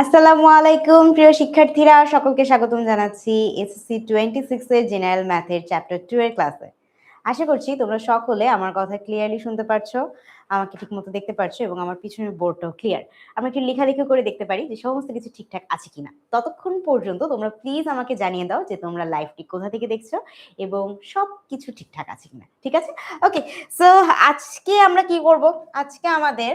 আসসালামু আলাইকুম প্রিয় শিক্ষার্থীরা, সকলকে স্বাগতম জানাচ্ছি এসএসসি 26 এর জেনারেল ম্যাথের চ্যাপ্টার 2 এর ক্লাসে। আশা করছি তোমরা সকলে আমার কথা ক্লিয়ারলি শুনতে পারছো, আমাকে ঠিকমতো দেখতে পারছো এবং আমার পিছনের বোর্ডটাও ক্লিয়ার। আমরা একটু লেখালেখি করে দেখতে পারি যে সমস্ত কিছু ঠিকঠাক আছে কিনা। ততক্ষণ পর্যন্ত তোমরা প্লিজ আমাকে জানিয়ে দাও যে তোমরা লাইভটি কোথা থেকে দেখছো এবং সবকিছু ঠিকঠাক আছে কিনা। ঠিক আছে? ওকে, সো আজকে আমরা কি করব? আজকে আমাদের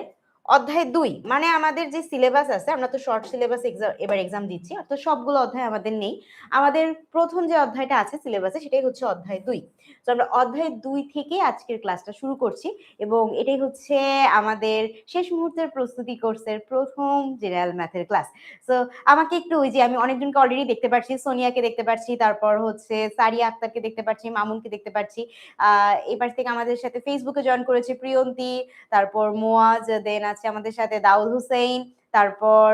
অধ্যায় 2 মানে আমাদের যে সিলেবাস আছে, আমরা তো শর্ট সিলেবাস এবার এক্সাম দিচ্ছি, অর্থাৎ সবগুলো অধ্যায় আমাদের নেই। আমাদের প্রথম যে অধ্যায়টা আছে সিলেবাসে সেটাই হচ্ছে অধ্যায় 2। তো আমরা অধ্যায় 2 থেকে আজকের ক্লাসটা শুরু করছি এবং এটাই হচ্ছে আমাদের শেষ মুহূর্তের প্রস্তুতি কোর্সের প্রথম জেনারেল ম্যাথের ক্লাস। সো আমাকে একটু ওই যে আমি অনেকজনকে অলরেডি দেখতে পাচ্ছি, সোনিয়াকে দেখতে পাচ্ছি, তারপর হচ্ছে সারিয়া আক্তারকে দেখতে পাচ্ছি, মামুনকে দেখতে পাচ্ছি। এবার থেকে আমাদের সাথে ফেসবুকে জয়েন করেছে প্রিয়ন্তী, তারপর মোয়াজ, দেন আছে আমাদের সাথে দাউদ হুসেইন, তারপর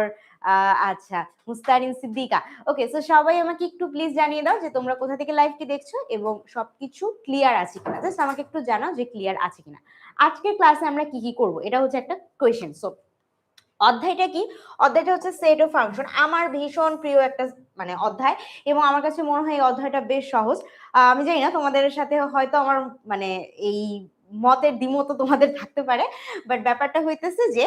আচ্ছা মুস্তারিন সিদ্দিকা। ওকে, সো সবাই আমাকে একটু প্লিজ জানিয়ে দাও যে তোমরা কোথা থেকে লাইভটি দেখছো এবং সবকিছু ক্লিয়ার আছে কিনা। জাস্ট আমাকে একটু জানাও যে ক্লিয়ার আছে কিনা। আজকের ক্লাসে আমরা কি কি করব, এটা হচ্ছে একটা কোয়েশ্চেন। সো অধ্যায়টা কি? অধ্যায়টা হচ্ছে সেট অফ ফাংশন। আমার ভীষণ প্রিয় একটা মানে অধ্যায় এবং আমার কাছে মনে হয় এই অধ্যায়টা বেশ সহজ। আমি জানি না তোমাদের সাথে হয়তো আমার মানে এই মতের দ্বিমত তোমাদের থাকতে পারে, বাট ব্যাপারটা হইতেছে যে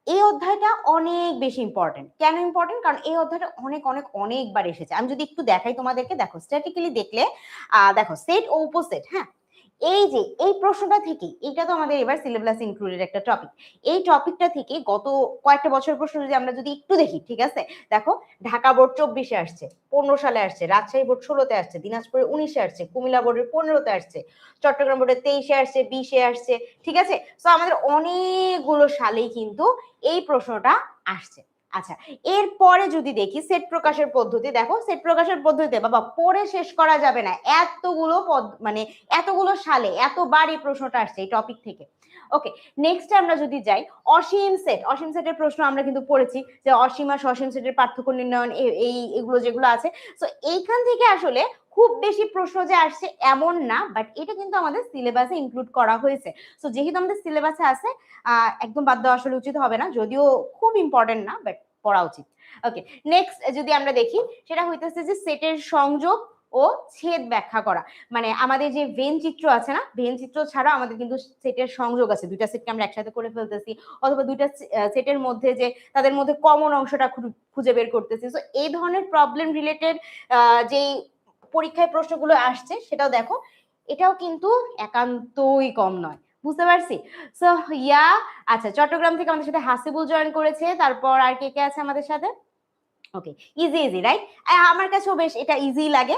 এই অধ্যায়টা অনেক বেশি ইম্পর্টেন্ট। কেন ইম্পর্টেন্ট? কারণ এই অধ্যায়টা অনেক অনেক অনেকবার এসেছে। আমি যদি একটু দেখাই তোমাদেরকে, দেখো স্ট্যাটিক্যালি দেখলে দেখো সেট ও উপসেট, হ্যাঁ, এই যে এই প্রশ্নটা থেকে, এটা তো আমাদের এবার সিলেবাস ইনক্লুডেড একটা টপিক। এই টপিকটা থেকে গত কয়েকটা বছর প্রশ্ন যদি আমরা যদি একটু দেখি, ঠিক আছে, দেখো ঢাকা বোর্ড 24-এ আসছে, 15 সালে আসছে, রাজশাহী বোর্ড 16-তে আসছে, দিনাজপুরে 19-এ আসছে, কুমিল্লা বোর্ডের 15-তে আসছে, চট্টগ্রাম বোর্ডের 23-এ আসছে, 20-এ আসছে। ঠিক আছে, তো আমাদের অনেকগুলো সালেই কিন্তু এই প্রশ্নটা আসছে। আচ্ছা, এরপরে যদি দেখি সেট প্রকাশের পদ্ধতি, দেখো সেট প্রকাশের পদ্ধতিতে বাবা পড়ে শেষ করা যাবে না, এতগুলো মানে এতগুলো সালে এতবার এই প্রশ্নটা আসছে এই টপিক থেকে। ওকে, নেক্সট আমরা যদি যাই অসীম সেট, অসীম সেটের প্রশ্ন আমরা কিন্তু পড়েছি যে অসীম আর সসীম সেটের পার্থক্য নির্ণয়ন, এগুলো যেগুলো আছে। তো এইখান থেকে আসলে খুব বেশি প্রশ্ন যে আসছে এমন না, বাট এটা কিন্তু আমাদের সিলেবাসে ইনক্লুড করা হয়েছে। তো যেহেতু আমাদের সিলেবাসে আছে, একদম বাদ দেওয়া আসলে উচিত হবে না, যদিও খুব ইম্পর্টেন্ট না, বাট পড়া উচিত। ওকে, নেক্সট যদি আমরা দেখি সেটা হইতেছে যে সেটের সংযোগ ও ছেদ ব্যাখ্যা করা। মানে আমাদের যে ভেন চিত্র আছে না, ভেন চিত্র ছাড়া আমাদের কিন্তু সেটের সংযোগ আছে, দুইটা সেটকে আমরা একসাথে করে ফেলতেছি, অথবা দুইটা সেটের মধ্যে যে তাদের মধ্যে কমন অংশটা খুঁজে বের করতেছি। তো এই ধরনের প্রবলেম রিলেটেড যেই পরীক্ষায় প্রশ্নগুলো আসছে সেটাও দেখো, এটাও কিন্তু একান্তই কম নয়। বুঝতে পারছি? সো ইয়া, আচ্ছা চট্টগ্রাম থেকে আমাদের সাথে হাসিবুল জয়েন করেছে, তারপর আর কে কে আছে আমাদের সাথে? ওকে, ইজি ইজি রাইট। আমার কাছেও বেশ এটা ইজি লাগে।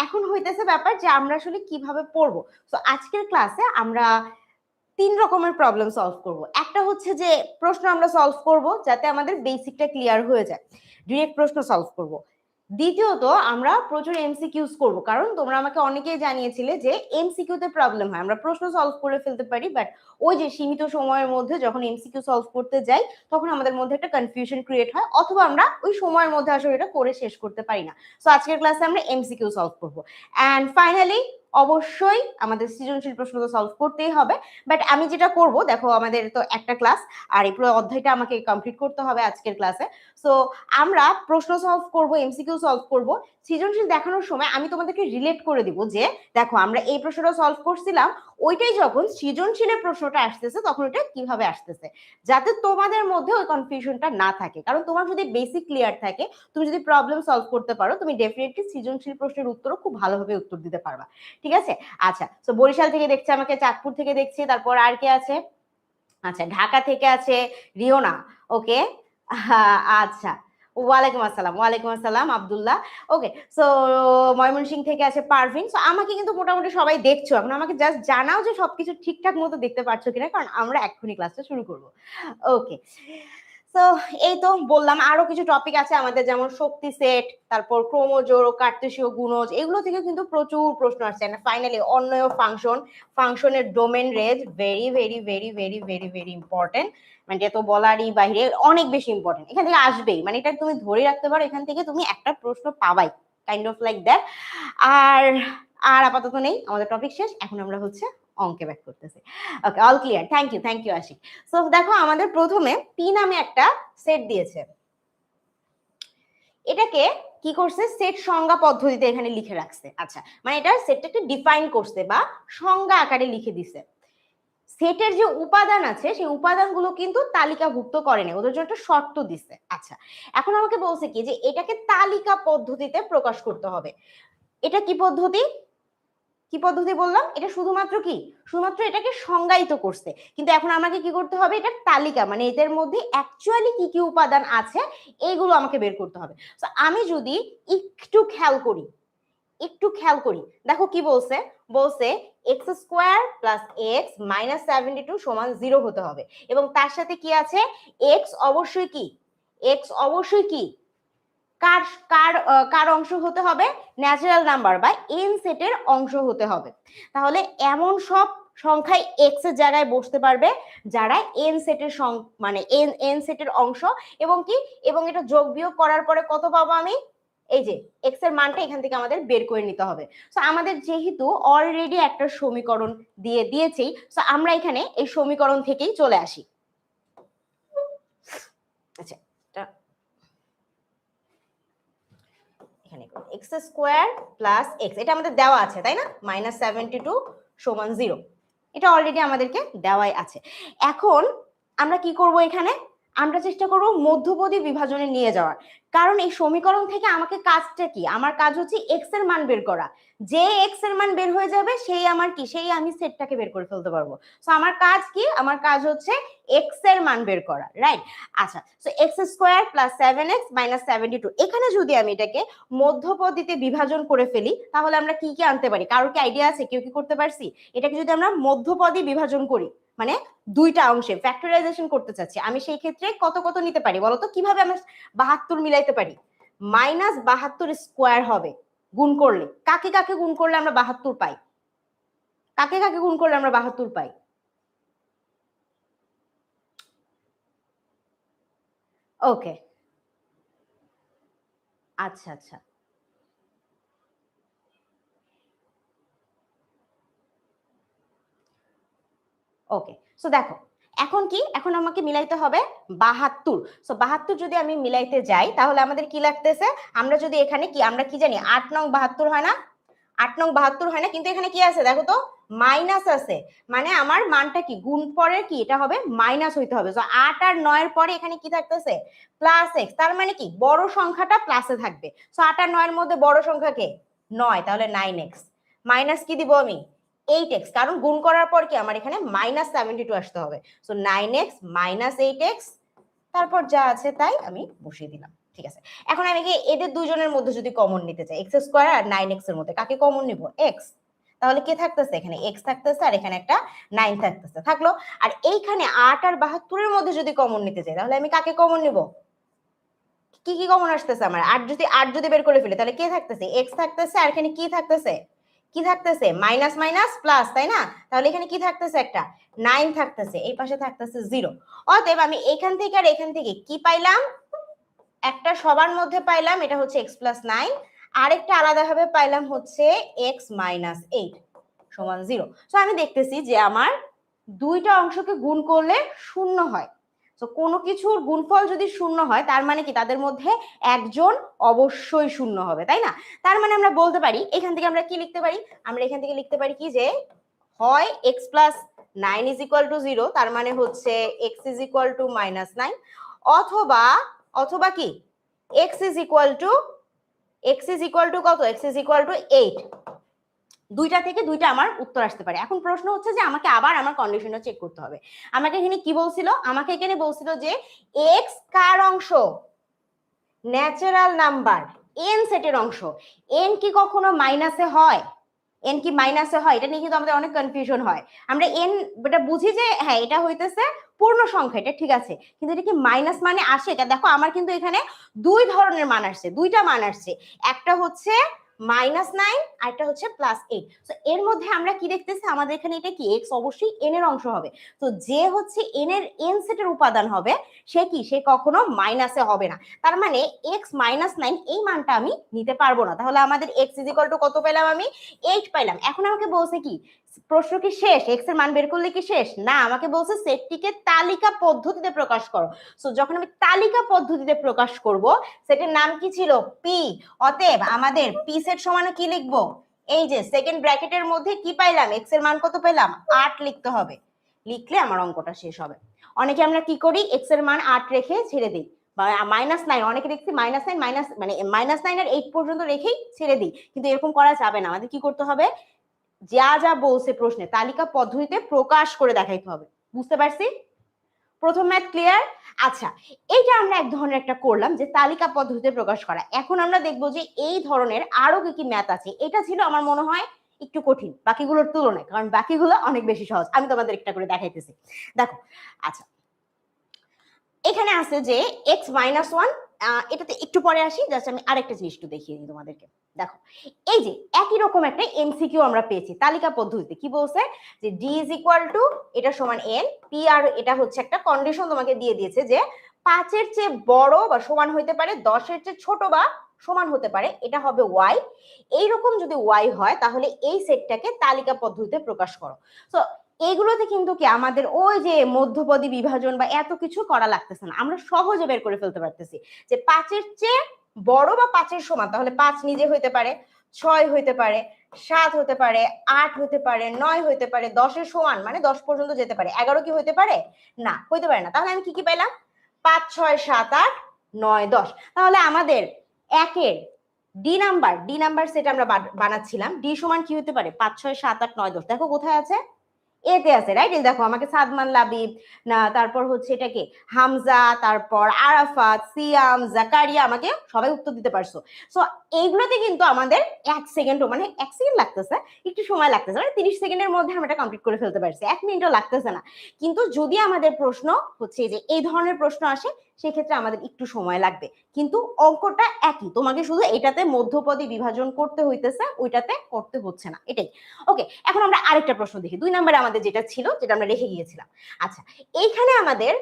এখন হইতেছে ব্যাপার যে আমরা আসলে কিভাবে পড়বো। তো আজকের ক্লাসে আমরা 3 রকমের প্রবলেম সলভ করব। একটা হচ্ছে যে প্রশ্ন আমরা সলভ করব যাতে আমাদের বেসিকটা ক্লিয়ার হয়ে যায়, ডিরেক্ট প্রশ্ন সলভ করব। দ্বিতীয়ত আমরা প্রচুর এমসিকিউস করব, কারণ তোমরা আমাকে অনেকেই জানিয়েছিলে যে এমসিকিউতে প্রবলেম হয়, আমরা প্রশ্ন সলভ করে ফেলতে পারি, বাট ওই যে সীমিত সময়ের মধ্যে যখন এমসিকিউ সলভ করতে যাই তখন আমাদের মধ্যে একটা কনফিউশন ক্রিয়েট হয়, অথবা আমরা ওই সময়ের মধ্যে আসলে এটা করে শেষ করতে পারি না। সো আজকের ক্লাসে আমরা এমসিকিউ সলভ করব। অ্যান্ড ফাইনালি অবশ্যই আমাদের সৃজনশীল প্রশ্ন তো সলভ করতেই হবে, বাট আমি যেটা করব, দেখো আমাদের তো একটা ক্লাস আর এই পুরো অধ্যায়টা আমাকে কমপ্লিট করতে হবে আজকের ক্লাসে। সো আমরা প্রশ্ন সলভ করব, এমসিকিউ সলভ করব, সৃজনশীল দেখানোর সময় আমি তোমাদেরকে রিলেট করে দিব যে দেখো আমরা এই প্রশ্নটা সলভ করছিলাম, ওইটাই যখন সৃজনশীলের প্রশ্নটা আসতেছে তখন ওটা কিভাবে আসতেছে, যাতে তোমাদের মধ্যে ওই কনফিউশনটা না থাকে। কারণ তোমার যদি বেসিক ক্লিয়ার থাকে, তুমি যদি প্রবলেম সলভ করতে পারো, তুমি ডেফিনেটলি সৃজনশীল প্রশ্নের উত্তরও খুব ভালোভাবে উত্তর দিতে পারবা। ঠিক আছে, আচ্ছা তো বরিশাল থেকে দেখছে আমাকে, চাঁদপুর থেকে দেখছি, তারপর আর কে আছে? আচ্ছা ঢাকা থেকে আছে রিওনা। ওকে, আচ্ছা ওয়ালাইকুম আসসালাম, ওয়ালাইকুম আসসালাম আব্দুল্লাহ। ওকে, সো ময়মনসিংহ থেকে আছে পারভিন। সো আমাকে কিন্তু মোটামুটি সবাই দেখছো, এখন আমাকে জাস্ট জানাও যে সবকিছু ঠিকঠাক মতো দেখতে পাচ্ছ কিনা, কারণ আমরা এক্ষুনি ক্লাসটা শুরু করব। ওকে, তো এই তো বললাম আরো কিছু টপিক আছে আমাদের, যেমন শক্তি সেট, তারপর ক্রমজোড় ও কার্তেশীয় গুণজ, এগুলো থেকে কিন্তু প্রচুর প্রশ্ন আসছে। ফাইনালি অন্যয় ফাংশন, ফাংশনের domain range, very very very very very very important, মানে এটা তো বলারই বাইরে, অনেক বেশি ইম্পর্টেন্ট, এখান থেকে আসবেই, মানে এটা তুমি ধরে রাখতে পারো, এখান থেকে তুমি একটা প্রশ্ন পাবাই, কাইন্ড অফ লাইক দ্যাট। আর আর আপাতত নেই, আমাদের টপিক শেষ, এখন আমরা হচ্ছে অঙ্কে ব্যাক করতেছি। Okay, all clear, thank you Ashiq. So দেখো আমাদের প্রথমে পি নামে একটা সেট দিয়েছে, এটাকে কি করছে সেট সংজ্ঞা পদ্ধতিতে এখানে লিখে রাখছে। আচ্ছা, মানে এটা সেটটাকে ডিফাইন করছে বা সংজ্ঞা আকারে লিখে দিছে। সেটের যে উপাদান আছে সেই উপাদানগুলো কিন্তু তালিকাভুক্ত করে না, ওদের জন্য একটা শর্ত দিছে। আচ্ছা, এখন আমাকে বলছে কি যে এটাকে তালিকা পদ্ধতিতে প্রকাশ করতে হবে। এটা কি পদ্ধতি, কি পদ্ধতি বললাম? এটা শুধুমাত্র কি, শুধুমাত্র এটাকে সংজ্ঞায়িত করছে, কিন্তু এখন আমাকে কি করতে হবে, এটার তালিকা মানে এদের মধ্যে অ্যাকচুয়ালি কি কি উপাদান আছে এইগুলো আমাকে বের করতে হবে। তো আমি যদি একটু খেয়াল করি, একটু খেয়াল করি, দেখো কি বলছে, বলছে x square plus x minus 72 সমান 0 হতে হবে, এবং তার সাথে কি আছে, এক্স অবশ্যই কি, এক্স অবশ্যই কি, কার কার কার অংশ হতে হবে, ন্যাচারাল নাম্বার বা এন সেটের অংশ হতে হবে। তাহলে এমন সব সংখ্যাই এক্স এর জায়গায় বসতে পারবে যারা এন সেটের মানে এন সেটের অংশ, এবং কি, এবং এটা যোগ বিয়োগ করার পরে কত পাবো আমি, এই যে এক্স এর মানটা এখান থেকে আমাদের বের করে নিতে হবে। সো আমাদের যেহেতু অলরেডি একটা সমীকরণ দিয়ে দিয়েছেই, সো আমরা এখানে এই সমীকরণ থেকেই চলে আসি। আচ্ছা, এখানে এক্স স্কোয়ার প্লাস এক্স, এটা আমাদের দেওয়া আছে তাই না, মাইনাস 72 সমান 0, এটা অলরেডি আমাদেরকে দেওয়াই আছে। এখন আমরা কি করব, এখানে আমরা চেষ্টা করব মধ্যপদী বিভাজনে নিয়ে যাওয়ার, কারণ এই সমীকরণ থেকে আমাকে কাজটা কি, আমার কাজ হচ্ছে এক্স এর মান বের করা, যে এক্স এর মান বের হয়ে যাবে সেই আমার কি, সেই আমি সেটটাকে বের করে ফেলতে পারবো। সো আমার কাজ কি, আমার কাজ হচ্ছে এক্স এর মান বের করা, রাইট? আচ্ছা, so x square plus 7x minus 72, এখানে যদি আমি এটাকে মধ্যপদীতে বিভাজন করে ফেলি তাহলে আমরা কি কি আনতে পারি, কারোর কি আইডিয়া আছে, কেউ কি করতে পারছি? এটাকে যদি আমরা মধ্যপদী বিভাজন করি, মানে দুইটা অংশে ফ্যাক্টরাইজেশন করতে চাচ্ছি, আমি সেই ক্ষেত্রে কত কত নিতে পারি বলতো, কিভাবে আমরা 72 মিলাইতে পারি? মাইনাস 72 স্কোয়ার হবে গুণ করলে, কাকে কাকে গুণ করলে আমরা 72 পাই, কাকে কাকে গুণ করলে আমরা 72 পাই? ওকে, আচ্ছা আচ্ছা, ওকে। সো দেখো এখন কি, এখন আমাকে মিলাইতে হবে 72। সো 72 যদি আমি মিলাইতে যাই তাহলে আমাদের কি লাগতেছে, আমরা যদি এখানে কি, আমরা কি জানি 8 নং 72 হয় না, 8 নং 72 হয় না, কিন্তু এখানে কি আছে দেখো তো, মাইনাস আছে, মানে আমার মানটা কি, গুণ পরে কি এটা হবে মাইনাস হইতে হবে। সো 8 আর 9 এর পরে এখানে কি থাকতেছে, প্লাস এক্স, তার মানে কি বড় সংখ্যাটা প্লাসে থাকবে। সো 8 আর 9 এর মধ্যে বড় সংখ্যা কে, 9, তাহলে 9x মাইনাস কি দিব আমি, 8x, কারণ গুণ করার পর কি আমার এখানে মাইনাস 72 আসতে হবে। সো 9x মাইনাস 8x, তারপর যা আছে তাই আমি বসিয়ে দিলাম, ঠিক আছে। এখন আমি কি এদের দুজনের মধ্যে যদি কমন নিতে চাই, এক্স স্কোয়ার আর 9x এর মধ্যে কাকে কমন নিব, এক্স, তাহলে কে থাকতেছে এখানে, এক্স থাকতেছে, আর এখানে একটা 9 থাকতেছে, থাকলো। আর এইখানে 8 আর 72 এর মধ্যে যদি কমন নিতে চাই তাহলে আমি কাকে কমন নিব, কি কি কমন আসতেছে আমার, 8 যদি বের করে ফেলে তাহলে কে থাকতেছে, এক্স থাকতেছে, আর এখানে কি থাকতেছে, কি থাকতেছে, মাইনাস মাইনাস প্লাস, তাই না? তাহলে এখানে কি থাকতেছে, একটা 9 থাকতেছে, এই পাশে থাকতেছে 0। অতএব আমি এখান থেকে আর এখান থেকে কি পাইলাম, একটা সবার মধ্যে পাইলাম এটা হচ্ছে x প্লাস 9, আরেকটা আলাদাভাবে পাইলাম হচ্ছে x মাইনাস 8 সমান 0। সো আমি দেখতেছি যে আমার দুইটা অংশকে গুণ করলে শূন্য হয়। তো কোনো কিছুর গুণফল যদি শূন্য হয় তার মানে কি তাদের মধ্যে একজন অবশ্যই শূন্য হবে, তাই না? তার মানে আমরা বলতে পারি, এখান থেকে আমরা কি লিখতে পারি, আমরা এখান থেকে লিখতে পারি কি যে হয় x plus 9 is equal to 0, তার মানে হচ্ছে x is equal two minus 9, অথবা অথবা কি x ইজ ইকুয়াল টু কত, x ইজ ইকুয়াল টু 8, দুইটা থেকে দুইটা আমার উত্তর আসতে পারে। এখন প্রশ্ন হচ্ছে যে আমাকে আবার আমার কন্ডিশনটা চেক করতে হবে। আমাকে এখানে কি বলছিল, আমাকে এখানে বলছিল যে x কার অংশ, ন্যাচারাল নাম্বার n সেটের অংশ, n কি কখনো মাইনাসে হয়, n কি মাইনাসে হয়, এটা নিয়ে কিন্তু আমাদের অনেক কনফিউশন হয়। আমরা n এটা বুঝি যে হ্যাঁ এটা হইতেছে পূর্ণ সংখ্যা, এটা ঠিক আছে, কিন্তু এটা কি মাইনাস মানে আসে, এটা দেখো আমার কিন্তু এখানে দুই ধরনের মান আসছে, দুইটা মান আসছে, একটা হচ্ছে -9 আর একটা হচ্ছে +8। তো এর মধ্যে আমরা কি দেখতেছি, আমাদের এখানে এটা কি x অবশ্যই n এর অংশ হবে, তো যে হচ্ছে n এর n সেটের উপাদান হবে সে কি, সে কখনো মাইনাসে হবে না, তার মানে x -9 এই মানটা আমি নিতে পারবো না। তাহলে আমাদের x কত পেলাম আমি, 8 পাইলাম। এখন আমাকে বলছে কি প্রশ্ন কি শেষ? এক্স এর মান বের করলে কি শেষ? না, আমাকে বলছে সেটটিকে তালিকা পদ্ধতিতে প্রকাশ করো। সো যখন আমি তালিকা পদ্ধতিতে প্রকাশ করব, সেটের নাম কি ছিল? পি। অতএব আমাদের পি সেট সমান কি লিখবো? এই যে সেকেন্ড ব্র্যাকেটের মধ্যে কি পাইলাম? এক্স এর মান কত পেলাম? 8 লিখতে হবে। লিখলে আমার অঙ্কটা শেষ হবে। অনেকে আমরা কি করি, এক্স এর মান 8 রেখে ছেড়ে দিই, বা -9, অনেকে দেখছি -9 মানে -9 আর 8 পর্যন্ত রেখেই ছেড়ে দিই, কিন্তু এরকম করা যাবে না। আমাদের কি করতে হবে? যা যা বলছে প্রশ্নে তালিকা পদ্ধতিতে প্রকাশ করে দেখাইতে হবে। বুঝতে পারছি? প্রথম ম্যাথ ক্লিয়ার? আচ্ছা, এইটা আমরা এক ধরনের একটা করলাম যে তালিকা পদ্ধতিতে প্রকাশ করা। এখন আমরা দেখবো যে এই ধরনের আরো কি কি ম্যাথ আছে। এটা ছিল আমার মনে হয় একটু কঠিন বাকিগুলোর তুলনায়, কারণ বাকিগুলো অনেক বেশি সহজ। আমি তোমাদের একটা করে দেখাইতেছি, দেখো। আচ্ছা, এখানে আছে যে x-1, এটাতে একটু পরে আসি, জাস্ট আমি আরেকটা জিনিস একটু দেখিয়ে দিই তোমাদেরকে। দেখো, এই যে একই রকম একটা এমসিকিউ আমরা পেয়েছি তালিকা পদ্ধতিতে। কি বলছে? যে d = এটা সমান n, p আর এটা হচ্ছে একটা কন্ডিশন তোমাকে দিয়ে দিয়েছে যে 5 এর চেয়ে বড় বা সমান হইতে পারে, 10 এর চেয়ে ছোট বা সমান হতে পারে, এটা হবে y। এইরকম যদি y হয় তাহলে এই সেটটাকে তালিকা পদ্ধতিতে প্রকাশ করো। সো এইগুলোতে কিন্তু কি আমাদের ওই যে মধ্যপদী বিভাজন বা এত কিছু করা লাগতেছে না, আমরা সহজে বের করে ফেলতে পারতেছি যে 5 এর চেয়ে বড় বা 5 এর সমান, তাহলে 5 নিজে হইতে পারে, 6 হইতে পারে, 7 হতে পারে, 8 হতে পারে, 9 হইতে পারে, 10 এর সমান মানে 10 পর্যন্ত যেতে পারে, 11 কি হইতে পারে? না, হইতে পারে না। তাহলে আমি কি কি পাইলাম? 5, 6, 7, 8, 9, 10। তাহলে আমাদের একের ডি নাম্বার সেট আমরা বানাচ্ছিলাম। ডি সমান কি হতে পারে? 5, 6, 7, 8, 9, 10। দেখো কোথায় আছে? এতে আছে, রাইট? দেখো, আমাকে সাদমান লাবিব না, তারপর হচ্ছে এটা কি হামজা, তারপর আরাফাত, সিয়াম, জাকারিয়া, আমাকে সবাই উত্তর দিতে পারছো। সো এইগুলোতে কিন্তু আমাদের 1 সেকেন্ডও, মানে 1 সেকেন্ড লাগতেছে, একটু সময় লাগতেছে, মানে 30 সেকেন্ডের মধ্যে আমরা এটা কমপ্লিট করে ফেলতে পারছি, 1 মিনিটও লাগতেছে না। কিন্তু যদি আমাদের প্রশ্ন হচ্ছে যে এই ধরনের প্রশ্ন আসে, সেক্ষেত্রে আমাদের একটু সময় লাগবে, কিন্তু অঙ্কটা একই, তোমাকে শুধু এটাতে মধ্যপদী বিভাজন করতে হইতেছে, ওইটাতে করতে হচ্ছে না, এটাই। ওকে, এখন আমরা আরেকটা প্রশ্ন দেখি। 2 নম্বরে আমাদের যেটা ছিল, যেটা আমরা রেখে গিয়েছিলাম। আচ্ছা, এইখানে আমাদের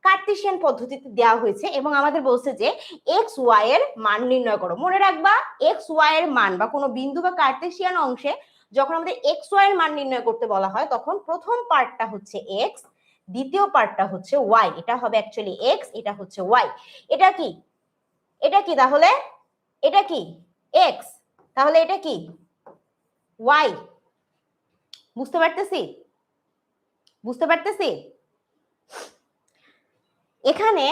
কার্টেসিয়ান পদ্ধতিতে দেওয়া হয়েছে এবং আমাদের বলছে যে এক্স ওয়াই এর মান নির্ণয় করো। মনে রাখবা, এক্স ওয়াই এর মান বা কোনো বিন্দু বা কার্টেসিয়ান অংশে যখন আমাদের এক্স ওয়াই এর মান নির্ণয় করতে বলা হয়, তখন প্রথম পার্টটা হচ্ছে এক্স, দ্বিতীয় পার্টটা হচ্ছে ওয়াই। এটা হবে অ্যাকচুয়ালি এক্স, এটা হচ্ছে ওয়াই। এটা কি? এটা কি তাহলে? এটা কি? এক্স, তাহলে এটা কি? ওয়াই। বুঝতে পারতেছি? বুঝতে পারতেছি? এখানে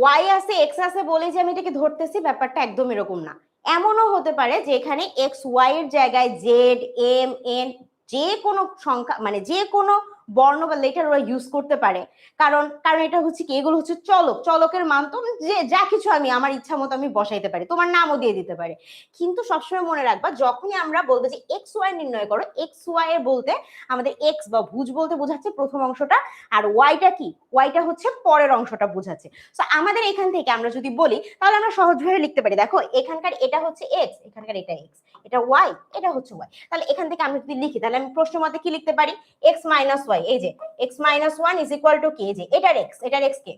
ওয়াই আছে, এক্স আছে বলে যে আমি এটাকে ধরতেছি, ব্যাপারটা একদম এরকম না। এমনও হতে পারে যে এখানে এক্স ওয়াই এর জায়গায় জেড, এম, এন, যে কোনো সংখ্যা, মানে যে কোনো বর্ণ বা লেটার ওরা ইউজ করতে পারে। কারণ এটা হচ্ছে কি, এগুলো হচ্ছে চলক, চলকের মান তো যে যা কিছু আমি আমার ইচ্ছা মতো আমি বসাইতে পারি, তোমার নামও দিয়ে দিতে পারে। কিন্তু সবসময় মনে রাখবা, যখনই আমরা বলবো যে এক্স ওয়াই নির্ণয় করো, এক্স ওয়াই এর বলতে আমাদের এক্স বা ভুজ বলতে বোঝাচ্ছে প্রথম অংশটা, আর ওয়াইটা কি? ওয়াইটা হচ্ছে পরের অংশটা বোঝাচ্ছে। তো আমাদের এখান থেকে আমরা যদি বলি, তাহলে আমরা সহজভাবে লিখতে পারি। দেখো, এখানকার এটা হচ্ছে এক্স, এখানকার এটা এক্স, এটা ওয়াই, এটা হচ্ছে ওয়াই। তাহলে এখান থেকে আমি যদি লিখি, তাহলে আমি প্রশ্ন মতে কি লিখতে পারি? এক্স মাইনাস ওয়াই, এই যে x minus one is equal two কি? এই যে এটার এক্স কে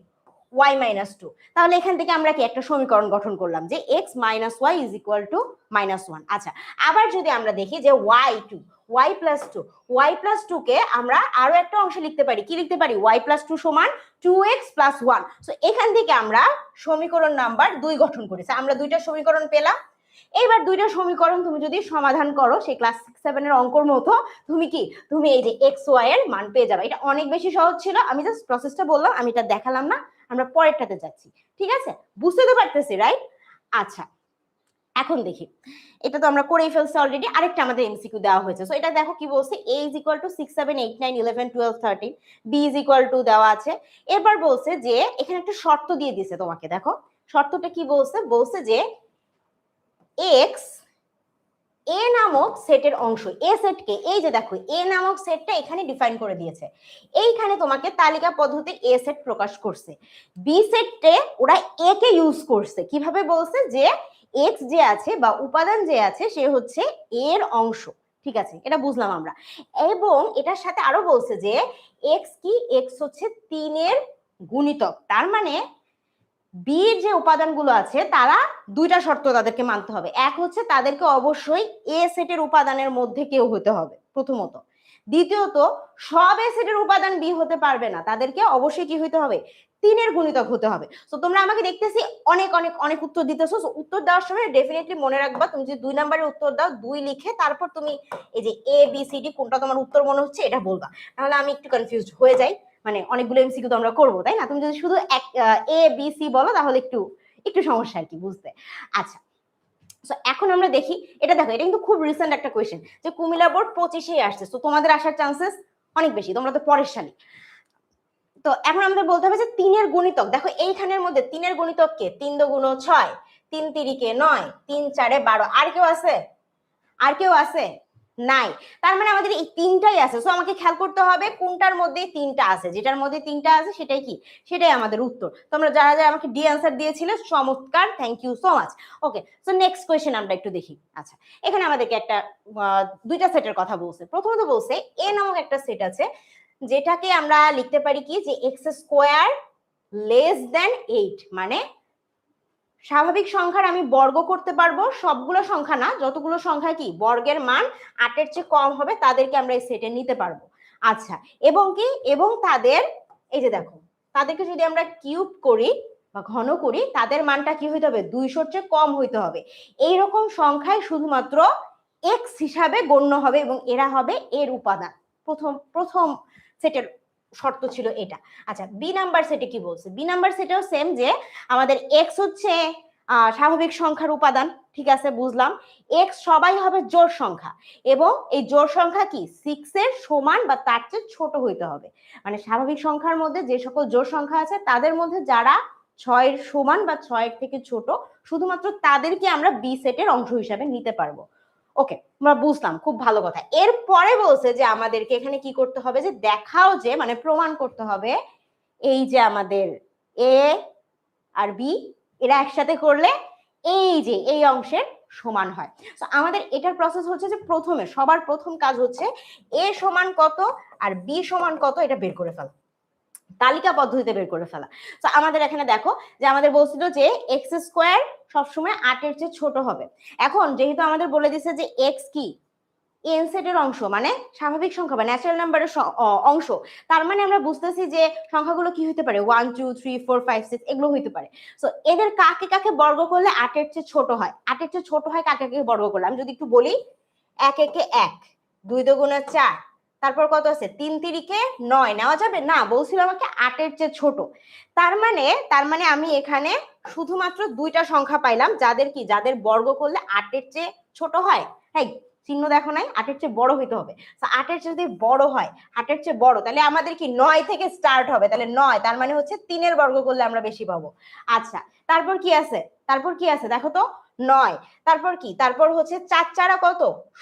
y মাইনাস 2। তাহলে এখান থেকে আমরা কি একটা সমীকরণ গঠন করলাম যে x minus y is equal to -1। আচ্ছা, আবার যদি আমরা দেখি যে y প্লাস 2 কে আমরা আরো একটা অংশে লিখতে পারি। কি লিখতে পারি? y প্লাস 2 সমান 2x প্লাস 1। সো এখান থেকে আমরা সমীকরণ নাম্বার 2 গঠন করেছি। আমরা দুইটা সমীকরণ পেলাম। এইবার দুইটা সমীকরণ তুমি যদি সমাধান করো সেই ক্লাস 6-7 এর অঙ্কর মতো, তুমি এই যে এক্স ওয়াই এর মান পেয়ে যাবে। এটা অনেক বেশি সহজ ছিল, আমি জাস্ট প্রসেসটা বললাম, আমি এটা দেখালাম না। আমরা পরেরটাতে যাচ্ছি, ঠিক আছে? বুঝতে তো পারতেছি, রাইট? আচ্ছা, এখন দেখি, এটা তো আমরা করেই ফেলছি অলরেডি। আরেকটা আমাদের এমসিকিউ দেওয়া হয়েছে। সো এটা দেখো কি বলছে, a is equal two 6, 7, 8, 9, 11, 12, 13, b is equal two দেওয়া আছে। এবার বলছে যে এখানে একটা শর্ত দিয়ে দিয়েছে তোমাকে। দেখো শর্তটা কি বলছে? বলছে যে x এ নামক সেটের অংশ, এ সেটকে, এই যে দেখো এ নামক সেটটা এখানে ডিফাইন করে দিয়েছে। এইখানে তোমাকে তালিকা পদ্ধতিতে এ সেট প্রকাশ করছে। বি সেটে ওরা এ কে ইউজ করছে। কিভাবে বলছে? যে এক্স যে আছে বা উপাদান যে আছে সে হচ্ছে এর অংশ, ঠিক আছে? এটা বুঝলাম আমরা। এবং এটার সাথে আরো বলছে যে এক্স কি? এক্স হচ্ছে 3 এর গুণিতক। তার মানে বির যে উপাদানগুলো আছে তারা দুইটা শর্ত তাদেরকে মানতে হবে। এক হচ্ছে তাদেরকে অবশ্যই এ সেটের উপাদানের মধ্যে কেউ হতে হবে প্রথমত। দ্বিতীয়ত সব এ সেটের উপাদান বি হতে পারবে না, তাদেরকে অবশ্যই কি হইতে হবে, 3 এর গুণিতক হতে হবে। তো তোমরা আমাকে দেখতেছি অনেক অনেক অনেক উত্তর দিতেছো, উত্তর দেওয়ার সময় ডেফিনেটলি মনে রাখবা তুমি যদি 2 নম্বরের উত্তর দাও 2 লিখে তারপর তুমি এই যে এ বি সি ডি কোনটা তোমার উত্তর মনে হচ্ছে এটা বলবা, তাহলে আমি একটু কনফিউজড হয়ে যাই, মানে অনেকগুলো এমসিকিউ তো আমরা করবো তাই না, তুমি যদি শুধু এ বি সি বলো তাহলে একটু একটু সমস্যা আর কি বুঝতে। আচ্ছা এখন আমরা দেখি, এটা দেখো এটা কিন্তু খুব রিসেন্ট একটা কোয়েশ্চেন, যে কুমিল্লা বোর্ড 25-এ আসছে, তো তোমাদের আসার চান্সেস অনেক বেশি, তোমরা তো পরের সালে। তো এখন আমাদের বলতে হবে যে 3 এর গুণিতক, দেখো এইখানের মধ্যে 3 এর গুণিতক কে, 3 × 6, 3 × 3 = 9, 3 × 4 = 12, আর কেউ আছে, আর কেউ আছে নাই, তার মানে আমাদের এই তিনটাই আছে। সো আমাকে খেয়াল করতে হবে কোনটার মধ্যে তিনটা আছে, যেটার মধ্যে তিনটা আছে সেটাই কি, সেটাই আমাদের উত্তর। তোমরা যারা যারা আমাকে ডি আনসার দিয়েছিলে চমৎকার, thank you so much. Okay, so next question আমরা একটু দেখি। আচ্ছা এখানে আমাদেরকে একটা দুইটা সেটের কথা বলছে। প্রথমত বলছে এ নামক একটা সেট আছে যেটাকে আমরা লিখতে পারি কি, যে x² <8, মানে স্বাভাবিক সংখ্যার আমি বর্গ করতে পারবো, সবগুলো সংখ্যা না, যতগুলো সংখ্যা কি বর্গের মান 8-এর চেয়ে কম হবে তাদেরকে আমরা এই সেটে নিতে পারবো। আচ্ছা এবং কি, এবং তাদের এই যে দেখো তাদেরকে যদি আমরা কিউব করি বা ঘন করি তাদের মানটা কি হইতে হবে, 200-র চেয়ে কম হইতে হবে। এইরকম সংখ্যায় শুধুমাত্র এক্স হিসাবে গণ্য হবে এবং এরা হবে এর উপাদান। প্রথম সেটের শর্ত ছিল এটা। আচ্ছা বি নাম্বার সেটে কি বলছে, বি নাম্বার সেটেও সেম, যে আমাদের এক্স হচ্ছে স্বাভাবিক সংখ্যার উপাদান, ঠিক আছে বুঝলাম, এক্স সবাই হবে জোড় সংখ্যা এবং এই জোড় সংখ্যা কি 6 এর সমান বা তার চেয়ে ছোট হইতে হবে, মানে স্বাভাবিক সংখ্যার মধ্যে যে সকল জোড় সংখ্যা আছে তাদের মধ্যে যারা 6 এর সমান বা 6 এর থেকে ছোট শুধুমাত্র তাদেরকে আমরা বি সেটের অংশ হিসাবে নিতে পারবো। ওকে আমরা বুঝলাম, খুব ভালো কথা। এরপরে বলছে যে আমাদেরকে এখানে কি করতে হবে, যে দেখাও যে মানে প্রমাণ করতে হবে এই যে আমাদের এ আর বি এরা একসাথে করলে এই যে এই অংশের সমান হয়। তো আমাদের এটার প্রসেস হচ্ছে যে প্রথমে সবার প্রথম কাজ হচ্ছে এ সমান কত আর বি সমান কত এটা বের করে ফেলা, তালিকা পদ্ধতিতে বের করে ফেলা। তো আমাদের এখানে দেখো যে আমাদের বলছিল যে x² সবসময় 8-এর চেয়ে ছোট হবে। এখন যেহেতু আমাদের বলে দিছে যে x কি এন সেটের অংশ, মানে স্বাভাবিক সংখ্যা বা ন্যাচারাল নাম্বারের অংশ, তার মানে আমরা বুঝতেছি যে সংখ্যাগুলো কি হতে পারে 1 2 3 4 5 6 এগুলো হতে পারে। সো এদের কাকে কাকে বর্গ করলে 8-এর চেয়ে ছোট হয়, 8-এর চেয়ে ছোট হয় কাকে কাকে বর্গ করলে, আমি যদি একটু বলি 1 একে 1, 2 দুগুণে 4, তারপর কত আছে 3 তিরিকে 9, নেওয়া যাবে না, বলছিল আমাকে 8-এর চেয়ে ছোট। তার মানে আমি এখানে শুধুমাত্র দুইটা সংখ্যা পাইলাম যাদের কি, যাদের বর্গ করলে 8-এর চেয়ে ছোট হয়। হ্যাঁ চিহ্ন দেখো নাই, 8-এর চেয়ে বড় হইতে হবে। 8-এর চেয়ে যদি বড় হয়, 8-এর চেয়ে বড়, তাহলে আমাদের কি 9 থেকে স্টার্ট হবে, তাহলে 9, তার মানে হচ্ছে 3-এর বর্গ করলে আমরা বেশি পাবো। আচ্ছা তারপর কি আছে, তারপর কি আছে দেখো তো 9, তারপর কি, তারপর হচ্ছে 4 4 কত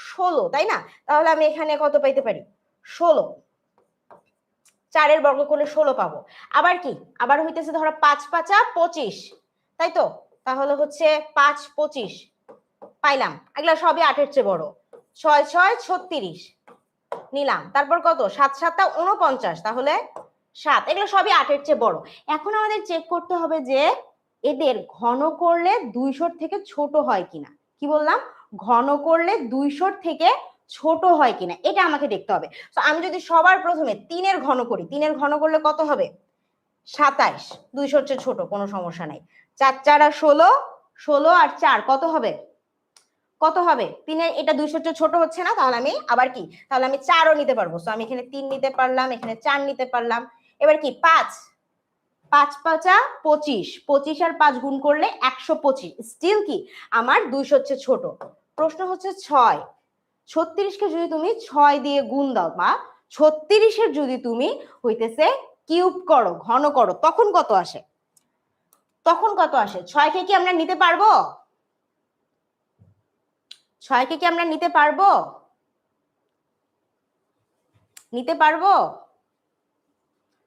16, তাই না, তাহলে আমি এখানে কত পাইতে পারি 16, 4-এর বর্গ করলে 16 পাবো। আবার কি, আবার হইতেছে ধরো 5 5 25, তাই তো, তাহলে হচ্ছে 5 25 পাইলাম, এগুলা সবই 8-এর চেয়ে বড়। 6 6 36 নিলাম, তারপর কত 7 7 49, তাহলে 7, এগুলো সবই 8-এর চেয়ে বড়। এখন আমাদের চেক করতে হবে যে এদের ঘন করলে 200-র থেকে ছোট হয় কিনা। কি বললাম, ঘন করলে 200-র থেকে ছোট হয় কিনা এটা আমাকে দেখতে হবে। তো আমি যদি সবার প্রথমে 3-এর ঘন করি, 3-এর ঘন করলে কত হবে 27, 200-র চেয়ে ছোট, কোনো সমস্যা নাই। 4 4 16, 16 আর 4 কত হবে, কত হবে 3-এর, এটা 200-র চেয়ে ছোট হচ্ছে না, তাহলে আমি আবার কি, তাহলে আমি 4ও নিতে পারবো। সো আমি এখানে 3 নিতে পারলাম, এখানে 4 নিতে পারলাম। এবার কি 5 5 5 25, 25 আর 5 গুণ করলে 125, স্টিল কি আমার 200-র চেয়ে ছোট। প্রশ্ন হচ্ছে 6, 36-কে যদি তুমি 6 দিয়ে গুণ দাও বা 36-এর যদি তুমি হইতেছে কিউব করো, ঘন করো, তখন কত আসে, তখন কত আসে? 6-কে কি আমরা নিতে পারবো, 6-কে কি আমরা নিতে পারবো, নিতে পারবো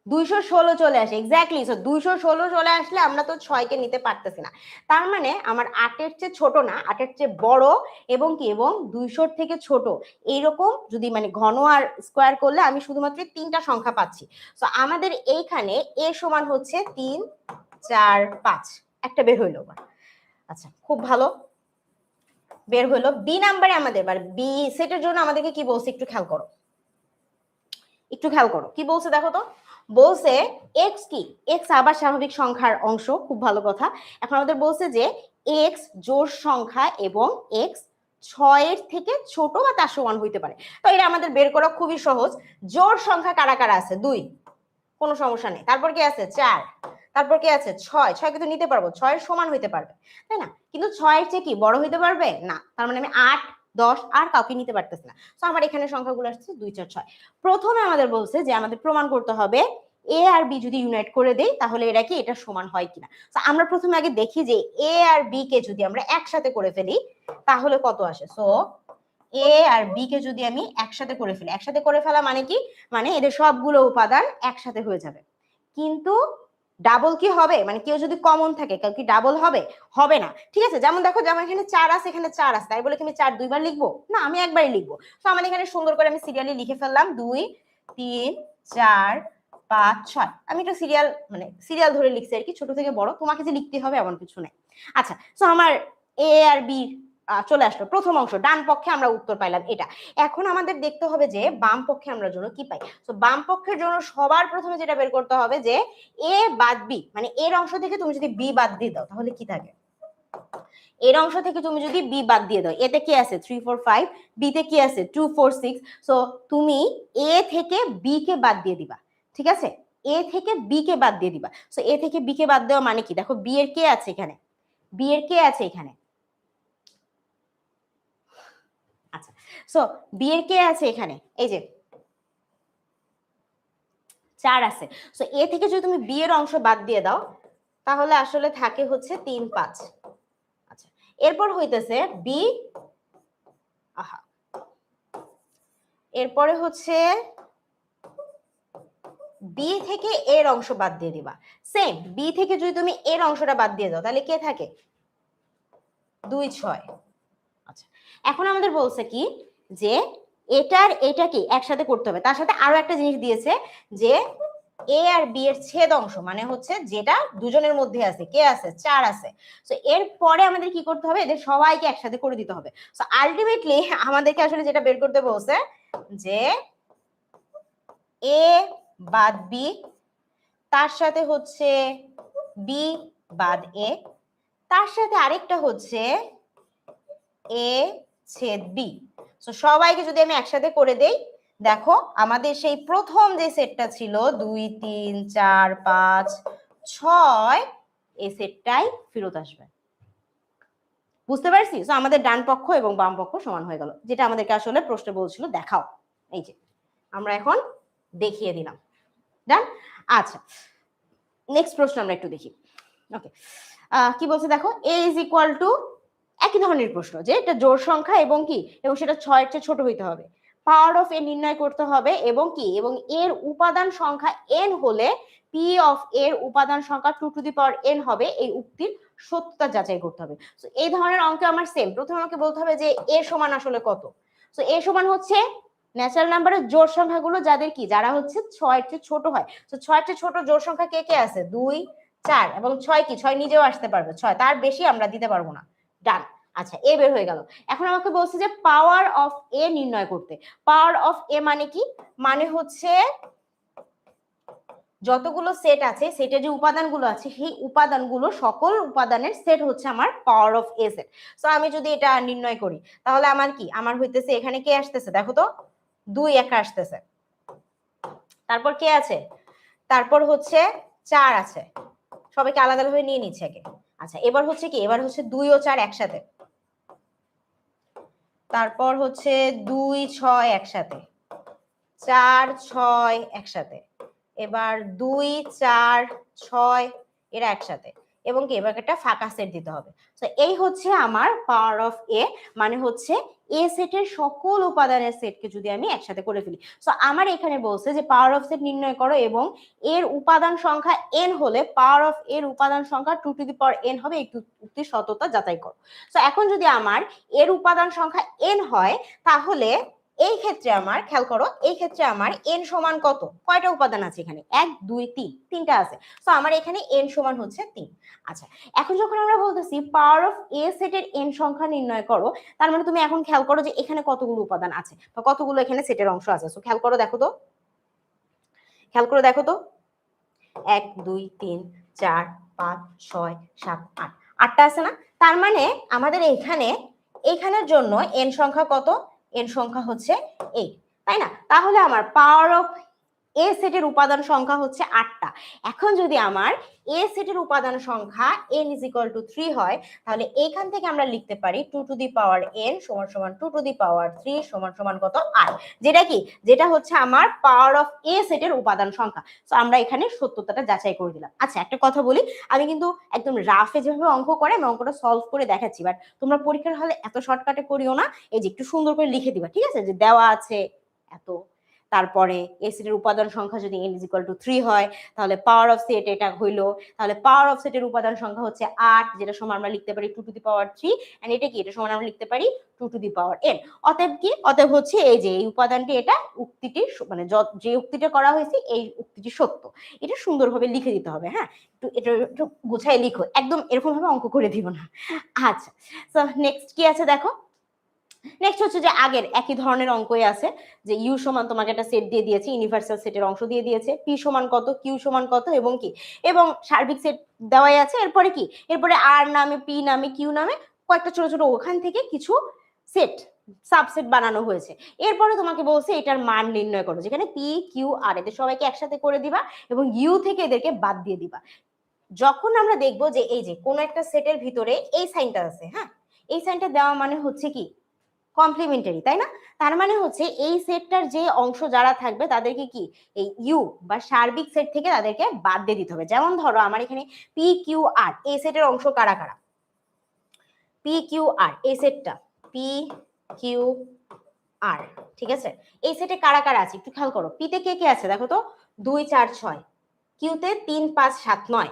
216 চলে আসে, এক্স্যাক্টলি। সো 216 চলে আসলে আমরা তো 6-কে নিতে পারতেছি না, তার মানে আমার 8-এর চেয়ে ছোট না, 8-এর চেয়ে বড় এবং কি, এবং 200-র থেকে ছোট, এইরকম যদি মানে ঘন আর স্কোয়ার করলে আমি শুধুমাত্র 3টা সংখ্যা পাচ্ছি। সো আমাদের এইখানে এ সমান হচ্ছে 3 4 5, একটা বের হইলো। আচ্ছা খুব ভালো, বের হলো। বি নাম্বারে আমাদের এবার বি সেটের জন্য আমাদেরকে কি বলছে একটু খেয়াল করো। একটু খেয়াল করো কি বলছে দেখো তো, বলছে এক্স কি, এক্স আবার স্বাভাবিক সংখ্যার অংশ, খুব ভালো কথা। এখন আমাদের বলছে যে এক্স জোড় সংখ্যা এবং এক্স 6 থেকে ছোট বা তার সমান হইতে পারে। তো এটা আমাদের বের করা খুবই সহজ। জোড় সংখ্যা কারা কারা আছে? 2, কোনো সমস্যা নেই। তারপর কি আছে? 4, তারপর কি আছে? 6, 6 কিন্তু নিতে পারবো, 6 এর সমান হইতে পারবে, তাই না? কিন্তু 6 এর চেয়ে কি বড় হইতে পারবে না, তার মানে আমি 8, 10 আর কাউকে নিতে পারতেছি না। তো আমার এখানে সংখ্যাগুলো আসছে 2, 4, 6। প্রথমে আমাদের বলছে যে আমাদের প্রমাণ করতে হবে এ আর বি যদি ইউনাইট করে দেই তাহলে এরা কি এটা সমান হয় কিনা। তো আমরা প্রথমে আগে দেখি যে এ আর বি কে যদি আমরা একসাথে করে ফেলি তাহলে কত আসে। সো এ আর বি কে যদি আমি একসাথে করে ফেলি, একসাথে করে ফেলা মানে কি, মানে এদের সবগুলো উপাদান একসাথে হয়ে যাবে। কিন্তু ডাবল কি হবে, মানে কেউ যদি কমন থাকে কেউ কি ডাবল হবে? হবে না। ঠিক আছে, যেমন দেখো যেমন এখানে 4 আছে, এখানে 4 আছে, তাই বলে কি আমি 4 দুইবার লিখবো? না, আমি একবারই লিখবো। তো আমার এখানে সুন্দর করে আমি সিরিয়ালি লিখে ফেললাম 2, 3, 4, 5, 6। আমি একটু সিরিয়াল মানে সিরিয়াল ধরে লিখছি আর কি, ছোট থেকে বড়, তোমাকে যে লিখতে হবে এমন কিছু নেই। আচ্ছা, তো আমার এ আর বি চলে আসলো। প্রথম অংশ ডান পক্ষে আমরা উত্তর পাইলাম এটা। এখন আমাদের দেখতে হবে যে বাম পক্ষে আমরা জন্য কি পাই। তো বাম পক্ষের জন্য সবার প্রথমে যেটা বের করতে হবে যে এ বাদ বি, মানে এর অংশ থেকে তুমি যদি বি বাদ দিয়ে দাও তাহলে কি থাকে। এর অংশ থেকে তুমি যদি বি বাদ দিয়ে দাও, এতে কি আছে 3, 4, 5, বি তে কি আছে 2, 4, 6। সো তুমি এ থেকে বি কে বাদ দিয়ে দিবা, ঠিক আছে? এ থেকে বি কে বাদ দিয়ে দিবা। সো এ থেকে বি কে বাদ দেওয়া মানে কি, দেখো বি এর কে আছে এখানে, বি এর কে আছে এখানে। আচ্ছা, সো বি এর কে আছে এখানে, এই যে 4 আছে। সো এ থেকে যদি তুমি বি এর অংশ বাদ দিয়ে দাও তাহলে আসলে থাকে হচ্ছে 3, 5। আচ্ছা, এরপর হইতেছে বি, আহা, এরপরে হচ্ছে বি থেকে এর অংশ বাদ দিয়ে দিবা। সেম বি থেকে যদি তুমি এর অংশটা বাদ দিয়ে দাও তাহলে কে থাকে 2, 6। আচ্ছা, এখন আমাদের বলছে কি যে এটার এটা কি একসাথে করতে হবে, তার সাথে আরো একটা জিনিস দিয়েছে যে এ আর বি এর ছেদ অংশ, মানে হচ্ছে যেটা দুজনের মধ্যে আছে, কে আছে 4 আছে। সো এর পরে আমাদের কি করতে হবে, এদের সবাইকে একসাথে করে দিতে হবে। সো আলটিমেটলি আমাদেরকে আসলে যেটা বের করতে বলছে যে এ বাদ বি, তার সাথে হচ্ছে বি বাদ এ, তার সাথে আরেকটা হচ্ছে এ ছেদ বি। সো সবাইকে যদি আমি একসাথে করে দেই, দেখো আমাদের সেই প্রথম যে সেটটা ছিল 2, 3, 4, 5, 6, এই সেটটাই ফেরত আসবে। বুঝতে পারছি? সো আমাদের ডান পক্ষ এবং বাম পক্ষ সমান হয়ে গেল, যেটা আমাদেরকে আসলে প্রশ্ন বলছিল দেখাও। এই যে আমরা এখন দেখিয়ে দিলাম। ডান। আচ্ছা, নেক্সট প্রশ্ন আমরা একটু দেখি। ওকে, কি বলছে দেখো, এ ইজ ইকুয়াল টু, একই ধরনের প্রশ্ন যে এটা জোড় সংখ্যা এবং কি, এবং সেটা 6 এর চেয়ে ছোট হইতে হবে, পাওয়ার অফ এ নির্ণয় করতে হবে এবং কি, এবং এর উপাদান সংখ্যা n হলে পি অফ এর উপাদান সংখ্যা 2 টু দি পাওয়ার n হবে, এই উক্তির সত্যতা যাচাই করতে হবে। সো এই ধরনের অঙ্কে আমার সেম, প্রথমে আমাকে বলতে হবে যে এ সমান আসলে কত। সো এ সমান হচ্ছে ন্যাচারাল নাম্বারের জোড় সংখ্যাগুলো যাদের কি, যারা হচ্ছে 6 এর চেয়ে ছোট হয়। তো 6 এর চেয়ে ছোট জোড় সংখ্যা কে কে আছে, 2, 4 এবং 6 কি 6 নিজেও আসতে পারবে, 6 তার বেশি আমরা দিতে পারবো না। ডান। আচ্ছা, এ বের হয়ে গেল। এখন আমাকে বলছে যে পাওয়ার অফ এ নির্ণয় করতে। পাওয়ার অফ এ মানে কি, মানে হচ্ছে যতগুলো সেট আছে সেটের যে উপাদানগুলো আছে সেই উপাদানগুলো সকল উপাদানের সেট হচ্ছে আমার power of A set. So আমি যদি এটা নির্ণয় করি তাহলে আমার কি, আমার হইতেছে এখানে কে আসতেছে দেখো তো 2 একা আসতেছে, তারপর কে আছে, তারপর হচ্ছে 4 আছে, সবাইকে আলাদা আলাদা নিয়ে নিচ্ছে আগে। আচ্ছা, এবার হচ্ছে কি, এবার হচ্ছে 2 ও 4 একসাথে, তারপর হচ্ছে 2, 6 একসাথে, 4, 6 একসাথে, এবার 2, 4, 6 এরা একসাথে, এবং কি এবার একটা ফাঁকা সেট দিতে হবে। তো এই হচ্ছে আমার পাওয়ার অফ এ, মানে হচ্ছে এ সেটের সকল উপাদানের সেটকে যদি আমি একসাথে করে ফেলি। সো আমার এখানে বলছে যে পাওয়ার অফ সেট নির্ণয় করো এবং এর উপাদান সংখ্যা n হলে পাওয়ার অফ এর উপাদান সংখ্যা 2 টু দি পাওয়ার n হবে, এই উক্তির সত্যতা যাচাই করো। সো এখন যদি আমার এর উপাদান সংখ্যা n হয় তাহলে এই ক্ষেত্রে আমার খেয়াল করো, এই ক্ষেত্রে আমার n সমান কত, কয়টা উপাদান আছে এখানে, 1, 2, 3, তিনটা আছে। সো আমার এখানে n সমান হচ্ছে 3। আচ্ছা, এখন যখন আমরা বলতেছি পাওয়ার অফ এ সেটের n সংখ্যা নির্ণয় করো, তার মানে তুমি এখন খেয়াল করো যে এখানে কতগুলো উপাদান আছে বা কতগুলো এখানে সেটের অংশ আছে। সো খেয়াল করো দেখো তো, খেয়াল করে দেখো তো, 1 2 3 4 5 6 7 8, 8টা আছে না? তার মানে আমাদের এইখানের জন্য n সংখ্যা কত? n সংখ্যা হচ্ছে 8, তাই না? তাহলে আমার পাওয়ার অফ এ সেটের উপাদান সংখ্যা হচ্ছে 8টা। এখন যদি আমার এ সেটের উপাদান সংখ্যা n = 3 হয়, তাহলে এইখান থেকে আমরা লিখতে পারি 2 to the power n = 2 to the power 3 = কত? 8। যেটা কি? যেটা হচ্ছে আমার পাওয়ার অফ এ সেটের উপাদান সংখ্যা। তো আমরা এখানে সত্যতাটা যাচাই করে দিলাম। আচ্ছা, একটা কথা বলি, আমি কিন্তু একদম রাফে যেভাবে অঙ্ক করে আমি অঙ্কটা সলভ করে দেখাচ্ছি, বাট তোমরা পরীক্ষার হলে এত শর্টকাটে করিও না, এই যে একটু সুন্দর করে লিখে দিবা, ঠিক আছে? যে দেওয়া আছে এত, তারপরে এ সেটের উপাদান সংখ্যা যদি n = 3 হয়, তাহলে পাওয়ার অফ সেট এটা হইলো, তাহলে পাওয়ার অফ সেটের উপাদান সংখ্যা হচ্ছে 8, যেটা সমান আমরা লিখতে পারি 2 টু দি পাওয়ার 3, এন্ড এটা কি? এটা সমান আমরা লিখতে পারি 2 টু দি পাওয়ার n। অতএব কি? অতএব হচ্ছে এই যে এই উপাদানটি, এটা উক্তিটি মানে যে উক্তিটা করা হয়েছে এই উক্তিটি সত্য। এটা সুন্দরভাবে লিখে দিতে হবে, হ্যাঁ? এটা একটু গুছায় লিখো, একদম এরকম ভাবে অঙ্ক করে দিও না। আচ্ছা, সো নেক্সট কি আছে দেখো। নেক্সট হচ্ছে যে আগের একই ধরনের অঙ্কই আছে, যে ইউ সমান তোমাকে একটা সেট দিয়ে দিয়েছে, ইউনিভার্সাল সেটের অংশ দিয়ে দিয়েছে, পি সমান কত, কিউ সমান কত এবং কি, এবং সার্বিক সেট দেওয়াই আছে। এরপরে কি? এরপরে আর নামে, পি নামে, কিউ নামে কয়েকটা ছোট ছোট ওখান থেকে কিছু সেট সাবসেট বানানো হয়েছে। এরপরে তোমাকে বলছে এটার মান নির্ণয় করো, যেখানে পি কিউ আর এদের সবাইকে একসাথে করে দিবা এবং ইউ থেকে এদেরকে বাদ দিয়ে দিবা। যখন আমরা দেখবো যে এই যে কোন একটা সেটের ভিতরে এই সাইনটা আছে, হ্যাঁ, এই সাইনটা দেওয়া মানে হচ্ছে কি? কমপ্লিমেন্টারি, তাই না? তার মানে হচ্ছে এই সেটটার যে অংশ যারা থাকবে তাদেরকে কি এই ইউ বা সার্বিক সেট থেকে তাদেরকে বাদ দিয়ে দিতে হবে। যেমন ধরো আমার এখানে পি কিউ আর এই সেটের অংশ কারা কারা? পি কিউ আর এই সেটটা পি কিউ আর, ঠিক আছে? এই সেটে কারা কারা আছে একটু খেয়াল করো। পিতে কে কে আছে দেখো তো, 2 4 6, কিউতে 3 5 7 9,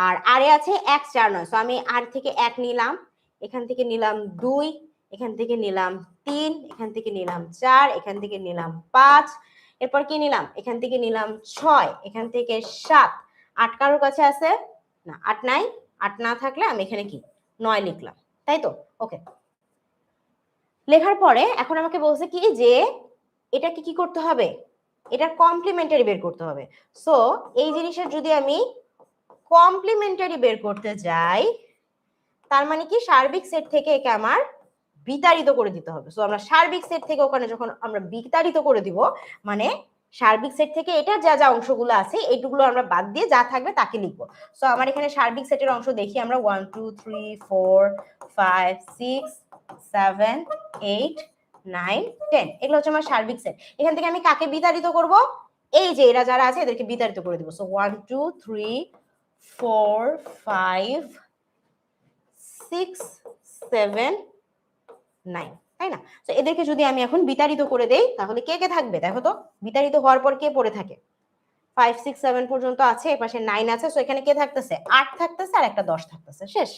আর আরে আছে 1 4 9। সো আমি আর থেকে 1 নিলাম, এখান থেকে নিলাম 2, এখান থেকে নিলাম 3, এখান থেকে নিলাম 4, এখান থেকে নিলাম 5, এরপর কি নিলাম? এখান থেকে নিলাম 6, এখান থেকে 7, 8 কারোর কাছে আছে না? 8 নাই, 8 না থাকলে আমি এখানে কি 9 লিখলাম, তাই তো? ওকে, লেখার পরে এখন আমাকে বলছে কি যে এটাকে কি করতে হবে? এটা কমপ্লিমেন্টারি বের করতে হবে। সো এই জিনিসের যদি আমি কমপ্লিমেন্টারি বের করতে যাই, তার মানে কি সার্বিক সেট থেকে একে আমার বিতাড়িত করে দিতে হবে। সো আমরা সার্বিক সেট থেকে ওখানে যখন আমরা বিতাড়িত করে দিব, মানে সার্বিক সেট থেকে এটার যা যা অংশগুলো আছে এইটুকুলো আমরা বাদ দিয়ে যা থাকবে তাকে লিখবো। সো আমার এখানে সার্বিক সেটের অংশ দেখি আমরা 1 2 3 4 5 6 7 8 9 10, এগুলো হচ্ছে আমার সার্বিক সেট। এখান থেকে আমি কাকে বিতাড়িত করব? এই যে এরা যারা আছে এদেরকে বিতাড়িত করে দিব। সো 1 2 3 4 5 6 7 9, তাই না? তো এদেরকে যদি আমি এখন বিতাড়িত করে দেই তাহলে কে কে থাকবে দেখো তো। বিতাড়িত হওয়ার পর কে পড়ে থাকে? 5 6 7 পর্যন্ত আছে, এপাশে 9 আছে। সো এখানে কে থাকতেছে? 8 থাকতেছে আর একটা 10 থাকতেছে, শেষ।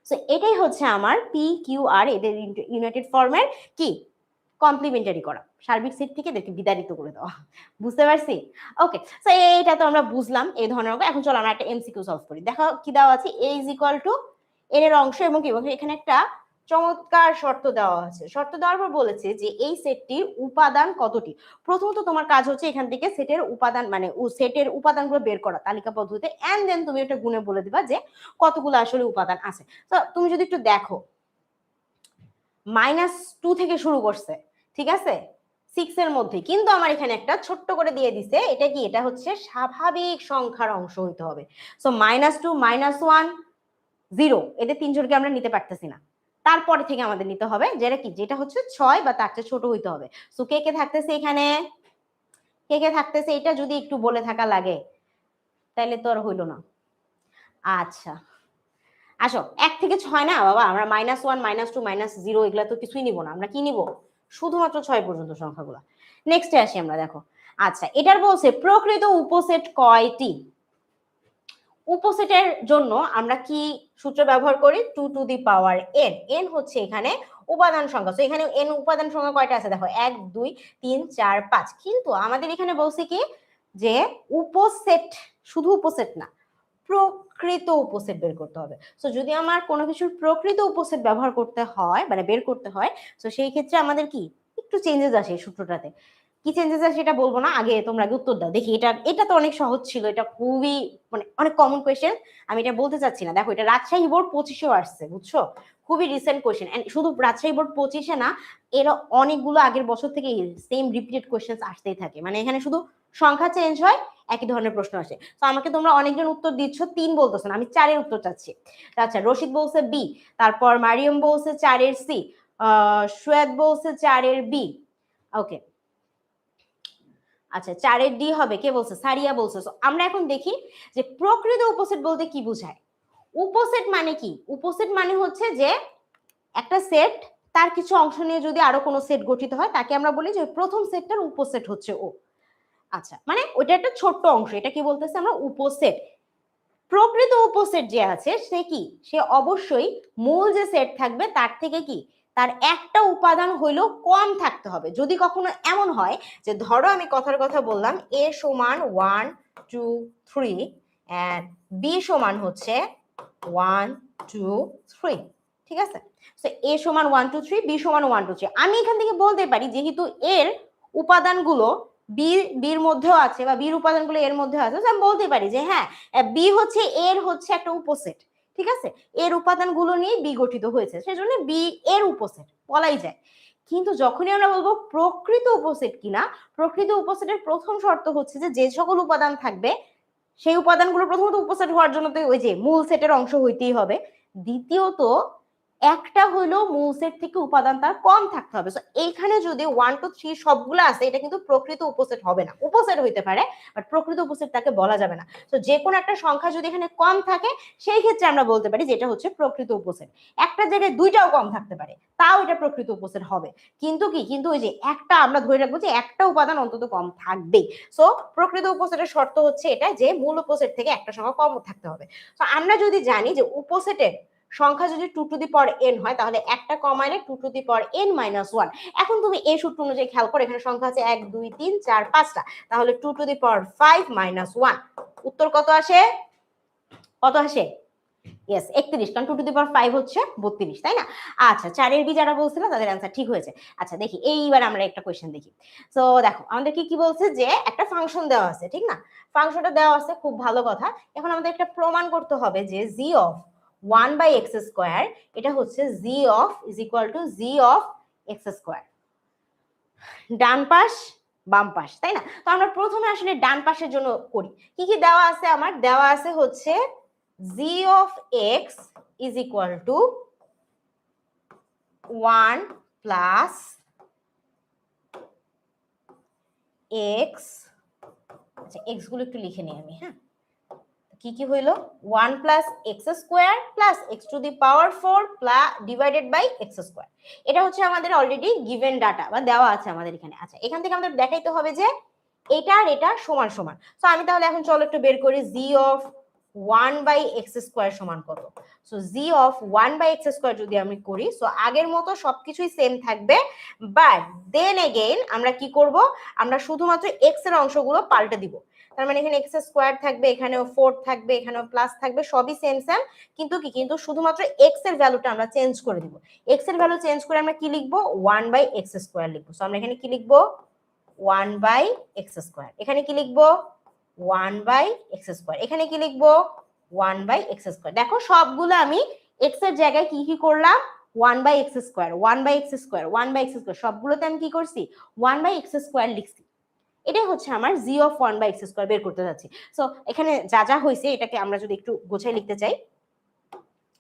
সো এটাই হচ্ছে আমার পি কিউ আর এদের ইউনাইটেড ফর্মের কি কমপ্লিমেন্টারি করা, সার্বিক সেট থেকে এদেরকে বিতাড়িত করে দেওয়া। বুঝতে পারছি? ওকে, সো এইটা তো আমরা বুঝলাম এই ধরনের অঙ্ক। এখন চলো আমরা একটা এমসিকিউ সলভ করি। দেখো কি দেওয়া আছে, a = n এর অংশ এবং কি, এখানে একটা চমৎকার শর্ত দেওয়া আছে। শর্ত দেওয়ার পর বলেছে যে এই সেটটির উপাদান কতটি। প্রথমত তোমার কাজ হচ্ছে এখান থেকে সেটের উপাদান মানে সেটের উপাদানগুলো বের করা তালিকা পদ্ধতিতে, এন্ড দেন তুমি এটা গুণে বলে দিবা যে কতগুলো আসলে উপাদান আছে। তো তুমি যদি একটু দেখো, -2 থেকে শুরু করছে, ঠিক আছে, 6 এর মধ্যে, কিন্তু আমার এখানে একটা ছোট্ট করে দিয়ে দিছে। এটা কি? এটা হচ্ছে স্বাভাবিক সংখ্যার অংশ হইতে হবে। সো -2 -1 0, এদের তিনজনকে আমরা নিতে পারতেছি না। তারপরে থেকে আমাদের নিতে হবে যেটা কি, যেটা হচ্ছে 6 বা তার চেয়ে ছোট হইতে হবে। সো কে কে থাকতেছে এখানে? কে কে থাকতেছে এটা যদি একটু বলে থাকা লাগে তাহলে তো আর হইলো না। আচ্ছা, আসো 1 থেকে 6 না বাবা, আমরা -1 -2 -0 এগুলা তো কিছুই নিব না। আমরা কি নিব? শুধুমাত্র 6 পর্যন্ত সংখ্যাগুলো। নেক্সটে আসি আমরা, দেখো। আচ্ছা, এটার বলছে প্রকৃত উপসেট কয়টি। উপসেটের জন্য আমরা কি সূত্র ব্যবহার করি? 2 to the power n। n হচ্ছে এখানে উপাদান সংখ্যা। তো এখানে n উপাদান সংখ্যা কয়টা আছে দেখো, 1 2 3 4 5। কিন্তু আমাদের এখানে বলছে কি যে উপসেট, শুধু উপসেট না, প্রকৃত উপসেট বের করতে হবে। সো যদি আমার কোনো কিছুর প্রকৃত উপসেট ব্যবহার করতে হয় মানে বের করতে হয়, তো সেই ক্ষেত্রে আমাদের কি একটু চেঞ্জেস আসে সূত্রটাতে। কি চেঞ্জেস আছে সেটা বলবো না, আগে তোমরা আগে উত্তর দাও দেখি। এটা তো অনেক সহজ ছিল, এটা খুবই মানে অনেক কমন কোয়েশ্চেন, আমি এটা বলতে চাচ্ছি না। দেখো এটা রাজশাহী বোর্ড 25-এও আসছে, বুঝছো, খুবই রিসেন্ট কোয়েশ্চেন। এন্ড শুধু রাজশাহী বোর্ড 25-এ না, এরা অনেকগুলো আগের বছর থেকে সেম রিপিটেড কোয়েশ্চেন আসতেই থাকে, মানে এখানে শুধু সংখ্যা চেঞ্জ হয়, একই ধরনের প্রশ্ন আসে। তো আমাকে তোমরা অনেকজন উত্তর দিচ্ছ, 3 বলতেছো না, আমি 4-এর উত্তর চাচ্ছি। আচ্ছা, রশিদ বলছে বি, তারপর মারিয়াম বলছে 4-এর সি, সুয়েদ বলছে 4-এর বি। ওকে, আচ্ছা 4-এর ডি হবে, কে বলছে? সারিয়া বলছে। আমরা এখন দেখি যে প্রকৃত উপসেট বলতে কি বোঝায়। উপসেট মানে কি? উপসেট মানে হচ্ছে যে একটা সেট, তার কিছু অংশ নিয়ে যদি আরো কোনো সেট গঠিত হয়, তাকে আমরা বলি যে প্রথম সেটটার উপসেট হচ্ছে ও। আচ্ছা, মানে ওইটা একটা ছোট্ট অংশ, এটা কি বলতেছে আমরা? উপসেট। প্রকৃত উপসেট যে আছে সে কি? সে অবশ্যই মূল যে সেট থাকবে তার থেকে কি, তার একটা উপাদান হইলেও কম থাকতে হবে। যদি কখনো এমন হয় যে ধরো আমি কথার কথা বললাম a সমান 1 2 3 এন্ড b সমান হচ্ছে 1 2 3, ঠিক আছে? সো a সমান 1 2 3, b সমান 1 2 3, আমি এখান থেকে বলতে পারি যেহেতু এর উপাদানগুলো বির মধ্যেও আছে বা বির উপাদানগুলো এর মধ্যে আছে, আমি বলতে পারি যে হ্যাঁ, বি হচ্ছে এর হচ্ছে একটা উপসেট, ঠিক আছে? এর উপাদানগুলো নিয়ে বি গঠিত হয়েছে, সেজন্য বি এর উপসেট বলাই যায়। কিন্তু যখনই আমরা বলবো প্রকৃত উপসেট কিনা, প্রকৃত উপসেটের প্রথম শর্ত হচ্ছে যে যে সকল উপাদান থাকবে সেই উপাদানগুলো প্রথমত উপসেট হওয়ার জন্য তো ওই যে মূল সেটের অংশ হইতেই হবে, দ্বিতীয়ত একটা হলো মূল সেট থেকে উপাদান তার কম থাকতে হবে। সো এইখানে যদি 1 2 3 সবগুলো আছে, এটা কিন্তু প্রকৃত উপসেট হবে না। উপসেট হইতে পারে বাট প্রকৃত উপসেট তাকে বলা যাবে না। তো যে কোনো একটা সংখ্যা যদি এখানে কম থাকে, সেই ক্ষেত্রে আমরা বলতে পারি যে এটা হচ্ছে প্রকৃত উপসেট। একটা জায়গায় দুইটাও কম থাকতে পারে, তাও এটা প্রকৃত উপসেট হবে। কিন্তু কি, কিন্তু ওই যে একটা আমরা ধরে রাখবো যে একটা উপাদান অন্তত কম থাকবে। সো প্রকৃত উপসেটের শর্ত হচ্ছে এটা যে মূল উপসেট থেকে একটা সংখ্যা কম থাকতে হবে। তো আমরা যদি জানি যে উপসেটের সংখ্যা যদি 2 টু দি পাওয়ার n হয়, তাহলে একটা কমাইলে 2 to the power n minus 1। এখন তুমি এই সূত্র অনুযায়ী খেয়াল করো, এখানে সংখ্যা আছে 1 2 3 4 5টা, তাহলে 2 টু দি পাওয়ার 5 মাইনাস 1, উত্তর কত আসে? কত আসে? ইয়েস 31, কারণ 2 টু দি পাওয়ার 5 হচ্ছে 32, তাই না? আচ্ছা, 4-এর বি যারা বলছিল তাদের অ্যান্সার ঠিক হয়েছে। আচ্ছা দেখি, এইবার আমরা একটা কোশ্চেন দেখি। সো দেখো আমাদের কি বলছে যে একটা ফাংশন দেওয়া আছে, ঠিক না? ফাংশনটা দেওয়া আছে, খুব ভালো কথা। এখন আমাদের একটা প্রমাণ করতে হবে যে g অফ 1/x স্কয়ার এটা হচ্ছে g of is equal to g of x square. ডান পাশ বাম পাশ, তাই না? তো আমরা প্রথমে আসলে ডান পাশের জন্য করি। কি দেওয়া আছে? আমার দেওয়া আছে হচ্ছে g of x is equal to 1 plus x, আচ্ছা x গুলো একটু লিখে নিই আমি, হ্যাঁ। কি হইলো? 1 plus x square plus x to the power 4 plus divided by x square। এটা হচ্ছে আমাদের অলরেডি গিভেন ডাটা বা দেওয়া আছে আমাদের এখানে। আচ্ছা, এখান থেকে আমাদের দেখাইতে হবে যে এটা আর এটা সমান সমান। সো আমি তাহলে এখন চলো একটু বের করি g of 1/x স্কয়ার সমান কত। So g of 1/x square যদি আমি করি, সো আগের মতো সবকিছুই সেম থাকবে, বাট দেন এগেইন আমরা কি করব, আমরা শুধুমাত্র x এর অংশগুলো পাল্টে দিব। তার মানে এখানে x স্কয়ার থাকবে, এখানেও 4 থাকবে, এখানেও প্লাস থাকবে, সবই সেম সেম, কিন্তু শুধুমাত্র x এর ভ্যালুটা আমরা চেঞ্জ করে দিব। x এর ভ্যালু চেঞ্জ করে আমরা কি লিখবো? 1/x স্কয়ার লিখবো। সো আমরা এখানে কি লিখবো? 1/x square. এখানে কি লিখবো? 1/x square. এখানে কি লিখবো? 1/x square. দেখো সবগুলো আমি x এর জায়গায় কি করলাম? 1/x square 1/x square 1/x square, সবগুলোতে আমি কি করছি? 1/x স্কয়ার লিখছি। এটাই হচ্ছে আমার g of 1/x স্কয়ার বের করতে যাচ্ছি। সো এখানে যা হয়েছে এটাকে আমরা যদি একটু গোছাই লিখতে চাই,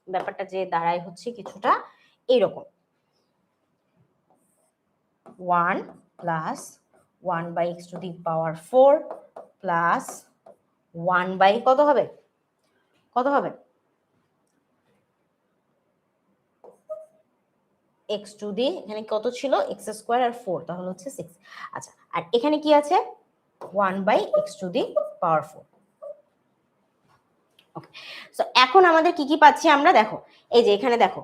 ব্যাপারটা যে দাঁড়ায় হচ্ছে কিছুটা এইরকম, 1 plus 1/x to the power 4 plus 1 কত হবে? কত হবে? x টু দি, এখানে কত ছিল? x স্কয়ার আর 4, তাহলে হচ্ছে 6। আচ্ছা, আর এখানে কি আছে? 1/x to the power 4। Okay, so এখন আমাদের কি পাচ্ছি আমরা? দেখো এই যে এখানে দেখো,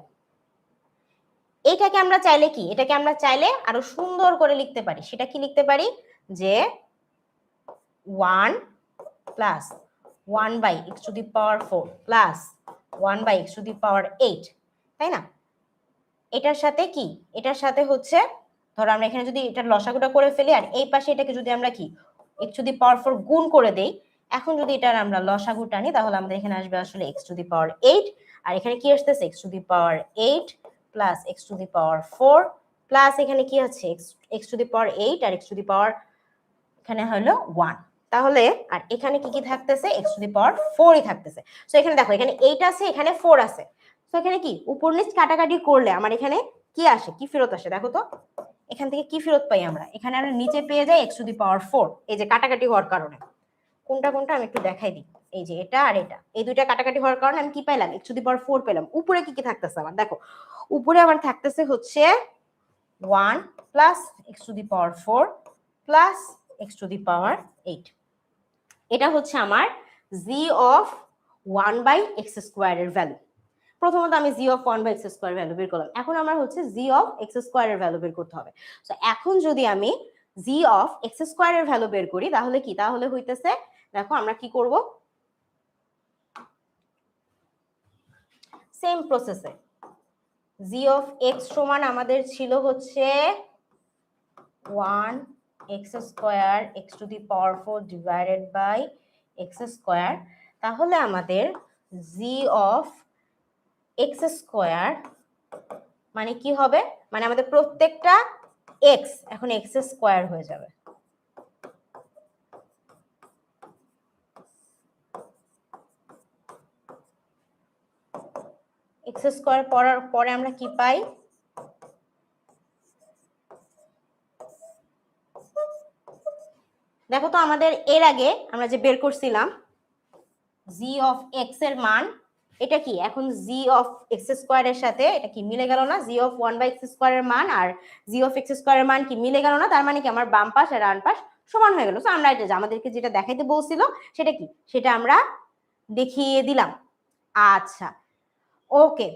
এটাকে আমরা চাইলে কি, এটাকে আমরা চাইলে আরো সুন্দর করে লিখতে পারি। সেটা কি লিখতে পারি? যে 1 plus 1/x to the power 4 plus 1/x to the power 8, তাই না? এটার সাথে কি, এটার সাথে হচ্ছে ধরো আমরা এখানে যদি এটা লসাগুটা করে ফেলি আর এই পাশে এটাকে যদি আমরা কি x টু দি পাওয়ার 4 গুণ করে দেই, এখন যদি এটার আমরা লসাগু টানি তাহলে আমাদের এখানে আসবে আসলে x টু দি পাওয়ার 8, আর এখানে কি আসতেছে x to the power 8 plus x to the power 4 plus এখানে কি আছে x টু দি পাওয়ার 8 আর x টু দি পাওয়ার এখানে হলো 1, তাহলে আর এখানে কি কি থাকতেছে x টু দি পাওয়ার 4 ই থাকতেছে। সো এখানে দেখো এখানে 8 আছে এখানে 4 আছে, সো এখানে কি উপর নিচ কাটাকাটি করলে আমার এখানে কি আসে, কি ফেরত আসে দেখো তো, এখান থেকে কি ফেরত পাই আমরা, এখানে আমরা নিচে পেয়ে যাই x টু দি পাওয়ার 4, এই যে কাটাকাটি হওয়ার কারণে। কোনটা কোনটা আমি একটু দেখাই দিই, এই যে এটা আর এটা, এই দুইটা কাটাকাটি হওয়ার কারণে আমি কি পাইলাম x টু দি পাওয়ার 4 পেলাম। উপরে কি কি থাকতেছে আমার দেখো, উপরে আমার থাকতেছে হচ্ছে 1 plus x to the power 4 plus x to the power 8, এটা হচ্ছে আমার g of 1 by x square এর ভ্যালু। প্রথমত আমি g of 1 by x square value বের করলাম, এখন আমার হচ্ছে g অফ এক্স স্কোয়ার এর ভ্যালু বের করতে হবে। সো এখন যদি আমি g অফ এক্স স্কোয়ার এর ভ্যালু বের করি তাহলে কি, তাহলে হইতেছে দেখো আমরা কি করব, সেম প্রসেসে g অফ x সমান আমাদের ছিল হচ্ছে 1 x square x to the power 4 divided by x square, তাহলে আমাদের g অফ এক্স স্কোয়ার মানে কি হবে, মানে আমাদের প্রত্যেকটা x এখন এক্স স্কোয়ার হয়ে যাবে। এক্স স্কোয়ার পড়ার পরে আমরা কি পাই, দেখো তো আমাদের এর আগে আমরা যে বের করছিলাম g অফ x এর মান, এটা কি এখন g অফ x স্কোয়ার এর সাথে এটা কি মিলে গেল না, g of 1 by x square এর মান আর g অফ x স্কোয়ার এর মান কি মিলে গেল না, তার মানে কি আমার বাম পাশ আর ডান পাশ সমান হয়ে গেল। সো আমরা এটা আমাদেরকে যেটা দেখাইতে বলছিল সেটা কি, সেটা আমরা দেখিয়ে দিলাম। আচ্ছা ওকে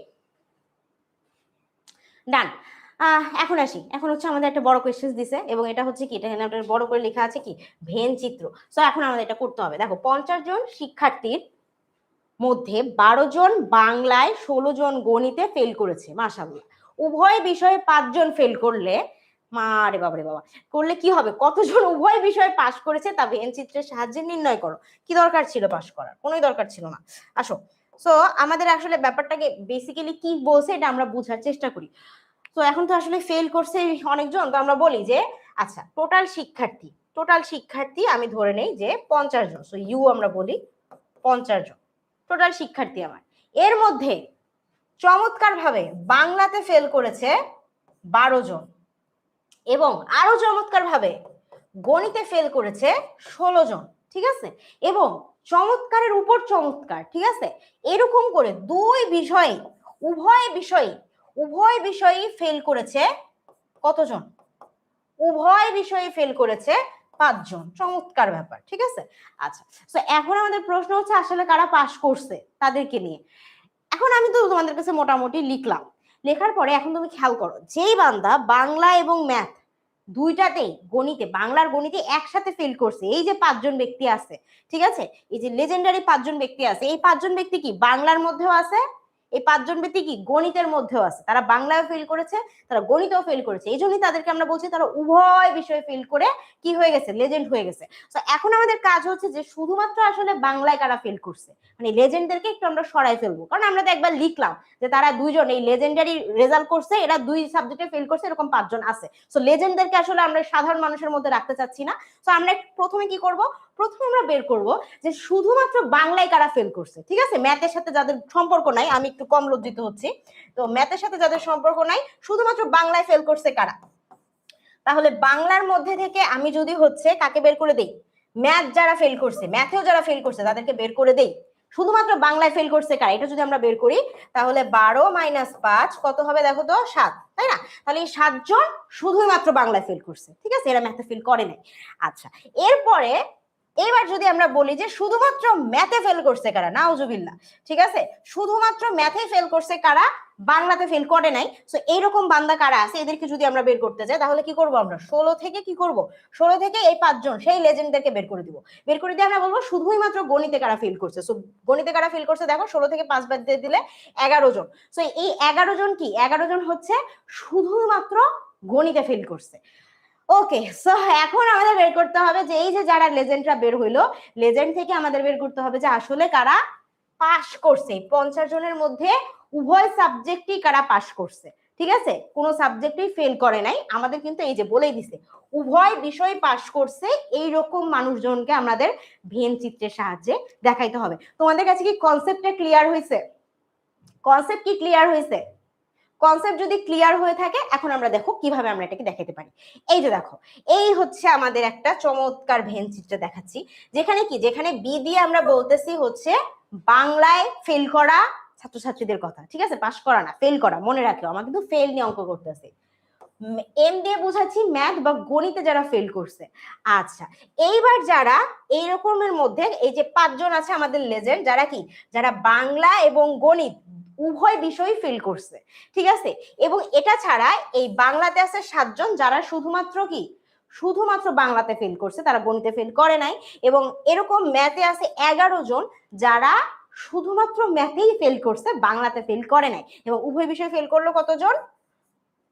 ডান। এখন আসি, এখন হচ্ছে আমাদের একটা বড় কোয়েশ্চেন দিছে এবং এটা হচ্ছে কি, এটা এখানে বড় করে লেখা আছে কি ভেন চিত্র। সো এখন আমাদের এটা করতে হবে। দেখো 50 জন শিক্ষার্থীর মধ্যে 12 জন বাংলায়, 16 জন গণিতে ফেল করেছে, মাশাআল্লাহ। উভয় বিষয়ে 5 জন ফেল করলে, মারে বাবারে বাবা, করলে কি হবে, কতজন উভয় বিষয়ে পাশ করেছে তা ভেন চিত্রের সাহায্যে নির্ণয় করো। কি দরকার ছিল পাশ করার, কোনোই দরকার ছিল না। আসো, সো আমাদের আসলে ব্যাপারটাকে বেসিক্যালি কি বলছে এটা আমরা বোঝার চেষ্টা করি। তো এখন তো আসলে ফেল করছে অনেকজন, তো আমরা বলি যে আচ্ছা টোটাল শিক্ষার্থী আমি ধরে নেই যে 50 জন, সো ইউ আমরা বলি 50 জন টোটাল শিক্ষার্থী আমার, এর মধ্যে চমৎকার ভাবে বাংলাতে ফেল করেছে 12 জন এবং আরো চমৎকার ভাবে গণিতে ফেল করেছে 16 জন, ঠিক আছে, এবং চমৎকারের উপর চমৎকার, ঠিক আছে, এরকম করে উভয় বিষয়েই ফেল করেছে কতজন, উভয় বিষয়ে ফেল করেছে 5 জন। চমৎকার ব্যাপার, ঠিক আছে। আচ্ছা, তো এখন আমাদের প্রশ্ন হচ্ছে আসলে কারা পাস করছে তাদেরকে নিয়ে। এখন আমি তো তোমাদের কাছে মোটামুটি লিখলাম, লেখার পরে এখন তুমি খেয়াল করো, যেই বান্দা বাংলা এবং ম্যাথ দুইটাতেই গণিতে, বাংলার গণিতে একসাথে ফেল করছে, এই যে 5 জন ব্যক্তি আছে, ঠিক আছে, এই যে লেজেন্ডারি 5 জন ব্যক্তি আছে, এই 5 জন ব্যক্তি কি বাংলার মধ্যেও আছে, এই 5 জন ব্যক্তি কি গণিতের মধ্যেও আছে, তারা বাংলায় ফেল করেছে, তারা গণিতেও ফেল করেছে, এই জন্যই তাদেরকে আমরা বলছি তারা উভয় বিষয়ে ফেল করে কি হয়ে গেছে, লেজেন্ড হয়ে গেছে। তো এখন আমাদের কাজ হচ্ছে যে শুধুমাত্র আসলে বাংলায় কারা ফেল করছে, মানে লেজেন্ডদেরকে একটু আমরা সরাই ফেলবো, কারণ আমরা তো একবার লিখলাম যে তারা 2 জন এই লেজেন্ডারি রেজাল্ট করছে, এরা 2 সাবজেক্টে ফেল করছে, এরকম 5 জন আছে। সো লেজেন্ডদেরকে আসলে আমরা সাধারণ মানুষের মধ্যে রাখতে চাচ্ছি না। সো আমরা প্রথমে কি করব, প্রথমে আমরা বের করব যে শুধুমাত্র বাংলায় কারা ফেল করছে, ঠিক আছে, ম্যাথের সাথে যাদের সম্পর্ক নাই, আমি একটু কম লজ্জিত হচ্ছি, তো ম্যাথের সাথে যাদের সম্পর্ক নাই শুধুমাত্র বাংলায় ফেল করছে কারা, তাহলে বাংলার মধ্যে থেকে আমি যদি হচ্ছে কাকে বের করে দেই, ম্যাথ যারা ফেল করছে, ম্যাথেও যারা ফেল করছে তাদেরকে বের করে দেই, শুধুমাত্র বাংলায় ফেল করছে কারা, এটা যদি আমরা বের করি তাহলে 12 - 5 কত হবে দেখো তো, 7, তাই না, তাহলে এই 7 জন শুধুমাত্র বাংলায় ফেল করছে, ঠিক আছে, এরা ম্যাথে ফেল করে নাই। আচ্ছা, এরপরে এবার যদি আমরা বলি যে শুধুমাত্র ম্যাথে ফেল করছে কারা, নাউজুবিল্লাহ, ঠিক আছে, শুধুমাত্র ম্যাথে ফেল করছে কারা, বাংলাতে ফেল করে নাই, সো এইরকম বান্দা কারা আছে এদেরকে যদি আমরা বের করতে যাই তাহলে কি করব, আমরা 16 থেকে কি করব, 16 থেকে এই 5 জন সেই লেজেন্ডদেরকে বের করে দিব, বের করে দিয়ে আমরা বলবো শুধুই মাত্র গণিতে কারা ফেল করছে। সো গণিতে কারা ফেল করছে দেখো, 16 থেকে 5 বাদ দিয়ে দিলে 11 জন। সো এই 11 জন কি, 11 জন হচ্ছে শুধুমাত্র গণিতে ফেল করছে। ওকে, সো এখন আমাদের বের করতে হবে যে এই যে যারা লেজেন্ডরা বের হইলো, লেজেন্ড থেকে আমাদের বের করতে হবে যে আসলে কারা পাস করছে। 50 জনের মধ্যে উভয় সাবজেক্টই কারা পাস করছে, ঠিক আছে, কোনো সাবজেক্টই ফেল করে নাই। আমাদের কিন্তু এই যে বলেই দিছে উভয় বিষয় পাস করছে, এইরকম মানুষজনকে আমাদের ভেন চিত্রের সাহায্যে দেখাইতে হবে। তোমাদের কাছে কি কনসেপ্টটা ক্লিয়ার হয়েছে? কনসেপ্ট কি ক্লিয়ার হয়েছে? কনসেপ্ট যদি ক্লিয়ার হয়ে থাকে, এখন আমরা দেখো কিভাবে আমরা এটাকে দেখাতে পারি। এই যে দেখো, এই হচ্ছে আমাদের একটা চমৎকার ভেন চিত্র দেখাচ্ছি, যেখানে কি, যেখানে বি দিয়ে আমরা বলতেছি হচ্ছে বাংলায় ফেল করা ছাত্রছাত্রীদের কথা, ঠিক আছে, পাস করা না, ফেল করা, মনে রাখো আমার কিন্তু ফেল নিয়ে অঙ্ক করতেছি। এম দিয়ে বোঝাচ্ছি ম্যাথ বা গণিতে যারা ফেল করছে। আচ্ছা, এইবার যারা এই রকমের মধ্যে এই যে 5 জন আছে আমাদের লেজেন্ড, যারা কি, যারা বাংলা এবং গণিত উভয় বিষয় ফেল করছে, ঠিক আছে, এবং এটা ছাড়া এই বাংলাতে আছে 7 জন যারা শুধুমাত্র কি, শুধুমাত্র বাংলাতে ফেল করছে, তারা গণিতে ফেল করে নাই, এবং এরকম ম্যাথে আছে 11 জন যারা শুধুমাত্র ম্যাথেই ফেল করছে, বাংলাতে ফেল করে নাই, এবং উভয় বিষয় ফেল করলো কতজন,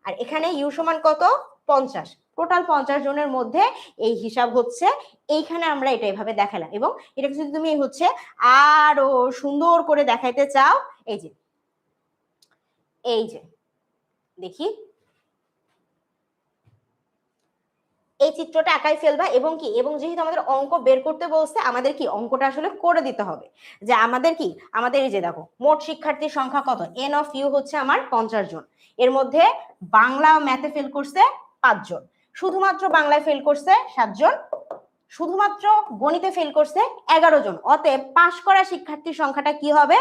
আর এখানে ইউ সমান কত, 50, টোটাল 50 জনের মধ্যে এই হিসাব হচ্ছে। এইখানে আমরা এটা এভাবে দেখালাম, এবং এটাকে যদি তুমি হচ্ছে আরো সুন্দর করে দেখাইতে চাও, এই যে দেখি এই চিত্রটা একাই ফেলবা, এবং কি, এবং যেহেতু আমাদের অঙ্ক বের করতে বলছে, আমাদের কি অঙ্কটা আসলে করে দিতে হবে, যে আমাদের কি, আমাদের এই যে দেখো মোট শিক্ষার্থীর সংখ্যা কত, এন অফ ইউ হচ্ছে আমার 50 জন, এর মধ্যে বাংলা ও ম্যাথে ফেল করছে 5 জন, শুধুমাত্র বাংলায় ফেল করছে 7 জন, শুধুমাত্র গণিতে ফেল করছে 11 জন। অতএব পাশ করা শিক্ষার্থীর সংখ্যাটা কি হবে,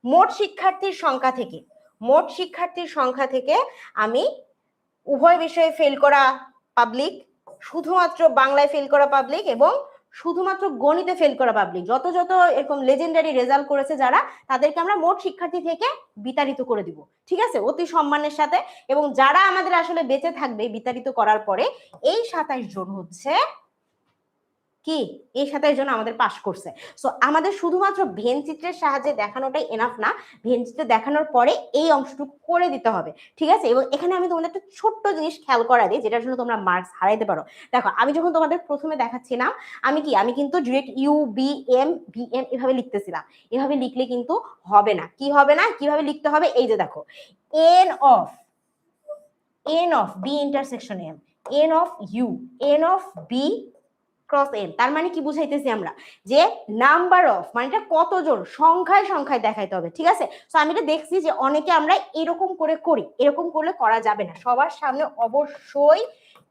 মোট শিক্ষার্থীর সংখ্যা থেকে, মোট শিক্ষার্থীর সংখ্যা থেকে আমি উভয় বিষয়ে ফেল করা পাবলিক, শুধুমাত্র বাংলায় ফেল করা পাবলিক, এবং শুধুমাত্র গণিতে ফেল করা পাবলিক, যত যত এরকম লেজেন্ডারি রেজাল্ট করেছে যারা, তাদেরকে আমরা মোট শিক্ষার্থী থেকে বিতাড়িত করে দিব, ঠিক আছে, অতি সম্মানের সাথে। এবং যারা আমাদের আসলে বেঁচে থাকবে বিতাড়িত করার পরে, এই 27 জন হচ্ছে কি, এই 27 জন আমাদের পাস করছে। সো আমাদের শুধুমাত্র ভেন চিত্রের সাহায্যে দেখানোটাই এনাফ না, ভেন চিত্র দেখানোর পরে এই অংশটুকু করে দিতে হবে, ঠিক আছে। এবং এখানে আমি তোমাদের একটা ছোট্ট জিনিস খেয়াল করা দিই, যেটার জন্য তোমরা মার্কস হারাইতে পারো। দেখো, আমি যখন তোমাদের প্রথমে দেখাচ্ছিলাম, আমি কিন্তু direct U B M V M এভাবে লিখতেছিলাম। এভাবে লিখলে কিন্তু হবে না। কি হবে না, কিভাবে লিখতে হবে, এই যে দেখো, N of B intersection M, N of U, N of B cross N, তার মানে কি বুঝাইতেছি আমরা, যে নাম্বার অফ মানে এটা কতজন, সংখ্যায় সংখ্যায় দেখাইতে হবে, ঠিক আছে। তো আমি এটা দেখছি যে অনেকে আমরা এরকম করে করি, এরকম করলে করা যাবে না, সবার সামনে অবশ্যই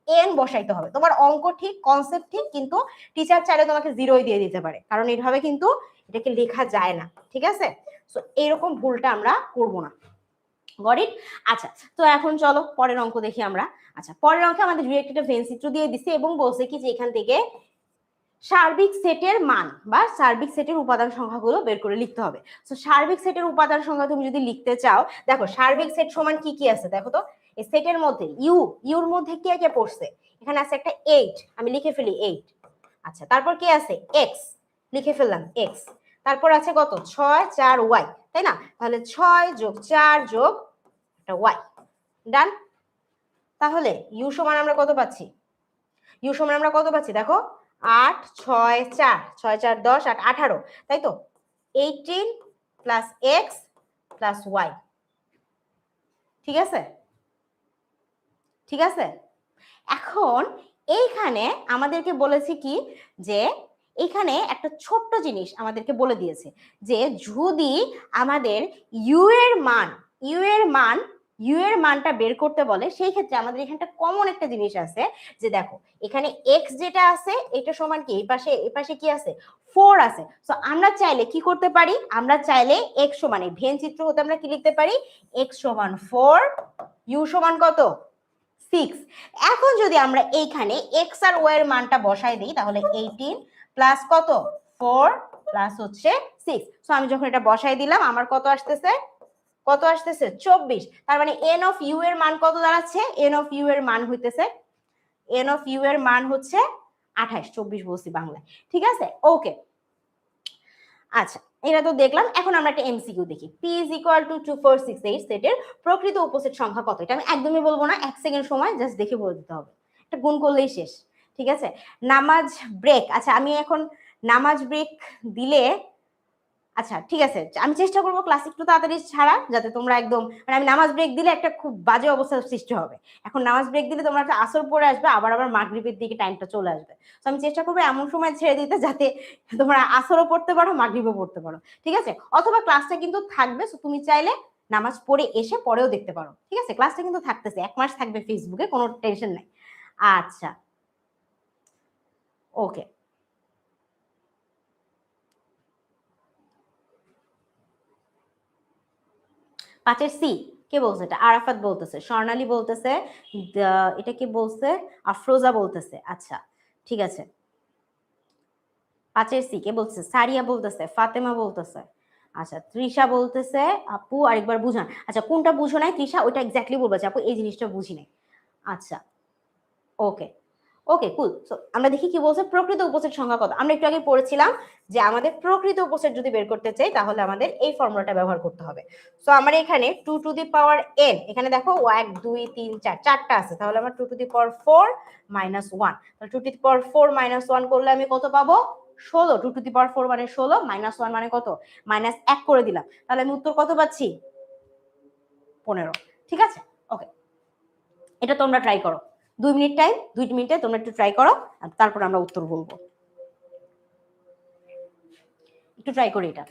এন বসাইতে হবে। তোমার অঙ্ক ঠিক, কনসেপ্ট ঠিক, কিন্তু টিচার চাইলে তোমাকে 0 দিয়ে দিতে পারে, কারণ এইভাবে কিন্তু এটাকে লেখা যায় না, ঠিক আছে। সো এইরকম ভুলটা আমরা করব না, গট ইট। আচ্ছা, তো এখন চলো পরের অঙ্ক দেখি আমরা। আচ্ছা, পরের অঙ্কে আমাদের ডিরেক্ট একটা ভেন চিত্র দিয়ে দিছে, এবং বলছে কি যে এখান থেকে সার্বিক সেটের মান বা সার্বিক সেটের উপাদান সংখ্যাগুলো বের করে লিখতে হবে। সো সার্বিক সেটের উপাদান সংখ্যা তুমি যদি লিখতে চাও, দেখো সার্বিক সেট সমান কি কি আছে, দেখো তো এই সেটের মধ্যে ইউর মধ্যে কে কে পড়ছে, এখানে আছে একটা 8, আমি লিখে ফেলি 8। আচ্ছা, তারপর কি আছে, এক্স, লিখে ফেললাম এক্স। তারপর আছে কত, 6 4 ওয়াই, তাই না, তাহলে 6 যোগ 4 যোগ একটা ওয়াই, ডান। তাহলে ইউ সমান আমরা কত পাচ্ছি, ইউ সমান আমরা কত পাচ্ছি, দেখো 8 6 4, 6 4 10 8 18, তাই তো, 18 প্লাস এক্স প্লাস ওয়াই, ঠিক আছে, ঠিক আছে। এখন এইখানে আমাদেরকে বলেছে কি, যে এখানে একটা ছোট্ট জিনিস আমাদেরকে বলে দিয়েছে, যে যদি আমাদের ইউ এর মানটা বের করতে বলে, সেই ক্ষেত্রে আমাদের এখানটা কমন একটা জিনিস আছে, যে দেখো এখানে এক্স যেটা আছে এটা সমান কি, এই পাশে কি আছে, 4 আছে। সো আমরা চাইলে কি করতে পারি, আমরা চাইলে এক্স সমান, এই ভেন চিত্র হতে আমরা কি লিখতে পারি, এক্স সমান 4, ইউ সমান কত 6। এখন যদি আমরা এইখানে x আর y এর মানটা বসাই দিই, তাহলে 18 প্লাস কত 4 প্লাস হচ্ছে 6। সো আমি যখন এটা বসাই দিলাম, আমার কত আসতেছে, 24। তার মানে n অফ u এর মান কত দাঁড়াচ্ছে, n অফ u এর মান হইতেছে, n অফ u এর মান হচ্ছে 28, 24 বলছি বাংলায়, ঠিক আছে, ওকে। আচ্ছা, এটা তো দেখলাম। এখন আমরা একটা এমসিকিউ দেখি। p is equal to 2468 সেটের প্রকৃত উপসেট সংখ্যা কত? এটা আমি একদমই বলবো না, 1 সেকেন্ড সময় জাস্ট দেখে বলে দিতে হবে। এটা গুণ করলেই শেষ। ঠিক আছে, নামাজ ব্রেক। আচ্ছা আমি এখন নামাজ ব্রেক দিলে, আচ্ছা ঠিক আছে, আমি চেষ্টা করবো ক্লাস একটু তাড়াতাড়ি ছাড়া, যাতে তোমরা একদম, মানে আমি নামাজ ব্রেক দিলে একটা খুব বাজে অবস্থার সৃষ্টি হবে। এখন নামাজ ব্রেক দিলে তোমরা একটা আসর পরে আসবে, আবার মাগরিবের দিকে টাইমটা চলে আসবে। তো আমি চেষ্টা করবো এমন সময় ছেড়ে দিতে যাতে তোমরা আসরও পড়তে পারো, মাগরিবও পড়তে পারো। ঠিক আছে, অথবা ক্লাসটা কিন্তু থাকবে, তুমি চাইলে নামাজ পড়ে এসে পরেও দেখতে পারো। ঠিক আছে, ক্লাসটা কিন্তু থাকতেছে, 1 মাস থাকবে ফেসবুকে, কোনো টেনশন নাই। আচ্ছা ওকে, পাঁচের সি কে বলছে? এটা আরাফাত বলতেছে, স্বর্ণালী বলতেছে, এটা কি বলছে? আফরোজা বলতেছে। আচ্ছা ঠিক আছে, পাঁচের সি কে বলতেছে? সারিয়া বলতেছে, ফাতেমা বলতেছে। আচ্ছা তৃষা বলতেছে আপু আরেকবার বুঝান। আচ্ছা কোনটা বুঝো নাই তৃষা? ওইটা এক্স্যাক্টলি বলবে আপু এই জিনিসটা বুঝি নাই। আচ্ছা ওকে ওকে কুল। সো আমরা দেখি কি বলছে, প্রকৃত উপসেট সংখ্যা কত। আমরা একটু আগে পড়েছিলাম যে আমাদের প্রকৃত উপসেট যদি বের করতে চাই তাহলে আমাদের এই ফর্মুলাটা ব্যবহার করতে হবে। সো আমার এখানে 2 টু দি পাওয়ার n, এখানে দেখো 1 2 3 4 চারটা আছে, তাহলে আমার 2 টু দি পাওয়ার 4 মাইনাস 1, তাহলে 2 টু দি পাওয়ার 4 মাইনাস 1 করলে আমি কত পাবো? 16। 2 টু দি পাওয়ার 4 মানে 16, মাইনাস 1 মানে কত? মাইনাস 1 করে দিলাম, তাহলে আমি উত্তর কত পাচ্ছি? 15। ঠিক আছে ওকে, এটা তোমরা ট্রাই করো। 2 মিনিট টাইম, 2 মিনিটে তোমরা একটু ট্রাই করো, তারপর আমরা উত্তর বলবো। একটু ট্রাই করি এটা।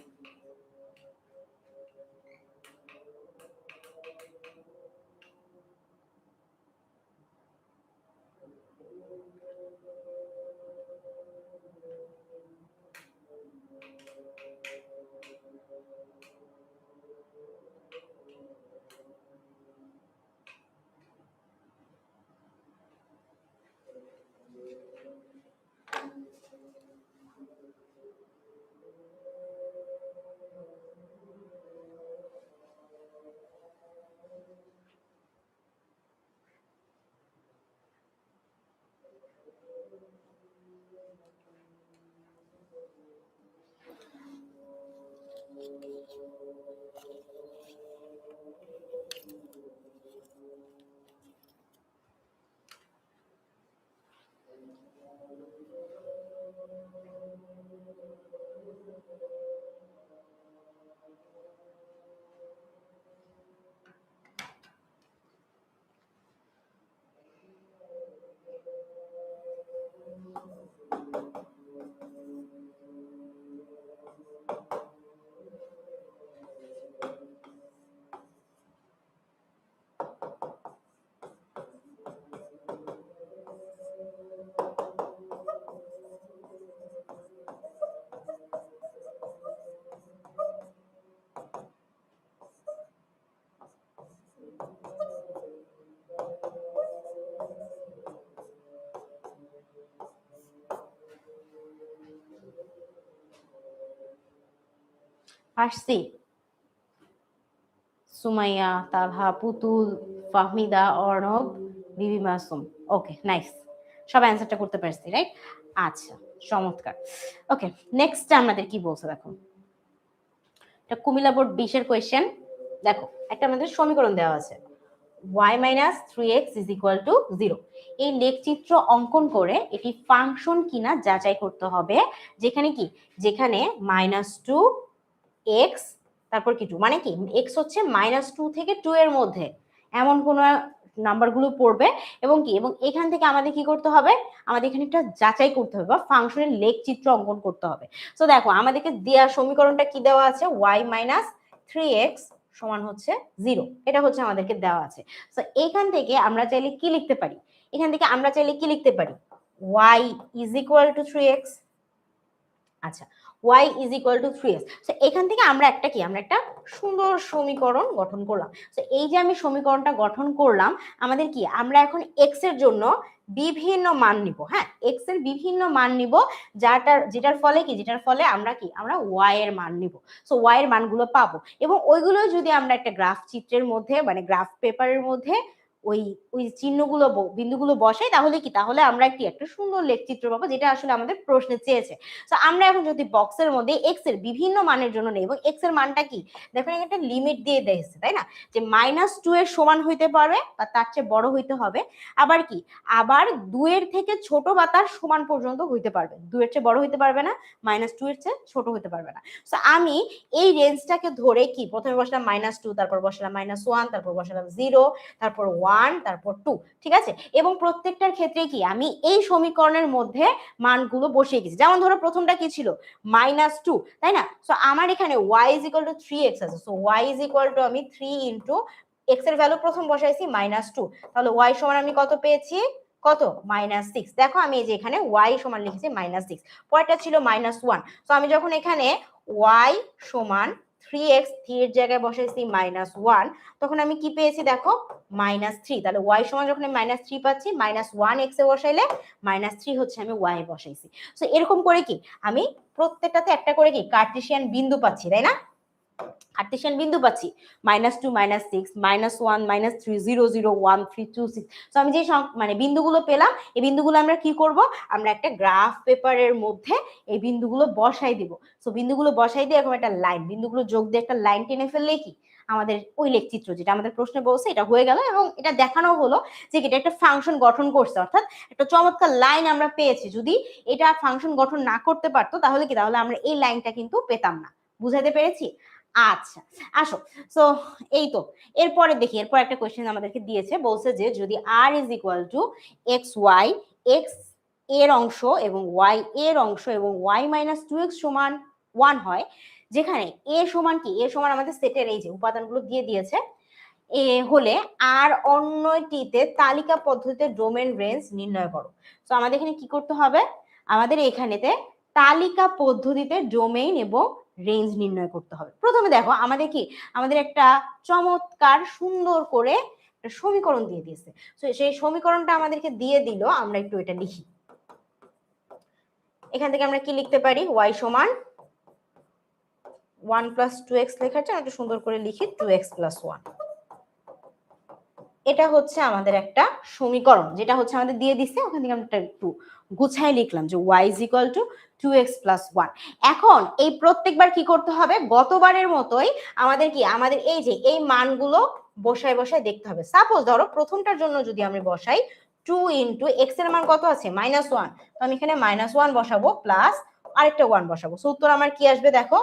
আসছি, সুমাইয়া, তালহা, পুতুল, ফাহমিদা, অর্ণব, বিবি মাসুম। ওকে নাইস, সব অ্যান্সারটা করতে পারছি রাইট। আচ্ছা চমৎকার। ওকে নেক্সট আমাদের কি বলছে দেখো, এটা কুমিল্লা বোর্ড 20-এর কোয়েশ্চেন। দেখো একটা আমাদের সমীকরণ দেওয়া আছে, y minus 3x is equal to 0। এই লেখচিত্র অঙ্কন করে এটি ফাংশন কিনা যাচাই করতে হবে, যেখানে কি, যেখানে -2x তারপর কি 2, মানে কি x হচ্ছে -2 থেকে 2 এর মধ্যে এমন কোন নাম্বারগুলো পড়বে, এবং কি, এবং এখান থেকে আমাদের কি করতে হবে, আমাদের এখানে একটা যাচাই করতে হবে বা ফাংশনের লেখচিত্র অঙ্কন করতে হবে। তো দেখো আমাদেরকে দেওয়া সমীকরণটা কি দেওয়া আছে, y মাইনাস 3x সমান হচ্ছে 0, এটা হচ্ছে আমাদেরকে দেওয়া আছে। তো এখান থেকে আমরা চাইলে কি লিখতে পারি, এখান থেকে আমরা চাইলে কি লিখতে পারি, y is equal two 3x। আচ্ছা y is equal two 3x। তো এখান থেকে আমরা একটা কি, আমরা একটা সুন্দর সমীকরণ গঠন করলাম। তো এই যে আমি সমীকরণটা গঠন করলাম, আমাদের কি, আমরা এখন x এর জন্য বিভিন্ন মান নিব। হ্যাঁ x এর বিভিন্ন মান নিব, যেটার ফলে কি, যেটার ফলে আমরা কি, আমরা y এর মান নিব। সো y এর মানগুলো পাবো, এবং ওইগুলো যদি আমরা একটা গ্রাফ চিত্রের মধ্যে, মানে গ্রাফ পেপারের মধ্যে ওই ওই চিহ্নগুলো বিন্দুগুলো বসাই তাহলে কি, তাহলে আমরা একটা সুন্দর লেখচিত্র পাবো, যেটা আসলে আমাদের প্রশ্নে চেয়েছে। তো আমরা এখন যদি বক্সের মধ্যে এক্স এর বিভিন্ন মানের জন্য নেই, এবং এক্স এর মানটা কি দেখেন একটা লিমিট দিয়ে দিয়েছে, তাই না, যে -2 এর সমান হইতে পারবে বা তার চেয়ে বড় হইতে হবে, আবার কি আবার 2 এর থেকে ছোট বা তার সমান পর্যন্ত হইতে পারবে, 2 এর চেয়ে বড় হইতে পারবে না, -2 এর চেয়ে ছোট হইতে পারবে না। তো আমি এই রেঞ্জটাকে ধরে কি প্রথমে বসলাম -2, তারপর বসলাম -1, তারপর বসলাম 0, তারপর 1, তারপর 2, ঠিক আছে। এবং প্রত্যেকটার ক্ষেত্রে কি আমি এই সমীকরণের মধ্যে মানগুলো বসিয়ে গেছি। যেমন ধরো প্রথমটা কি ছিল -2, তাই না। সো আমার এখানে y = 3x আছে, সো y = আমি 3 ইনটু x এর ভ্যালু প্রথম বসাইছি -2, তাহলে y সমান আমি কত পেয়েছি, কত -6। দেখো আমি এই যে এখানে y সমান লিখেছি -6, পরেরটা ছিল -1। তো আমি যখন এখানে y সমান 3x, 3 এর জায়গায় বসাইছি -1, তখন আমি কি পেয়েছি দেখো -3। তাহলে y সমান যখন আমি -3 পাচ্ছি, -1 x এ বসাইলে -3 হচ্ছে আমি y এ বসাইছি। তো এরকম করে কি আমি প্রত্যেকটাতে একটা করে কি কার্টেসিয়ান বিন্দু পাচ্ছি, তাই না, কার্টেসিয়ান বিন্দু পাচ্ছি, -2, -6, -1, -3, 0, 0, 1, 3, 2, 6। তো আমি যে মানে বিন্দুগুলো পেলাম, এই বিন্দুগুলো আমরা কি করব, আমরা একটা গ্রাফ পেপারের মধ্যে এই বিন্দুগুলো বসাই দিব। সো বিন্দুগুলো বসাই দিয়ে এরকম একটা লাইন, বিন্দুগুলো যোগ দিয়ে একটা লাইন টেনে ফেললে কি আমাদের ওই লেখচিত্র যেটা আমাদের প্রশ্নে বলছে এটা হয়ে গেল, এবং এটা দেখানো হলো যে এটা একটা ফাংশন গঠন করছে, অর্থাৎ একটা চমৎকার লাইন আমরা পেয়েছি। যদি এটা ফাংশন গঠন না করতে পারতো তাহলে কি, তাহলে আমরা এই লাইনটা কিন্তু পেতাম না। বুঝাতে পেরেছি? আচ্ছা আসো, সো এই তো এরপরে দেখি, এরপর একটা কোয়েশ্চেন আমাদেরকে দিয়েছে, বলছে যে যদি r = xy, x এর অংশ এবং y এর অংশ এবং y - 2x সমান 1 হয়, যেখানে a সমান কি, a সমান আমাদের সেটের এই যে উপাদানগুলো দিয়ে দিয়েছে, এ হলে আর অন্যটিতে তালিকা পদ্ধতিতে ডোমেন রেঞ্জ নির্ণয় করো। তো আমাদের এখানে কি করতে হবে, আমাদের এখানেতে তালিকা পদ্ধতিতে ডোমেইন এবং রেঞ্জ নির্ণয় করতে হবে। প্রথমে দেখো আমাদের কি, আমাদের একটা চমৎকার সুন্দর করে একটা সমীকরণ দিয়ে দিয়েছে। তো সেই সমীকরণটা আমাদেরকে দিয়ে দিল, আমরা একটু এটা লিখি। এখান থেকে আমরা কি লিখতে পারি, y সমান 1 + 2x লেখার চেয়ে একটু সুন্দর করে লিখি 2x + 1। এটা হচ্ছে আমাদের একটা সমীকরণ, যেটা হচ্ছে আমাদের দিয়ে দিচ্ছে, ওখান থেকে আমরা একটু গুছাই লিখলাম যে y = 2x + 1। এখন এই প্রত্যেকবার কি করতে হবে, গতবারের মতোই আমাদের কি, আমাদের এই যে এই মানগুলো বসায় বসায় দেখতে হবে। সাপোজ ধরো প্রথমটার জন্য যদি আমি বসাই 2 ইনটু x এর মান কত আছে -1, তো আমি এখানে -1 বসাবো প্লাস আরেকটা 1 বসাবো। সো উত্তর আমার কি আসবে দেখো,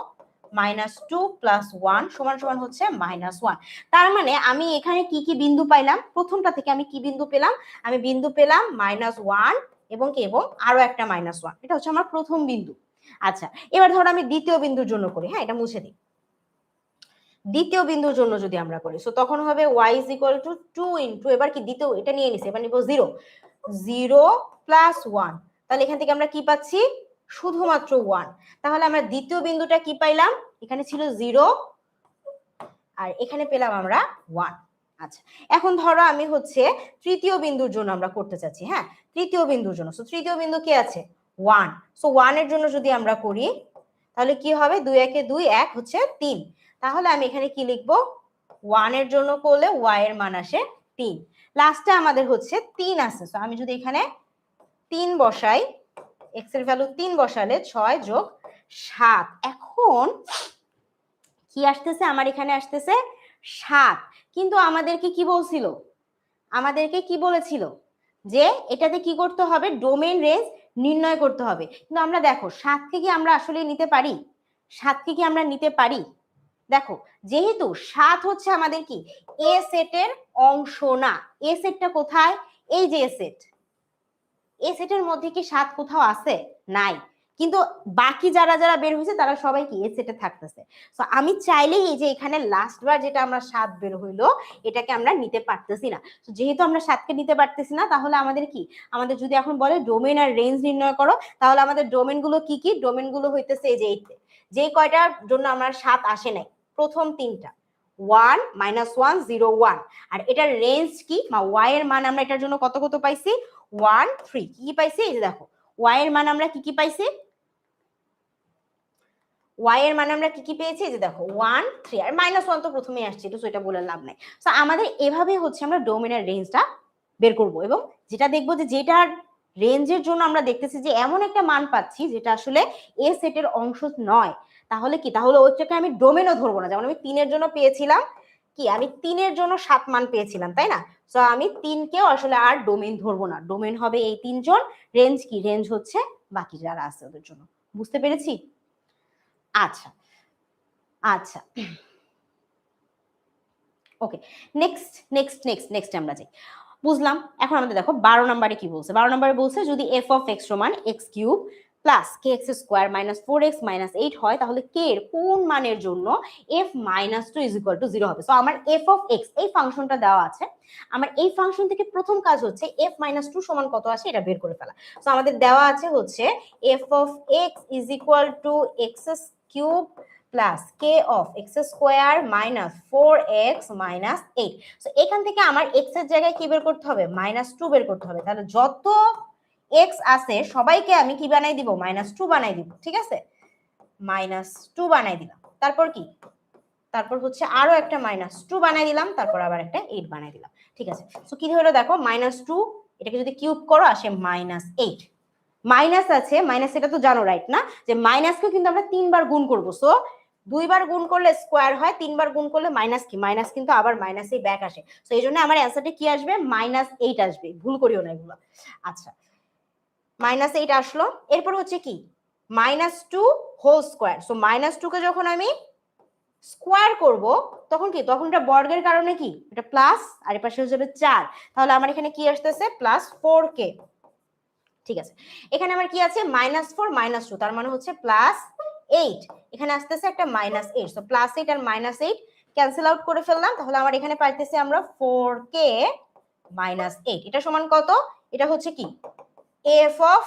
-2 + 1 সমান সমান হচ্ছে -1। তার মানে আমি এখানে কি কি বিন্দু পাইলাম, প্রথমটা থেকে আমি কি বিন্দু পেলাম, আমি বিন্দু পেলাম -1 এবং কি এবং আরো একটা -1, এটা হচ্ছে আমার প্রথম বিন্দু। আচ্ছা এবার ধরো আমি দ্বিতীয় বিন্দুর জন্য করি, হ্যাঁ এটা মুছে দিই। দ্বিতীয় বিন্দুর জন্য যদি আমরা করি, সো তখন হবে y = 2 ইনটু, এবার কি দ্বিতীয় এটা নিয়ে নিছি, এবার নিব 0, 0 + 1, তাহলে এখান থেকে আমরা কি পাচ্ছি, শুধুমাত্র 1। তাহলে আমরা দ্বিতীয় বিন্দুটা কি পাইলাম, এখানে ছিল 0 আর এখানে পেলাম আমরা 1। আচ্ছা এখন ধরো আমি হচ্ছে তৃতীয় বিন্দুর জন্য আমরা করতে চাচ্ছি, হ্যাঁ তৃতীয় বিন্দুর জন্য। সো তৃতীয় বিন্দু কি আছে 1, সো 1 এর জন্য যদি আমরা করি তাহলে কি হবে, 2 একে 2, 1 হচ্ছে 3। তাহলে আমি এখানে কি লিখবো, 1 এর জন্য করলে y এর মান আসে 3, লাস্টে আমাদের হচ্ছে 3 আছে। সো আমি যদি এখানে 3 বসাই, x এর ভ্যালু 3 বসালে 6 + 7, এখন কি আসতেছে আমার এখানে আসতেছে 7। কিন্তু আমাদেরকে কি বলছিল, আমাদেরকে কি বলেছিল যে এটাতে কি করতে হবে, ডোমেইন রেঞ্জ নির্ণয় করতে হবে। কিন্তু আমরা দেখো 7 কে কি আমরা আসলে নিতে পারি, 7 কে কি আমরা নিতে পারি, দেখো যেহেতু 7 হচ্ছে আমাদের কি এ সেটের অংশ না, এ সেটটা কোথায়, এই যে এ সেট, এ সেটের মধ্যে কি 7 কোথাও আছে, নাই, কিন্তু বাকি যারা যারা বের হয়েছে তারা সবাই কি এ সেটে থাকতেছে। তো আমি চাইলেই এই যে এখানে লাস্ট বার যেটা আমরা 7 বের হইলো এটাকে আমরা নিতে পারতেছি না। তো যেহেতু আমরা 7 কে নিতে পারতেছি না, তাহলে আমাদের কি, আমাদের যদি এখন বলে ডোমেইন আর রেঞ্জ নির্ণয় করো, তাহলে আমাদের ডোমেইন গুলো কি কি, ডোমেইন গুলো হইতেছে এই যে যে কয়টার জন্য আমার 7 আসে নাই, প্রথম তিনটা 1 -1 0 1, আর এটার রেঞ্জ কি, y এর মান আমরা এটার জন্য কত কত পাইছি 1 3, কি পাইছি এই যে দেখো y এর মান আমরা কি কি পাইছি, ওয়াই এর মানে আমরা কি কি পেয়েছি, যে দেখো 1 3 আর -1 তো প্রথমেই আসছে, তো এটা বলে লাভ নাই। সো আমাদের এভাবে হচ্ছে আমরা ডোমেনের রেঞ্জটা বের করব, এবং যেটা দেখবো যে যেটার রেঞ্জের জন্য আমরা দেখতেছি যে এমন একটা মান পাচ্ছি যেটা আসলে এ সেটের অংশ নয়, তাহলে কি, তাহলে ওইটাকে আমি ডোমেনও ধরবো না। যেমন আমি 3 এর জন্য পেয়েছিলাম কি, আমি 3 এর জন্য 7 মান পেয়েছিলাম, তাই না? সো আমি 3 কেও আসলে আর ডোমেন ধরবো না, ডোমেন হবে এই 3 জন, রেঞ্জ কি, রেঞ্জ হচ্ছে বাকি যারা আছে ওদের জন্য। বুঝতে পেরেছি? আচ্ছা আচ্ছা, ওকে, নেক্সট নেক্সট নেক্সট নেক্সট আমরা যাই। বুঝলাম। এখন আমাদের দেখো 12 নম্বরে কি বলছে। 12 নম্বরে বলছে যদি এফ অফ এক্স সমান x cube plus k x square minus 4x minus 8 হয়, তাহলে কে এর কোন মানের জন্য f minus 2 is equal to 0 হবে। সো আমার এফ অফ এক্স এই ফাংশনটা দেওয়া আছে, আমার এই ফাংশন থেকে প্রথম কাজ হচ্ছে এফ মাইনাস 2 সমান কত আসে এটা বের করে ফেলা। সো আমাদের দেওয়া আছে হচ্ছে F of x is equal to x cube plus K of x square minus 4x minus 8। So এখান থেকে আমার x এর জায়গায় কি বের করতে হবে, -2 বের করতে হবে। তাহলে যত x আছে সবাইকে আমি কি বানাই দিব, -2 বানাই দিব। ঠিক আছে, -2 বানাই দিলাম। তারপর কি, তারপর হচ্ছে আরো একটা -2 বানাই দিলাম, তারপর আবার একটা 8 বানাই দিলাম। ঠিক আছে, সো কি হলো দেখো, -2 এটাকে যদি কিউব করো আসে -8। মাইনাস আছে, মাইনাস এটা তো জানো রাইট না, যে মাইনাসকে কিন্তু আমরা 3 বার গুণ করব। সো 2 বার গুণ করলে স্কোয়ার হয়, 3 বার গুণ করলে মাইনাস কি, মাইনাস কিন্তু আবার মাইনাসেই ব্যাক আসে। সো এই জন্য আমার অ্যান্সারটা কি আসবে, -8 আসবে, ভুল করিও না এগুলো। আচ্ছা, -8 আসলো। এরপর হচ্ছে কি, -2 হোল স্কোয়ার। সো -2 কে যখন আমি স্কোয়ার করব তখন কি, তখন এটা বর্গের কারণে কি, এটা প্লাস আর এর পাশে হয়ে যাবে 4। তাহলে আমার এখানে কি আসতেছে, +4k। ঠিক আছে, এখানে আমার কি আছে, -4 -2, তার মানে হচ্ছে +8। এখানে আসতেছে একটা -8, সো +8 আর -8 ক্যান্সেল আউট করে ফেললাম। তাহলে আমার এখানে পাইতেছি আমরা 4k -8। এটা সমান কত, এটা হচ্ছে কি f অফ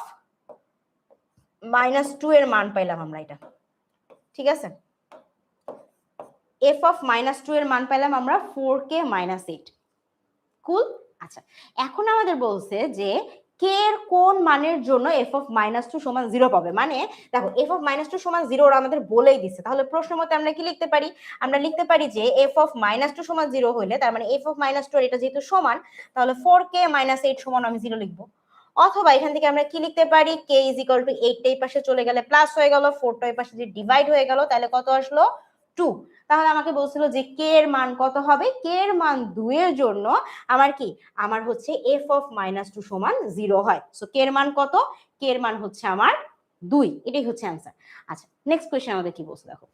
-2 এর মান পাইলাম আমরা এটা। ঠিক আছে, f অফ -2 এর মান পাইলাম আমরা 4k -8। কুল। আচ্ছা, এখন আমাদের বলছে যে কে এর কোন মানের জন্য এফ অফ -2 সমান 0 পাবে। মানে দেখো এফ অফ -2 সমান 0 ওরা আমাদের বলেই দিচ্ছে, তাহলে প্রশ্ন মতে আমরা কি লিখতে পারি, আমরা লিখতে পারি যে এফ অফ -2 সমান 0 হইলে, তার মানে এফ অফ -2 এটা যেহেতু সমান, তাহলে 4k -8 সমান আমি 0 লিখবো। অথবা এখান থেকে আমরা কি লিখতে পারি, k ইজ ইকুয়াল টু 8 এই পাশে চলে গেলে প্লাস হয়ে গেল, 4 টা এই পাশে যে ডিভাইড হয়ে গেল, তাহলে কত আসলো, 2। তাহলে আমাকে বলছিল যে কে এর মান কত হবে, কে এর মান 2 এর জন্য আমার কি, আমার হচ্ছে এফ অফ -2 সমান 0 হয়। সো কে এর মান কত, কে এর মান হচ্ছে আমার 2, এটাই হচ্ছে অ্যান্সার। আচ্ছা, নেক্সট কোশ্চেন আমাদের কি বলছে দেখো।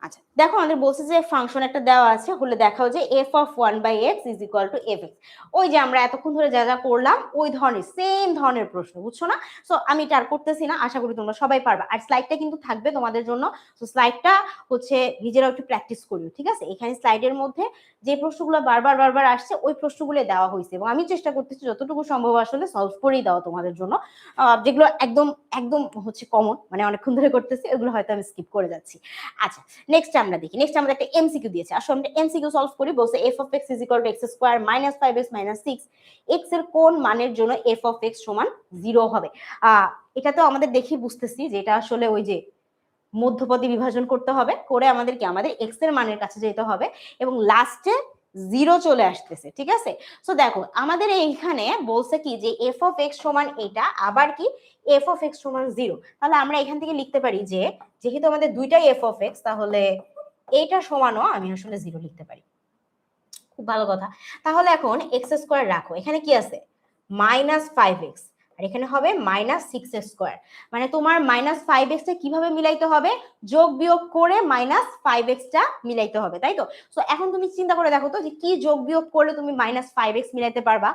আচ্ছা দেখো, আমাদের বলছে যে ফাংশন একটা দেওয়া আছে, হলে দেখাও যে f of 1/x is equal two fx। ওই যে আমরা এতক্ষণ ধরে যা যা করলাম ওই ধরনের সেম ধরনের প্রশ্ন, বুঝছো না? সো আমি এটা আর করতেছি না, আশা করি তোমরা সবাই পারবা। আর স্লাইডটা কিন্তু থাকবে তোমাদের জন্য, তো স্লাইডটা হচ্ছে নিজেরাও একটু প্র্যাকটিস করিও। ঠিক আছে, এখানে স্লাইডের মধ্যে যে প্রশ্নগুলো বারবার বারবার আসছে ওই প্রশ্নগুলো দেওয়া হয়েছে, এবং আমি চেষ্টা করতেছি যতটুকু সম্ভব আসলে সলভ করেই দেওয়া তোমাদের জন্য। যেগুলো একদম একদম হচ্ছে কমন, মানে অনেকক্ষণ ধরে করতেছি, ওগুলো হয়তো আমি স্কিপ করে যাচ্ছি। আচ্ছা, নেক্সট আমরা দেখি, নেক্সট আমাদের একটা এমসিকিউ দিয়েছে, আসলে আমরা এমসিকিউ সলভ করি। বলছে F of x is equal to x square minus 5x minus 6, x এর কোন মানের জন্য এফ অফ এক্স সমান 0 হবে। এটা তো আমাদের দেখি বুঝতেছি যে এটা আসলে ওই যে মধ্যপদে বিভাজন করতে হবে, করে আমাদেরকে আমাদের এক্স এর মানের কাছে যেতে হবে, এবং লাস্টে 0 চলে আসতেছে। ঠিক আছে, সো দেখো আমাদের এইখানে বলছে কি যে এফ অফ এক্স সমান এটা, আবার কি এফ অফ এক্স সমান 0। তাহলে আমরা এখান থেকে লিখতে পারি যে যেহেতু আমাদের দুইটাই এফ অফ এক্স, তাহলে এইটা সমানও আমি আসলে 0 লিখতে পারি। খুব ভালো কথা। তাহলে এখন এক্স স্কোয়ার রাখো, এখানে কি আছে -5x, আর এখানে হবে -6x স্কোয়ার। মানে তোমার -5x টা কিভাবে মিলাইতে হবে, যোগ বিয়োগ করে -5x টা মিলাইতে হবে, তাই তো? সো এখন তুমি চিন্তা করে দেখো তো যে কি যোগ বিয়োগ করলে তুমি -5x মিলাইতে পারবা।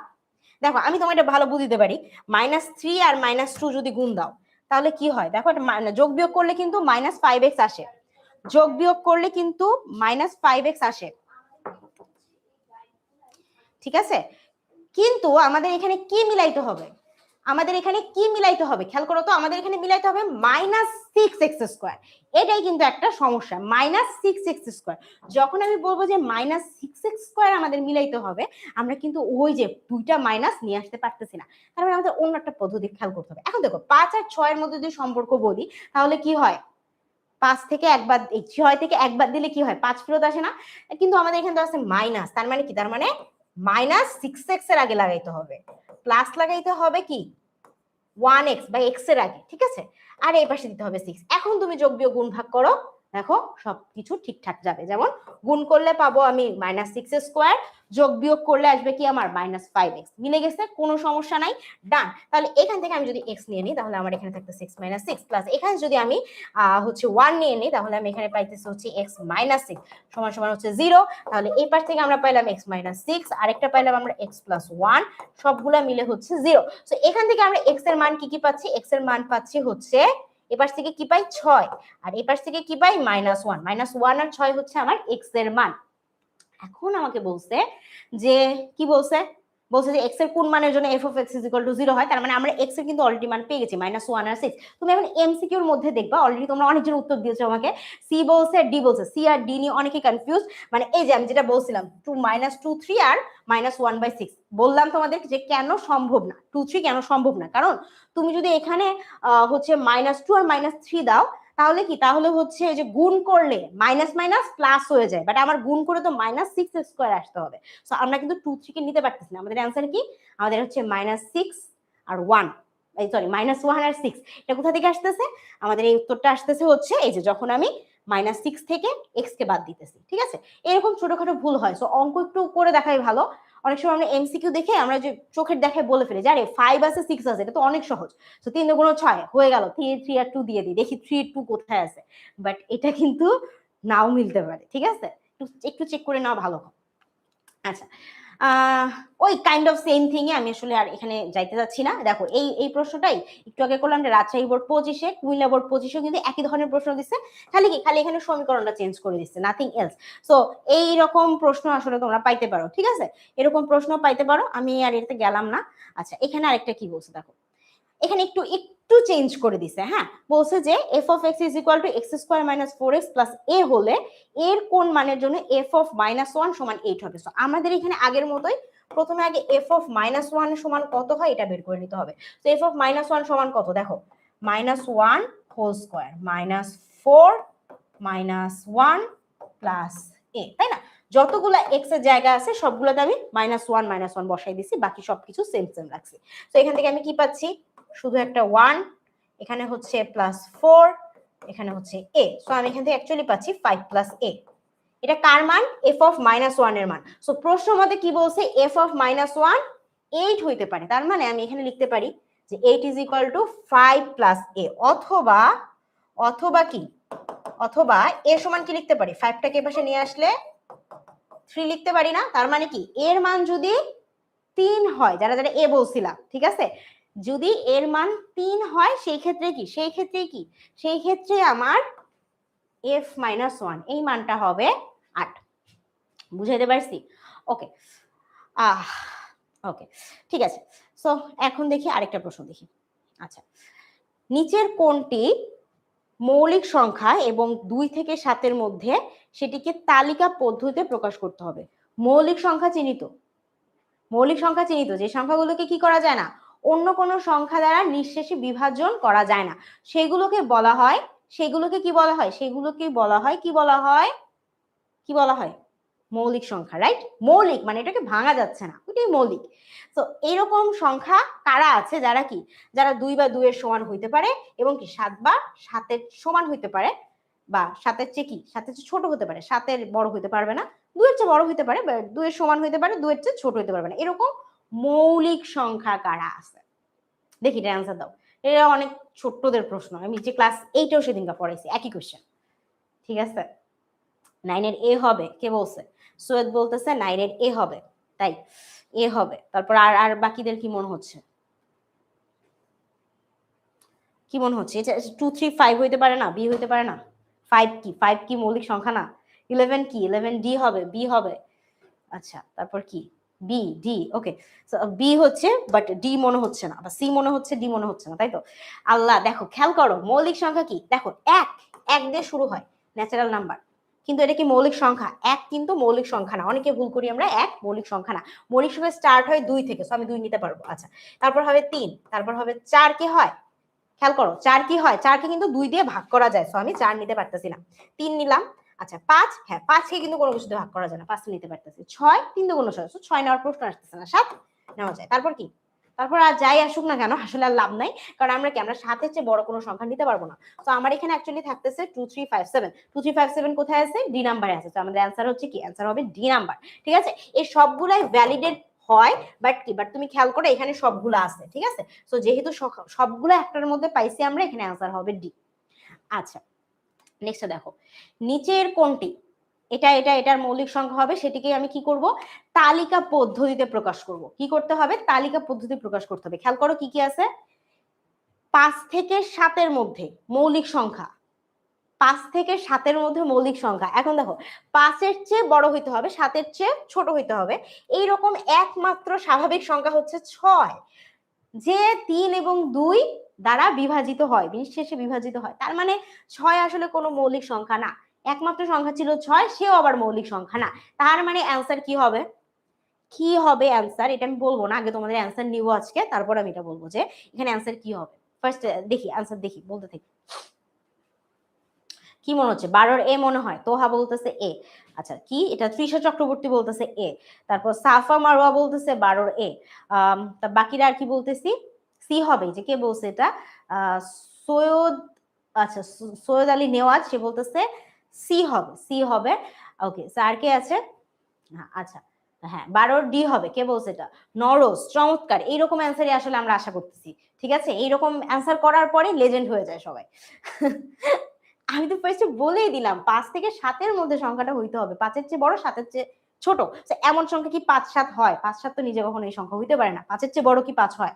দেখো আমি তোমার এটা ভালো বুঝিতে পারি, -3 আর -2 যদি গুণ দাও তাহলে কি হয়, দেখো যোগ বিয়োগ করলে কিন্তু -5x আসে, যোগ বিয়োগ করলে কিন্তু -5x আসে। ঠিক আছে, কিন্তু আমাদের এখানে কি মিলাইতে হবে, আমাদের এখানে কি মিলাইতে হবে খেয়াল করো তো, আমাদের এখানে মিলাইতে হবে -6x স্কোয়ার। এটাই কিন্তু একটা সমস্যা, -6x স্কোয়ার। যখন আমি বলবো যে -6x স্কোয়ার আমাদের মিলাইতে হবে, আমরা কিন্তু ওই যে দুইটা মাইনাস নিয়ে আসতে পারতেছি না, তার মানে আমাদের অন্য একটা পদ্ধতি খেয়াল করতে হবে। এখন দেখো 5 আর 6 এর মধ্যে যদি সম্পর্ক বলি তাহলে কি হয়, 5 থেকে একবার 6 থেকে একবার দিলে কি হয় 5 ফেরত আসে না, কিন্তু আমাদের এখানে তো আছে মাইনাস, তার মানে কি, তার মানে -6x এর আগে লাগাইতে হবে, প্লাস লাগাইতে হবে কি 1x বা x এর আগে, ঠিক আছে, আর এই পাশে দিতে হবে 6। এখন তুমি যোগ বিয়োগ গুণ ভাগ করো, দেখো সবকিছু ঠিকঠাক যাবে। যেমন গুণ করলে পাবো আমি -6 স্কোয়ার, যোগ বিয়োগ করলে আসবে কি আমার -5x, মিলে গেছে, কোনো সমস্যা নাই, ডান। তাহলে এখান থেকে আমি যদি x নিয়ে নিই তাহলে আমার এখানে থাকতেছে x - 6 প্লাস এখানে যদি আমি হচ্ছে 1 নিয়ে নিই তাহলে আমি এখানে পাইতেছি হচ্ছে x - 6 সমান সমান হচ্ছে 0। তাহলে এই পাশ থেকে আমরা পাইলাম x - 6, আরেকটা পাইলাম আমরা x + 1, সবগুলা মিলে হচ্ছে 0। সো এখান থেকে আমরা x এর মান কি পাচ্ছি, x এর মান পাচ্ছি হচ্ছে এপাশ থেকে কি পাই 6, আর এপাশ থেকে কি পাই -1, -1 আর 6 হচ্ছে আমার x এর মান। এখন আমাকে বলছে যে কি বলছে যে x এর কোন মানের জন্য f of x is equal to 0 হয়, তার মানে আমরা x এর কিন্তু অলরেডি মান পেয়ে গেছি -1 আর 6। তুমি এখন এমসিকিউ এর মধ্যে দেখবা, অলরেডি তোমরা অনেকজন উত্তর দিয়েছো আমাকে, সি বলছে ডি বলছে, সি আর ডি নিয়ে অনেকে কনফিউজ, মানে এই যে আমি যেটা বলছিলাম 2 - 3 আর -1/6 বললাম তোমাদের যে কেন সম্ভব না, 2 3 কেন সম্ভব না, কারণ তুমি যদি এখানে হচ্ছে -2 আর -3 দাও তাহলে কি, তাহলে হচ্ছে যে গুণ করলে মাইনাস মাইনাস প্লাস হয়ে যায়, বাট আমার গুণ করে তো -6 স্কোয়ার আসতে হবে। সো আমরা কিন্তু 2 3 কে নিতে পারতেছি না, আমাদের অ্যান্সার কি, আমাদের হচ্ছে -6 আর 1, এই সরি -1 আর 6, এটা কোথা থেকে আসতেছে, আমাদের এই উত্তরটা আসতেছে হচ্ছে এই যে যখন আমি -6 থেকে x কে বাদ দিতেছি, ঠিক আছে। এরকম ছোটখাটো ভুল হয়, সো অঙ্ক একটু করে দেখাই ভালো। অনেক সময় আমরা এমসিকিউ দেখে আমরা যে চোখের দেখায় বলে ফেলি যে আরে 5 আছে 6 আছে, এটা তো অনেক সহজ, তো 3 × 6 হয়ে গেল, 3 আর 2 দিয়ে দিই, দেখি 3 2 কোথায় আছে, বাট এটা কিন্তু নাও মিলতে পারে, ঠিক আছে, একটু চেক করে নাও ভালো। আচ্ছা, ওই কাইন্ড অফ সেম থিং এ আমি আসলে আর এখানে যাইতে যাচ্ছি না। দেখো এই প্রশ্নটাই একটু আগে করলাম, রাজশাহী বোর্ড 25-এ, কুমিল্লা বোর্ড 25-এ কিন্তু একই ধরনের প্রশ্ন দিচ্ছে, খালি এখানে সমীকরণটা চেঞ্জ করে দিচ্ছে, নাথিং এলস। সো এই রকম প্রশ্ন আসলে তোমরা পাইতে পারো, ঠিক আছে, এরকম প্রশ্ন পাইতে পারো, আমি আর এতে গেলাম না। আচ্ছা, এখানে আরেকটা কি বলছে দেখো, এখানে একটু চেঞ্জ করে দিছে, হ্যাঁ, বলছে যে f of x is equal to x square minus 4x plus a হলে এর কোন মানের জন্য f of -1 সমান 8 হবে। সো আমাদের এখানে আগের মতোই প্রথমে আগে f of -1 সমান কত হয় এটা বের করে নিতে হবে। তো f of -1 সমান কত, দেখো -1 হোল স্কয়ার -4 -1 প্লাস a, তাই না, যতগুলা x এর জায়গা আছে সবগুলোতে আমি -1 বসাই দিছি, বাকি সবকিছু সেম রাখছি। তো এখান থেকে আমি কি পাচ্ছি, শুধু একটা 1, এখানে হচ্ছে +4, এখানে হচ্ছে a, সো আমি এখান থেকে অ্যাকচুয়ালি পাচ্ছি 5 + a। এটা কার মান, f of -1 এর মান। সো প্রশ্ন মতে কি বলছে, f of -1 8 হইতে পারে, তার মানে আমি এখানে লিখতে পারি যে 8 is equal to 5 + a, অথবা কি, অথবা এর সমান কি লিখতে পারি, 5টাকে পাশে নিয়ে আসলে 3 লিখতে পারি না, তার মানে কি এর মান যদি 3 হয়, যারা যারা এ বলছিলাম, ঠিক আছে, যদি এর মান 3 হয় সেই ক্ষেত্রে সেই ক্ষেত্রে আমার f - 1 এই মানটা হবে 8, বুঝাইতে পারছি? ওকে, ওকে, ঠিক আছে। সো এখন দেখি আরেকটা প্রশ্ন দেখি। আচ্ছা, নিচের কোনটি মৌলিক সংখ্যা এবং 2 থেকে 7 মধ্যে সেটিকে তালিকা পদ্ধতিতে প্রকাশ করতে হবে। মৌলিক সংখ্যা চিহ্নিত, যে সংখ্যাগুলোকে কি করা যায় না, অন্য কোনো সংখ্যা দ্বারা নিঃশেষে বিভাজন করা যায় না, সেগুলোকে বলা হয়, সেগুলোকে কি বলা হয় মৌলিক সংখ্যা, রাইট। মৌলিক মানে এটাকে ভাঙা যাচ্ছে না, ওইটাই মৌলিক। তো এরকম সংখ্যা কারা আছে, যারা 2 বা 2 এর সমান হইতে পারে এবং কি 7 বা 7 এর সমান হইতে পারে, বা 7 এর চেয়ে ছোট হতে পারে, 7 এর বড় হইতে পারবে না, 2 এর চেয়ে বড় হইতে পারে, 2 এর সমান হইতে পারে, 2 এর চেয়ে ছোট হইতে পারবে না, এরকম মৌলিক সংখ্যা কারা আছে, দেখি এটা অ্যান্সার দাও। এটা অনেক ছোট্টদের প্রশ্ন, আমি যে ক্লাস 8-এও সেদিনকে পড়াইছি একই কোশ্চেন, ঠিক আছে। 9 এর এ হবে, কে বলছে, সৈয়দ বলতেছে 9 এর এ হবে, তাই এ হবে। তারপর আর বাকিদের কি মনে হচ্ছে, এটা 2 3 5 হইতে পারে না, বি হইতে পারে না, 5 কি মৌলিক সংখ্যা না, 11 কি, 11 ডি হবে, বি হবে। আচ্ছা, তারপর কি, বি ডি, ওকে, সো বি হচ্ছে, বাট ডি মনে হচ্ছে না, বা সি মনে হচ্ছে, ডি মনে হচ্ছে না, তাই তো। আল্লাহ, দেখো খেয়াল করো, মৌলিক সংখ্যা কি, দেখো এক দিয়ে শুরু হয়, ন্যাচারাল নাম্বার, কিন্তু এটা কি মৌলিক সংখ্যা, এক কিন্তু মৌলিক সংখ্যা না, অনেকে ভুল করি আমরা, এক মৌলিক সংখ্যা না, মৌলিক সংখ্যা স্টার্ট হয় 2 থেকে, সো আমি 2 নিতে পারবো। আচ্ছা, তারপর হবে 3, তারপর হবে 4, কি হয় খেয়াল করো 4 কি হয়, 4কে কিন্তু 2 দিয়ে ভাগ করা যায়, সো আমি 4 নিতে পারতেছি না, 3 নিলাম। আচ্ছা 5, হ্যাঁ 5কে কিন্তু কোনো কিছু দিয়ে ভাগ করা যায় না, 5 নিতে পারতেছি। 6, 3 দুগুণ 6, 6 নেওয়ার প্রশ্ন আসতেছে না, 7 নেওয়া যায়। তারপর কি, তারপর আর যাই আসুক না কেন আসলে আর লাভ নাই, কারণ আমরা কি আমরা 7-এর চেয়ে বড় কোনো সংখ্যা নিতে পারবো না। তো আমার এখানে অ্যাকচুয়ালি থাকতেছে 2 3 5 7, 2 3 5 7 কোথায় আছে, ডি নাম্বারে আছে। তো আমাদের অ্যান্সার হচ্ছে কি, অ্যান্সার হবে ডি নাম্বার। ঠিক আছে, এই সবগুলাই ভ্যালিডেট হয়, বাট কি, বাট তুমি খেয়াল করো এখানে সবগুলো আছে। ঠিক আছে, সো যেহেতু সবগুলো একটার মধ্যে পাইছি আমরা, এখানে অ্যান্সার হবে ডি। আচ্ছা নেক্সট দেখো, নিচের কোনটি, এটার মৌলিক সংখ্যা হবে, সেটিকে আমি কি করব, তালিকা পদ্ধতিতে প্রকাশ করব। কি করতে হবে, তালিকা পদ্ধতি প্রকাশ করতে হবে। খেয়াল করো কি কি আছে, 5 থেকে 7-এর মধ্যে মৌলিক সংখ্যা, 5 থেকে 7-এর মধ্যে মৌলিক সংখ্যা। এখন দেখো 5-এর চেয়ে বড় হইতে হবে, 7-এর চেয়ে ছোট হইতে হবে, এইরকম একমাত্র স্বাভাবিক সংখ্যা হচ্ছে 6, যে 3 এবং 2 দ্বারা বিভাজিত হয়, নিঃশেষে বিভাজিত হয়। তার মানে 6 আসলে কোনো মৌলিক সংখ্যা না, একমাত্র সংখ্যা ছিল 6, সেও আবার মৌলিক সংখ্যা না। তার মানে অ্যান্সার কি হবে, কি হবে অ্যান্সার, এটা আমি বলবো না, আগে তোমাদের অ্যান্সার নিব আজকে, তারপর আমি এটা বলবো যে এখানে অ্যান্সার কি হবে। ফার্স্ট দেখি অ্যান্সার, দেখি বলতে থাকি। কি মনে হচ্ছে, 12-এর এ মনে হয়, তোহা বলতেছে এ। আচ্ছা কি এটা, তৃষা চক্রবর্তী বলতেছে এ, তারপর সাফা মারওয়া বলতেছে 12-এর এ, তা বাকিরা আর কি বলতেছি, সি হবে। যে কে বলছে এটা, সৈয়দ, আচ্ছা সৈয়দ আলী নেওয়াজ, সে বলতেছে সি হবে, সি হবে। ওকে স্যার কে আছে, আচ্ছা হ্যাঁ 12-এর ডি হবে, কে বলছে এটা, নরোজ, চমৎকার। এইরকম অ্যান্সারই আসলে আমরা আশা করতেছি। ঠিক আছে, এইরকম অ্যান্সার করার পরে লেজেন্ড হয়ে যায় সবাই। আমি তো ফার্স্টে বলেই দিলাম 5 থেকে 7-এর মধ্যে সংখ্যাটা হইতে হবে, 5-এর চেয়ে বড় 7-এর চেয়ে ছোট। এমন সংখ্যা কি 5 7 হয়, 5 7 তো নিজে কখনো এই সংখ্যা হইতে পারে না, 5-এর চেয়ে বড় কি 5 হয়,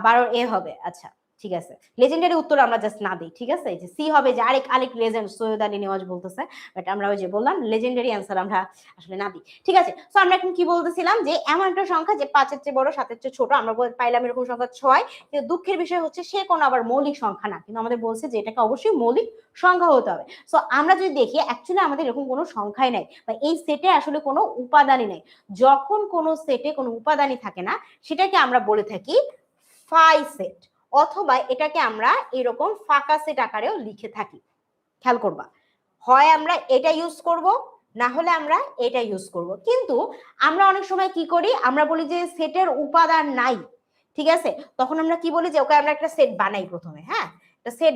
12-এর এ হবে। আচ্ছা ঠিক আছে, লেজেন্ডারি উত্তর আমরা জাস্ট না দিই। ঠিক আছে, যে সি হবে, যে আরেক লেজেন্ড সৈয়দ আলী নেওয়াজ বলতেছে, বাট আমরা ওই যে বললাম লেজেন্ডারি অ্যান্সার আমরা আসলে না দিই। ঠিক আছে, সো আমরা এখন কি বলতেছিলাম, যে এমন একটা সংখ্যা যে 5-এর চেয়ে বড় 7-এর চেয়ে ছোট, আমরা পাইলাম এরকম সংখ্যা 6, কিন্তু দুঃখের বিষয় হচ্ছে সে কোনো আবার মৌলিক সংখ্যা না, কিন্তু আমাদের বলছে যে এটাকে অবশ্যই মৌলিক সংখ্যা হতে হবে। সো আমরা যদি দেখি অ্যাকচুয়ালি আমাদের এরকম কোনো সংখ্যাই নাই, বা এই সেটে আসলে কোনো উপাদানই নেই। যখন কোনো সেটে কোনো উপাদানই থাকে না, সেটাকে আমরা বলে থাকি ফাই সেট, অথবা এটাকে আমরা এরকম ফাঁকা সেট আকারেও লিখে থাকি। খেয়াল করবা, হয় আমরা এটা ইউজ করব, না হলে আমরা এটা ইউজ করব। কিন্তু আমরা অনেক সময় কি করি, আমরা বলি যে সেটের উপাদান নাই। ঠিক আছে, তখন আমরা কি বলি, যে ওকে আমরা একটা সেট বানাই প্রথমে, হ্যাঁ একটা সেট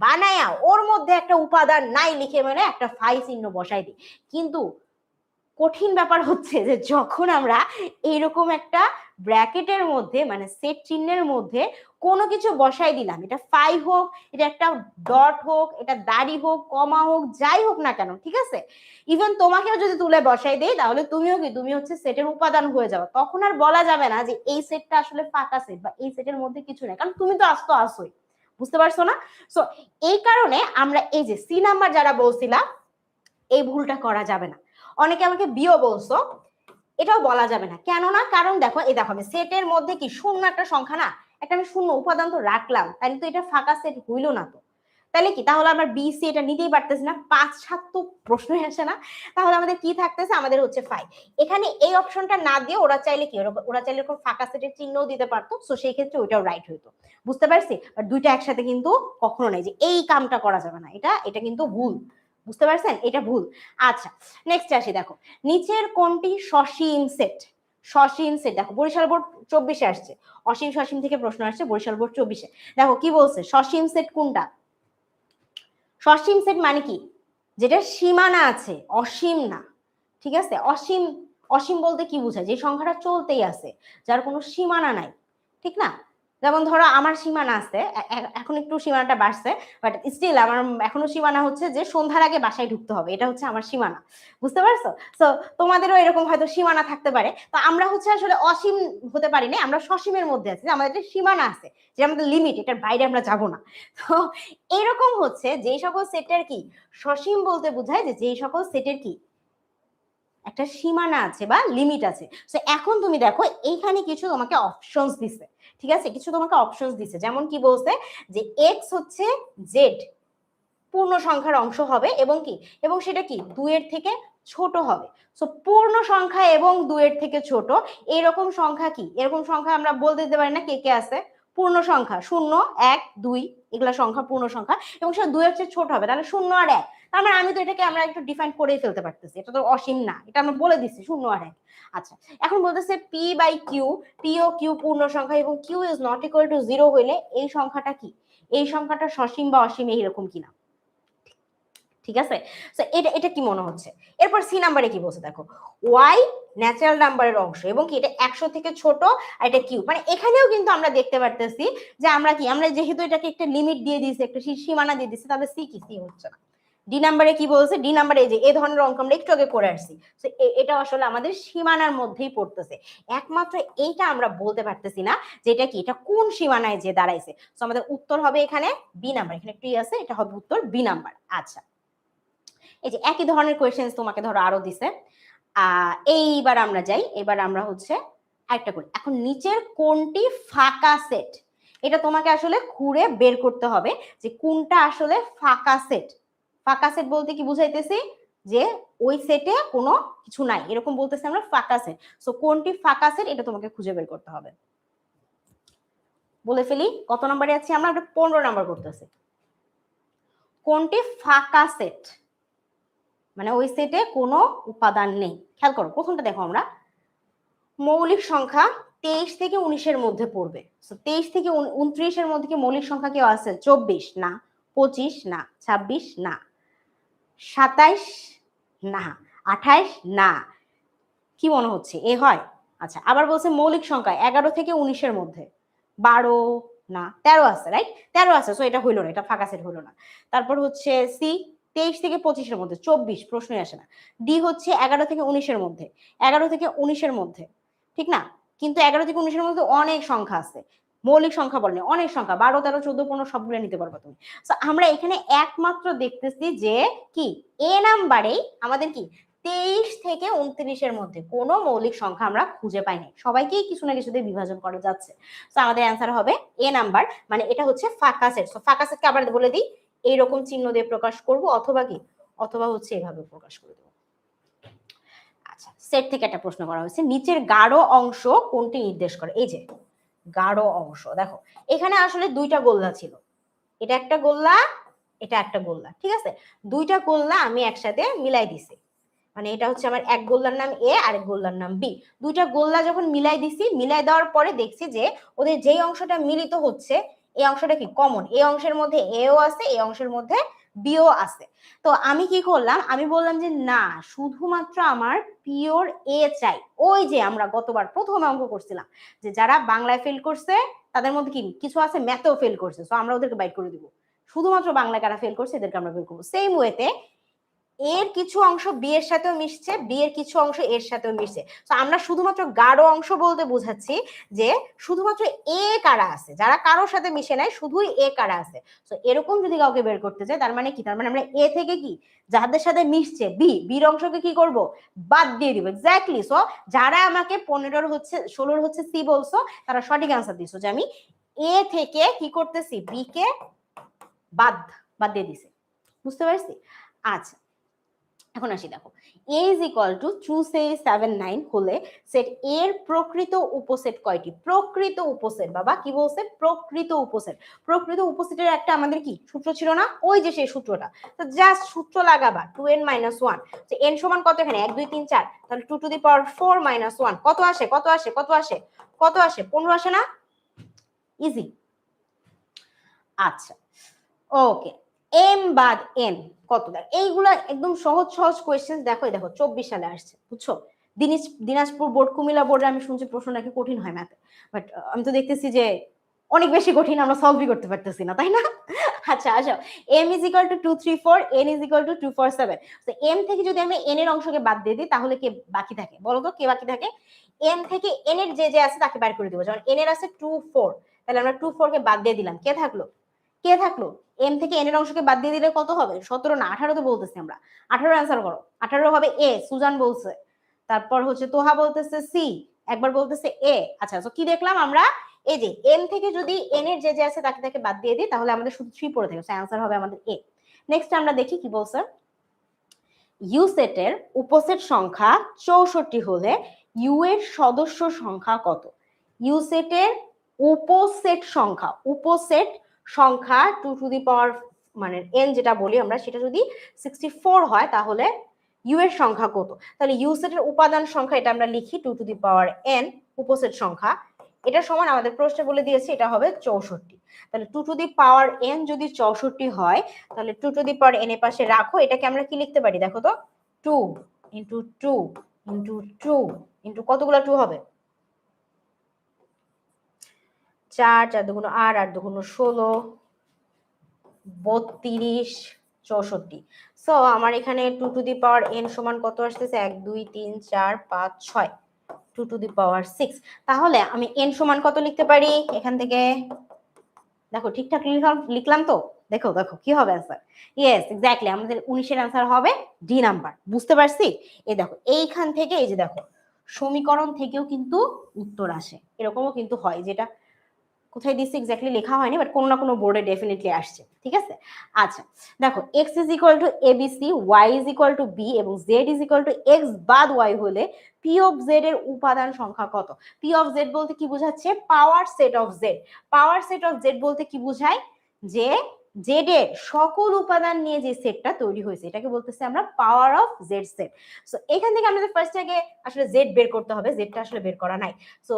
বানায়া ওর মধ্যে একটা উপাদান নাই লিখে মানে একটা ফাই চিহ্ন বসাই দিই। কিন্তু কঠিন ব্যাপার হচ্ছে যে যখন আমরা এইরকম একটা ব্র্যাকেটের মধ্যে, মানে সেট চিহ্নের মধ্যে কোনো কিছু বসাই দিলাম, এটা ফাই হোক, এটা একটা ডট হোক, এটা দাড়ি হোক, কমা হোক, যাই হোক না কেন, ঠিক আছে, ইভেন তোমাকেও যদি তুলে বসাই দেই, তাহলে তুমিও কি, তুমি হচ্ছে সেটের উপাদান হয়ে যাবে। তখন আর বলা যাবে না যে এই সেটটা আসলে ফাঁকা সেট, বা এই সেটের মধ্যে কিছু নেই, কারণ তুমি তো আসোই। বুঝতে পারছো না? সো এই কারণে আমরা এই যে সি নাম্বার যারা বলছিলাম, এই ভুলটা করা যাবে না। অনেকে আমাকে বিও বলছো, এটাও বলা যাবে না, কেন না, কারণ দেখো এই দেখো আমি সেটের মধ্যে কি শূন্য একটা সংখ্যা না, একটা আমি শূন্য উপাদান তো রাখলাম, তাহলে তো এটা ফাঁকা সেট হইলো না। তো তাহলে কি, তাহলে আমরা বি সি এটা নিতেই পারতেছি না, 5 7 তো প্রশ্নই আসে না। তাহলে আমাদের কি থাকতেছে, আমাদের হচ্ছে ফাই। এখানে এই অপশনটা না দিয়ে ওরা চাইলে কি, ওরা চাইলে এরকম ফাঁকা সেটের চিহ্নও দিতে পারতো, সো সেই ক্ষেত্রে ওইটাও রাইট হইতো। বুঝতে পারছি, বাট দুইটা একসাথে কিন্তু কখনো নাই, যে এই কামটা করা যাবে না, এটা কিন্তু ভুল। বুঝতে পারছেন, এটা ভুল। আচ্ছা নেক্সট আসি, দেখো নিচের কোনটি সসীম সেট, সসীম সেট। দেখো বরিশাল বোর্ড 24-এ আসছে, অসীম সসীম থেকে প্রশ্ন আসছে, বরিশাল বোর্ড 24-এ। দেখো কি বলছে, সসীম সেট কোনটা, সসীম সেট মানে কি, যেটা সীমানা আছে, অসীম না। ঠিক আছে, অসীম, অসীম বলতে কি বোঝায়, যে সংখ্যাটা চলতেই আছে, যার কোনো সীমানা নাই। ঠিক না, যেমন ধরো আমার সীমানা আছে, এখন একটু সীমানাটা বাড়ছে, বাট স্টিল আমার এখনো সীমানা হচ্ছে যে সন্ধ্যার আগে বাসায় ঢুকতে হবে, এটা হচ্ছে আমার সীমানা। বুঝতে পারছো? তো তোমাদেরও এরকম হয়তো সীমানা থাকতে পারে। তো আমরা হচ্ছে আসলে অসীম হতে পারি না, আমরা সসীমের মধ্যে আছি, আমাদের একটা সীমানা আছে, যে আমাদের লিমিট, এটার বাইরে আমরা যাব না। তো এরকম হচ্ছে যেই সকল সেটের কি, সসীম বলতে বোঝায় যে যেই সকল সেটের কি একটা সীমানা আছে বা লিমিট আছে। সো এখন তুমি দেখো এইখানে কিছু তোমাকে অপশনস দিছে। ঠিক আছে, কিছু তোমাকে অপশনস দিছে, যেমন কি বলছে যে এক্স হচ্ছে জেড পূর্ণ সংখ্যার অংশ হবে, এবং কি, এবং সেটা কি 2 এর থেকে ছোট হবে। সো পূর্ণ সংখ্যা এবং 2 এর থেকে ছোট, এরকম সংখ্যা কি, এরকম সংখ্যা আমরা বলতে দিতে পারি না কে কে আছে, পূর্ণ সংখ্যা 0 1 2 এগুলা সংখ্যা পূর্ণ সংখ্যা এবং সেটা 2 এর চেয়ে ছোট হবে, তাহলে 0 আর 1, তার মানে আমি তো এটাকে আমরা একটু ডিফাইন করেই ফেলতে পারতেছি, এটা তো অসীম না, এটা আমরা বলে দিচ্ছি 0 আর 1। আচ্ছা, এখন বলতেছে পি বাই কিউ, পি ও কিউ পূর্ণ সংখ্যা এবং Q is not equal to 0 হইলে এই সংখ্যাটা কি, এই সংখ্যাটা সসীম বা অসীম এইরকম কিনা। ঠিক আছে, সো এটা এটা কি মনে হচ্ছে। এরপর সি নাম্বারে কি বলছে দেখো, ওয়াই ন্যাচারাল নাম্বারের অংশ এবং কি এটা 100 থেকে ছোট আর এটা কিউব, মানে এখানেও কিন্তু আমরা দেখতে পারতেছি যে আমরা কি, আমরা যেহেতু এটাকে একটা লিমিট দিয়ে দিয়েছি, একটা সীমানা দিয়ে দিয়েছি, তাহলে সি কি, সি হচ্ছে না। ডি নাম্বারে কি বলছে, ডি নাম্বারে এই যে এই ধরনের অঙ্ক আমরা একটু আগে করে আসছি, তো এটা আসলে আমাদের সীমানার মধ্যেই পড়তেছে, একমাত্র এইটা আমরা বলতে পারতেছি না যে এটা কি, এটা কোন সীমানায় যে দাঁড়াইছে। তো আমাদের উত্তর হবে এখানে বি নাম্বার, এখানে একটু আছে, এটা হবে উত্তর বি নাম্বার। আচ্ছা, এই যে একই ধরনের কোয়েশ্চেন তোমাকে ধরো আরো দিছে, এইবার আমরা যাই, এবার আমরা হচ্ছে আরেকটা করি। এখন নিচের কোনটি ফাঁকা সেট, এটা তোমাকে আসলে ঘুরে বের করতে হবে যে কোনটা আসলে ফাঁকা সেট। ফাঁকা সেট বলতে কি বুঝাইতেছি, যে ওই সেটে কোনো কিছু নাই এরকম বলতেছি আমরা ফাঁকা সেট। সো কোনটি ফাঁকা সেট এটা তোমাকে খুঁজে বের করতে হবে। বলে ফেলি কত নম্বরে আছি আমরা, 15 নাম্বার করতেছি। কোনটি ফাঁকা সেট, মানে ওই সেটে কোনো উপাদান নেই। খেয়াল করো প্রথমটা দেখো, আমরা মৌলিক সংখ্যা 23 থেকে 19 এর মধ্যে পড়বে। 23 থেকে 29 এর মধ্যে কি মৌলিক সংখ্যা কেউ আছে? 24 না, 25 না, 26 না, 27 না, 28 না, কি মনে হচ্ছে এ হয়? আচ্ছা, আবার বলছে মৌলিক সংখ্যা 11 থেকে 19 এর মধ্যে 12 না, 13 আছে, রাইট, 13 আছে, সো এটা হইলো না, এটা ফাঁকা সেট হইলো না। তারপর হচ্ছে সি 23 থেকে 25 এর মধ্যে, 24 প্রশ্নই আসে না। ডি হচ্ছে 11 থেকে 19 এর মধ্যে, 11 থেকে 19 এর মধ্যে, ঠিক না, কিন্তু 11 থেকে 19 এর মধ্যে অনেক সংখ্যা আছে, মৌলিক সংখ্যা বলেনি, অনেক সংখ্যা 12 13 14 15 সবগুলো নিতে পারবে তুমি। সো আমরা এখানে একমাত্র দেখতেছি যে কি এ নাম্বারেই আমাদের কি 23 থেকে 29 এর মধ্যে কোনো মৌলিক সংখ্যা আমরা খুঁজে পাইনি, সবাইকেই কিছু না কিছু দিয়ে বিভাজন করা যাচ্ছে। সো আমাদের অ্যান্সার হবে এ নাম্বার, মানে এটা হচ্ছে ফাঁকা সেট। সো ফাঁকা সেটকে আবার বলে দিই, এইরকম চিহ্ন দিয়ে প্রকাশ করব, অথবা কি, অথবা হচ্ছে এভাবে প্রকাশ করে দেব। আচ্ছা, সেট থেকে একটা প্রশ্ন করা হয়েছে, নিচের গাঢ় অংশ কোনটি নির্দেশ করে। এই যে গাঢ় অংশ, দেখো এখানে আসলে দুইটা গোল্লা ছিল, এটা একটা গোল্লা, এটা একটা গোল্লা, ঠিক আছে, দুইটা গোল্লা আমি একসাথে মিলাই দিছি, মানে এটা হচ্ছে আমার এক গোল্লার নাম এ আর এক গোল্লার নাম বি। দুইটা গোল্লা যখন মিলাই দিছি, মিলাই দেওয়ার পরে দেখছি যে ওদের যেই অংশটা মিলিত হচ্ছে এই অংশটা কি কমন, এই অংশের মধ্যে এও আছে, এই অংশের মধ্যে বিও আছে। তো আমি কি করলাম, আমি বললাম যে না, শুধুমাত্র আমার পিওর এ চাই। ওই যে আমরা গতবার প্রথম অঙ্ক করছিলাম যে যারা বাংলায় ফেল করছে তাদের মধ্যে কি কিছু আছে ম্যাথেও ফেল করছে, তো আমরা ওদেরকে বাইট করে দিব, শুধুমাত্র বাংলায় কারা ফেল করছে এদেরকে আমরা বের করবো। সেম ওয়েতে এর কিছু অংশ বি এর সাথেও মিশছে, বি এর কিছু অংশ এর সাথেও মিশছে। তো আমরা শুধুমাত্র গাঢ় অংশ বলতে বোঝাচ্ছি যে শুধুমাত্র এ কারা আছে, যারা কারোর সাথে মিশে নাই, শুধুই এ কারা আছে। তো এরকম যদি কাউকে বের করতে চাই, তার মানে কি, তার মানে আমরা এ থেকে কি যাদের সাথে মিশছে বি, বির অংশকে কি করব, বাদ দিয়ে দিব। এক্স্যাক্টলি, সো যারা আমাকে 15 হচ্ছে 16 হচ্ছে সি বলছো, তারা সঠিক আনসার দিছো যে আমি এ থেকে কি করতেছি, বি কে বাদ বাদ দিয়ে দিছি। বুঝতে পারছি? আচ্ছা, এখন আসি, দেখো a is equal to 279 হলে সেট এর প্রকৃত উপসেট কয়টি? প্রকৃত উপসেট, বাবা কি বলছে, প্রকৃত উপসেট। প্রকৃত উপসেটের একটা আমাদের কি সূত্র ছিল না, ওই যে সেই সূত্রটা, তো জাস্ট সূত্র লাগাবা 2n - 1, যে n সমান কত এখানে 1 2 3 4, তাহলে 2 to the power 4 - 1 কত আসে, কত আসে, কত আসে, কত আসে, 15 আসে না? ইজি। আচ্ছা, ওকে, এম বাদ এন কত, দেখ এইগুলা একদম সহজ সহজ কোয়েশ্চেন। দেখো দেখো 24 সালে আসছে, বুঝছো, দিনাজপুর বোর্ড, কুমিল্লা বোর্ডে আমি শুনছি প্রশ্ন নাকি কঠিন হয় ম্যাথে, বাট আমি তো দেখতেছি যে অনেক বেশি কঠিন, আমরা সলভই করতে পারতেছি না, তাই না? আচ্ছা আসো, m is equal to 2 3 4, n is equal to 2 4 7। তো m থেকে যদি আমি n এর অংশকে বাদ দিয়ে দিই তাহলে কে বাকি থাকে বলো তো, কে বাকি থাকে? m থেকে n এর যে যে আছে তাকে বের করে দিব, যেমন n এর আছে 2 4, তাহলে আমরা 2 4 কে বাদ দিয়ে দিলাম, কে থাকলো, কে থাকলো? এম থেকে এন এর অংশকে বাদ দিয়ে দিলে কত হবে? 17 না 18 তো বলতেছি আমরা, 18 অ্যান্সার করো। 18 হবে এ, সুজান বলছে, তারপর হচ্ছে তোহা বলতেছে সি, একবার বলতেছে এ। আচ্ছা, তো কি দেখলাম আমরা, এই যে এম থেকে যদি এন এর যে যে আছে তাকে তাকে বাদ দিয়ে দিই তাহলে আমাদের শুধু 3 পড়ে থাকে, অ্যান্সার হবে আমাদের এ। নেক্সট আমরা দেখি কি বলছে, ইউ সেটের উপসেট সংখ্যা 64 হলে ইউ এর সদস্য সংখ্যা কত? ইউ সেটের উপসেট সংখ্যা 2 টু দি পাওয়ার মানে n যেটা বলি আমরা, সেটা যদি 64 হয় তাহলে ইউ এর সংখ্যা কত? তাহলে ইউ সেটের উপাদান সংখ্যা এটা আমরা লিখি 2 টু দি পাওয়ার n, উপসেট সংখ্যা। এটা সমান আমাদের প্রশ্নে বলে দিয়েছে এটা হবে 64। তাহলে 2 টু দি পাওয়ার n যদি 64 হয়, তাহলে 2 টু দি পাওয়ার n এর পাশে রাখো। এটাকে আমরা কি লিখতে পারি দেখো তো, 2 ইন্টু 2 ইন্টু 2 ইন্টু কতগুলো 2 হবে? 4, 4 দুগুণ 8, 8 দুগুণ 16, 32, 64। সো আমার এখানে 2 টু দি পাওয়ার n সমান কত আসতেছে? 1 2 3 4 5 6, 2 টু দি পাওয়ার 6। তাহলে আমি n সমান কত লিখতে পারি এখান থেকে? দেখো ঠিকঠাক লিখলাম তো? দেখো দেখো কি হবে অ্যান্সার। ইয়েস, এক্স্যাক্টলি আমাদের 19 এর অ্যান্সার হবে ডি নাম্বার। বুঝতে পারছি? এই দেখো এইখান থেকে এই যে দেখো সমীকরণ থেকেও কিন্তু উত্তর আসে, এরকমও কিন্তু হয়, যেটা কোথায় দিচ্ছি এক্স্যাক্টলি লেখা হয়নি, বাট কোনো না কোনো বোর্ডে ডেফিনেটলি আসছে। ঠিক আছে, আচ্ছা দেখো x is equal to a b c, y is equal to b এবং z is equal to x বাদ ওয়াই হলে পি অফ জেড এর উপাদান সংখ্যা কত? পি অফ জেড বলতে কি বোঝাচ্ছে? Power set of Z. Power set of Z বলতে কি বোঝায়? যে জেড এর সকল উপাদান নিয়ে যে সেটটা তৈরি হয়েছে এটাকে বলতেছে আমরা power of Z set. So এখান থেকে আমাদের ফার্স্ট আগে আসলে জেড বের করতে হবে, জেডটা আসলে বের করা নাই। সো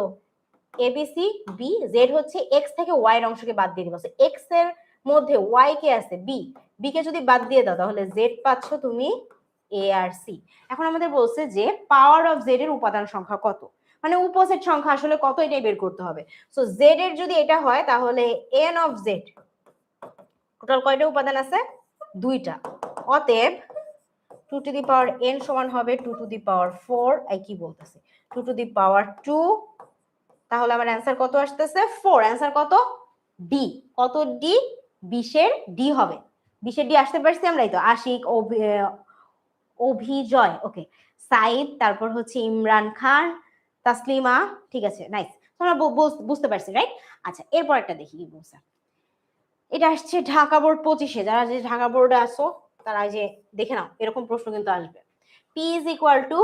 এবিসি বি, জেড হচ্ছে এক্স থেকে ওয়াই এর অংশকে বাদ দিয়ে দিবা। এক্স এর মধ্যে ওয়াই কে আছে বি, বি কে যদি বাদ দিয়ে দাও তাহলে জেড পাচ্ছ তুমি এ আর সি। এখন আমাদের বলছে যে পাওয়ার অফ জেড এর উপাদান সংখ্যা কত, মানে উপসেট সংখ্যা আসলে কত এটাই বের করতে হবে। সো জেড এর যদি এটা হয় তাহলে এন অফ জেড টোটাল কয়টা উপাদান আছে? 2টা। অতএব 2 টু দি পাওয়ার n সমান হবে 2 টু দি পাওয়ার 4, এই কি বলতেছে 2 টু দি পাওয়ার 2। তাহলে আমার অ্যান্সার কত আসতেছে? 4। অ্যান্সার কত? ডি। কত ডি? 20 এর ডি হবে। 20 এর ডি আসতে পারছি আমরা, এই তো আশিক, অভিজয়, ওকে, সাইদ, তারপর হচ্ছে ইমরান খান, তাসলিমা। ঠিক আছে, নাইস, তোমরা বুঝতে পারছি রাইট? আচ্ছা এরপর একটা দেখি কি বলছে। এটা আসছে ঢাকা বোর্ড 25-এ, যারা যে ঢাকা বোর্ডে আসো তারা যে দেখে নাও, এরকম প্রশ্ন কিন্তু আসবে। P is equal two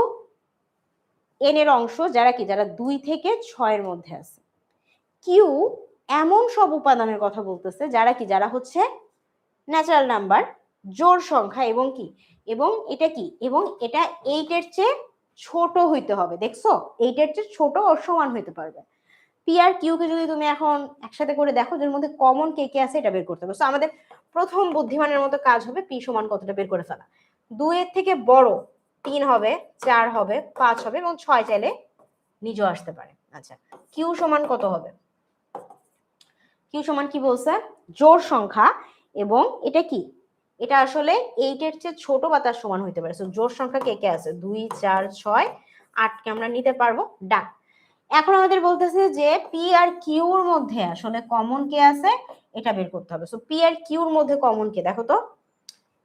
N এর অংশ যারা কি, যারা 2 থেকে 6 এর মধ্যে আছে। কিউ এমন সব উপাদানের কথা বলতেছে যারা কি, যারা হচ্ছে ন্যাচারাল নাম্বার, জোড় সংখ্যা এবং কি, এবং এটা কি, এবং এটা 8 এর চেয়ে ছোট হইতে হবে। দেখছো 8 এর চেয়ে ছোট ও সমান হইতে পারবে। পি আর কিউ কে যদি তুমি এখন একসাথে করে দেখো, যার মধ্যে কমন কে কে আছে এটা বের করতে হবে। সো আমাদের প্রথম বুদ্ধিমানের মতো কাজ হবে পি সমান কতটা বের করে ফেলা। 2 এর থেকে বড় 3 হবে, 4 হবে, 5 হবে এবং 6 চাইলে নিজেও আসতে পারে। আচ্ছা কিউ সমান কত হবে? কিউ সমান কি বলছে? জোড় সংখ্যা এবং এটা কি, এটা আসলে 8 এর চেয়ে ছোট বা তার সমান হইতে পারে। সো জোড় সংখ্যা কে কে আছে? 2 4 6 8 কে আমরা নিতে পারবো। ডান। এখন আমাদের বলতেছে যে পি আর কিউর মধ্যে আসলে কমন কে আছে এটা বের করতে হবে। সো পি আর কিউর মধ্যে কমন কে, দেখো তো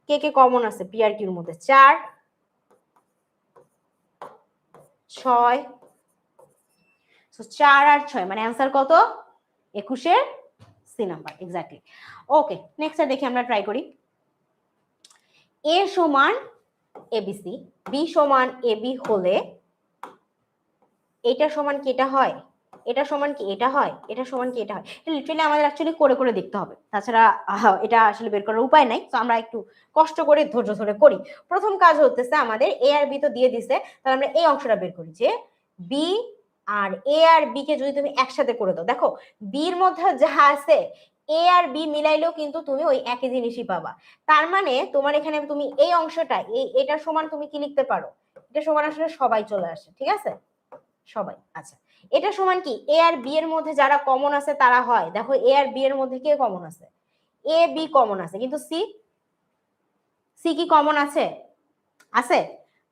কে কে কমন আছে পি আর কিউর মধ্যে? 4 6। সো 4 আর 6 মানে অ্যান্সার কত? 21 এর C number, exactly. Okay next দেখি আমরা ট্রাই করি। এ সমান এবিসি, বি সমান এবি হলে এটা সমান কি এটা হয়, এটা সমান কি এটা হয়, এটা সমান কি এটা হয়। লিটারালি আমাদের অ্যাকচুয়ালি করে করে দেখতে হবে, তাছাড়া এটা আসলে বের করার উপায় নাই। তো আমরা একটু কষ্ট করে ধৈর্য ধরে করি। প্রথম কাজ হতেছে আমাদের এ আর বি তো দিয়ে দিছে, তাহলে আমরা এই অংশটা বের করি যে বি আর এ আর বি কে যদি তুমি একসাথে করে দাও, দেখো বির মধ্যে যা আছে এ আর বি মিলাইলেও কিন্তু তুমি ওই একই জিনিসই পাবা। তার মানে তোমার এখানে তুমি এই অংশটা এটা সমান তুমি কি লিখতে পারো, এটা সমান আসলে সবাই চলে আসে। ঠিক আছে, সবাই। আচ্ছা এটা সমান কি এ আর বি এর মধ্যে যারা কমন আছে তারা হয়, দেখো এ আর বি এর মধ্যে কে কমন আছে? এ বি কমন আছে, কিন্তু সি, সি কি কমন আছে? আছে?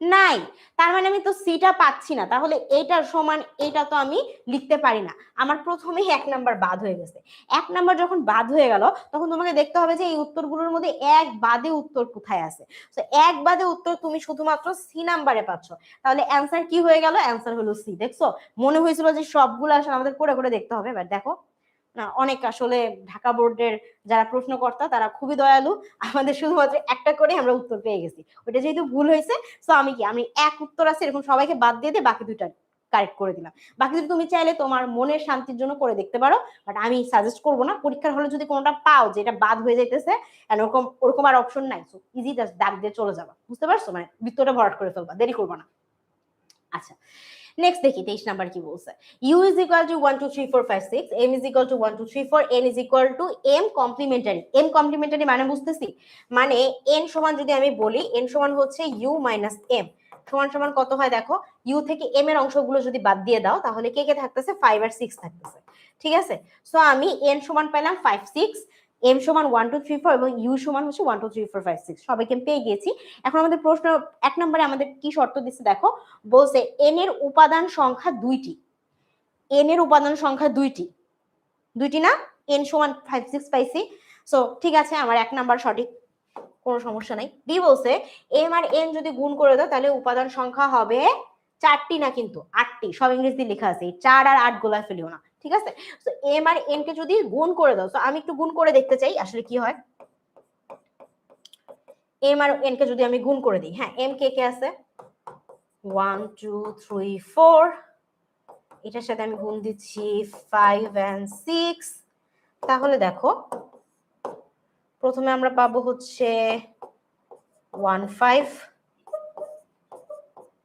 নাই। তার মানে আমি তো সিটা পাচ্ছি না, তাহলে এইটার সমান এইটা তো আমি লিখতে পারি না। আমার প্রথমেই 1 নাম্বার বাদ হয়ে গেছে। 1 নাম্বার যখন বাদ হয়ে গেল তখন তোমাকে দেখতে হবে যে এই উত্তরগুলোর মধ্যে এক বাদে উত্তর কোথায় আছে। তো এক বাদে উত্তর তুমি শুধুমাত্র সি নাম্বারে পাচ্ছ। তাহলে অ্যান্সার কি হয়ে গেল? অ্যান্সার হলো সি। দেখছো মনে হয়েছিল যে সবগুলো আসলে আমাদের করে করে দেখতে হবে, বাট দেখো না, অনেক আসলে ঢাকা বোর্ডের যারা প্রশ্নকর্তা তারা খুবই দয়ালু, আমাদের শুধুমাত্র একটা করে আমরা উত্তর পেয়ে গেছি। ওটা যেহেতু ভুল হয়েছে, সো আমি কি, আমি এক উত্তর আছে এরকম সবাইকে বাদ দিয়ে বাকি 2টা কারেক্ট করে দিলাম। বাকি যদি তুমি চাইলে তোমার মনের শান্তির জন্য করে দেখতে পারো, বাট আমি সাজেস্ট করবো না। পরীক্ষার হলে যদি কোনোটা পাও যে এটা বাদ হয়ে যাইতেছে, ওরকম আর অপশন নাই, সো ইজি জাস্ট দাগ দিয়ে চলে যাবা, বুঝতে পারছো? মানে বৃত্তটা ভরাট করে ফেলবা, দেরি করবো না। আচ্ছা, নেক্সট দেখি 23 নাম্বার কি বলছে। u is equal to 1 2 3 4 5 6, m is equal to 1 2 3 4, n is equal to m complementary. m complementary মানে বুঝতেছি, মানে n সমান যদি আমি বলি n সমান হচ্ছে u মাইনাস m সমান সমান কত হয় দেখো, u থেকে m এর অংশগুলো যদি বাদ দিয়ে দাও তাহলে কে কে থাকতেছে, 5 আর 6 থাকতেছে। ঠিক আছে, সো আমি n সমান পেলাম 5 6, m সমান 1 2 3 4 এবং u সমান হচ্ছে 1 2 3 4 5 6, সবাইকে পেয়ে গিয়েছি। এখন আমাদের প্রশ্ন 1 নম্বরে আমাদের কি শর্ত দিচ্ছে দেখো, বলছে n এর উপাদান সংখ্যা 2টি। n এর উপাদান সংখ্যা 2টি না, n সমান 5 6 পাইছি, সো ঠিক আছে, আমার 1 নাম্বার সঠিক, কোনো সমস্যা নাই। বি বলছে m আর n যদি গুণ করে দাও তাহলে উপাদান সংখ্যা হবে 4টি না কিন্তু 8টি, সব ইংরেজি লেখা আছে, 4 আর 8 গোলা ফেলিও না। ঠিক আছে, সো m আর n কে যদি গুণ করে দাও, সো আমি একটু গুণ করে দেখতে চাই আসলে কি হয়। m আর n কে যদি আমি গুণ করে দিই, হ্যাঁ m কে কে আছে 1 2 3 4, এটার সাথে আমি গুণ দিচ্ছি 5 and 6, তাহলে দেখো প্রথমে আমরা পাবো হচ্ছে 1 5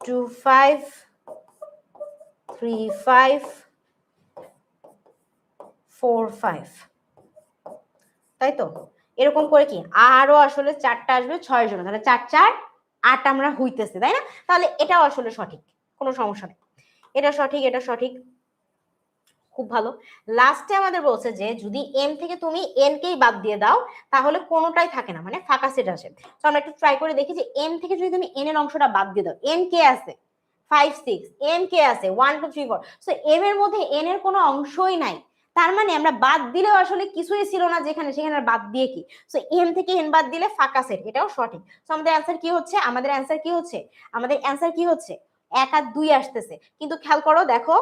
2 5 3 5 4 5, তাই তো? এরকম করে কি আরো আসলে 4টা আসবে 6 জন, তাহলে 4 4 8 আমরা হইতেছে, তাই না? তাহলে এটাও আসলে সঠিক, কোনো সমস্যা নেই, এটা সঠিক, এটা সঠিক, খুব ভালো। লাস্টে আমাদের বলছে যে যদি m থেকে তুমি n কেই বাদ দিয়ে দাও তাহলে কোনোটাই থাকে না, মানে ফাঁকা সেট আসে। তো আমরা একটু ট্রাই করে দেখি যে m থেকে যদি তুমি n এর অংশটা বাদ দিয়ে দাও, n কে আছে 5 6, m কে আছে 1 2 3 4, সো m এর মধ্যে n এর কোনো অংশই নাই, তার মানে আমরা বাদ দিলেও আসলে কিছুই ছিল না যেখানে, সেখানে বাদ দিয়ে কি, সো m থেকে n বাদ দিলে ফাঁকা সেট, এটাও সঠিক। সো আমাদের অ্যানসার কি হচ্ছে, আমাদের অ্যানসার কি হচ্ছে, আমাদের অ্যানসার কি হচ্ছে 1 আর 2 আসতেছে। কিন্তু খেয়াল করো দেখো,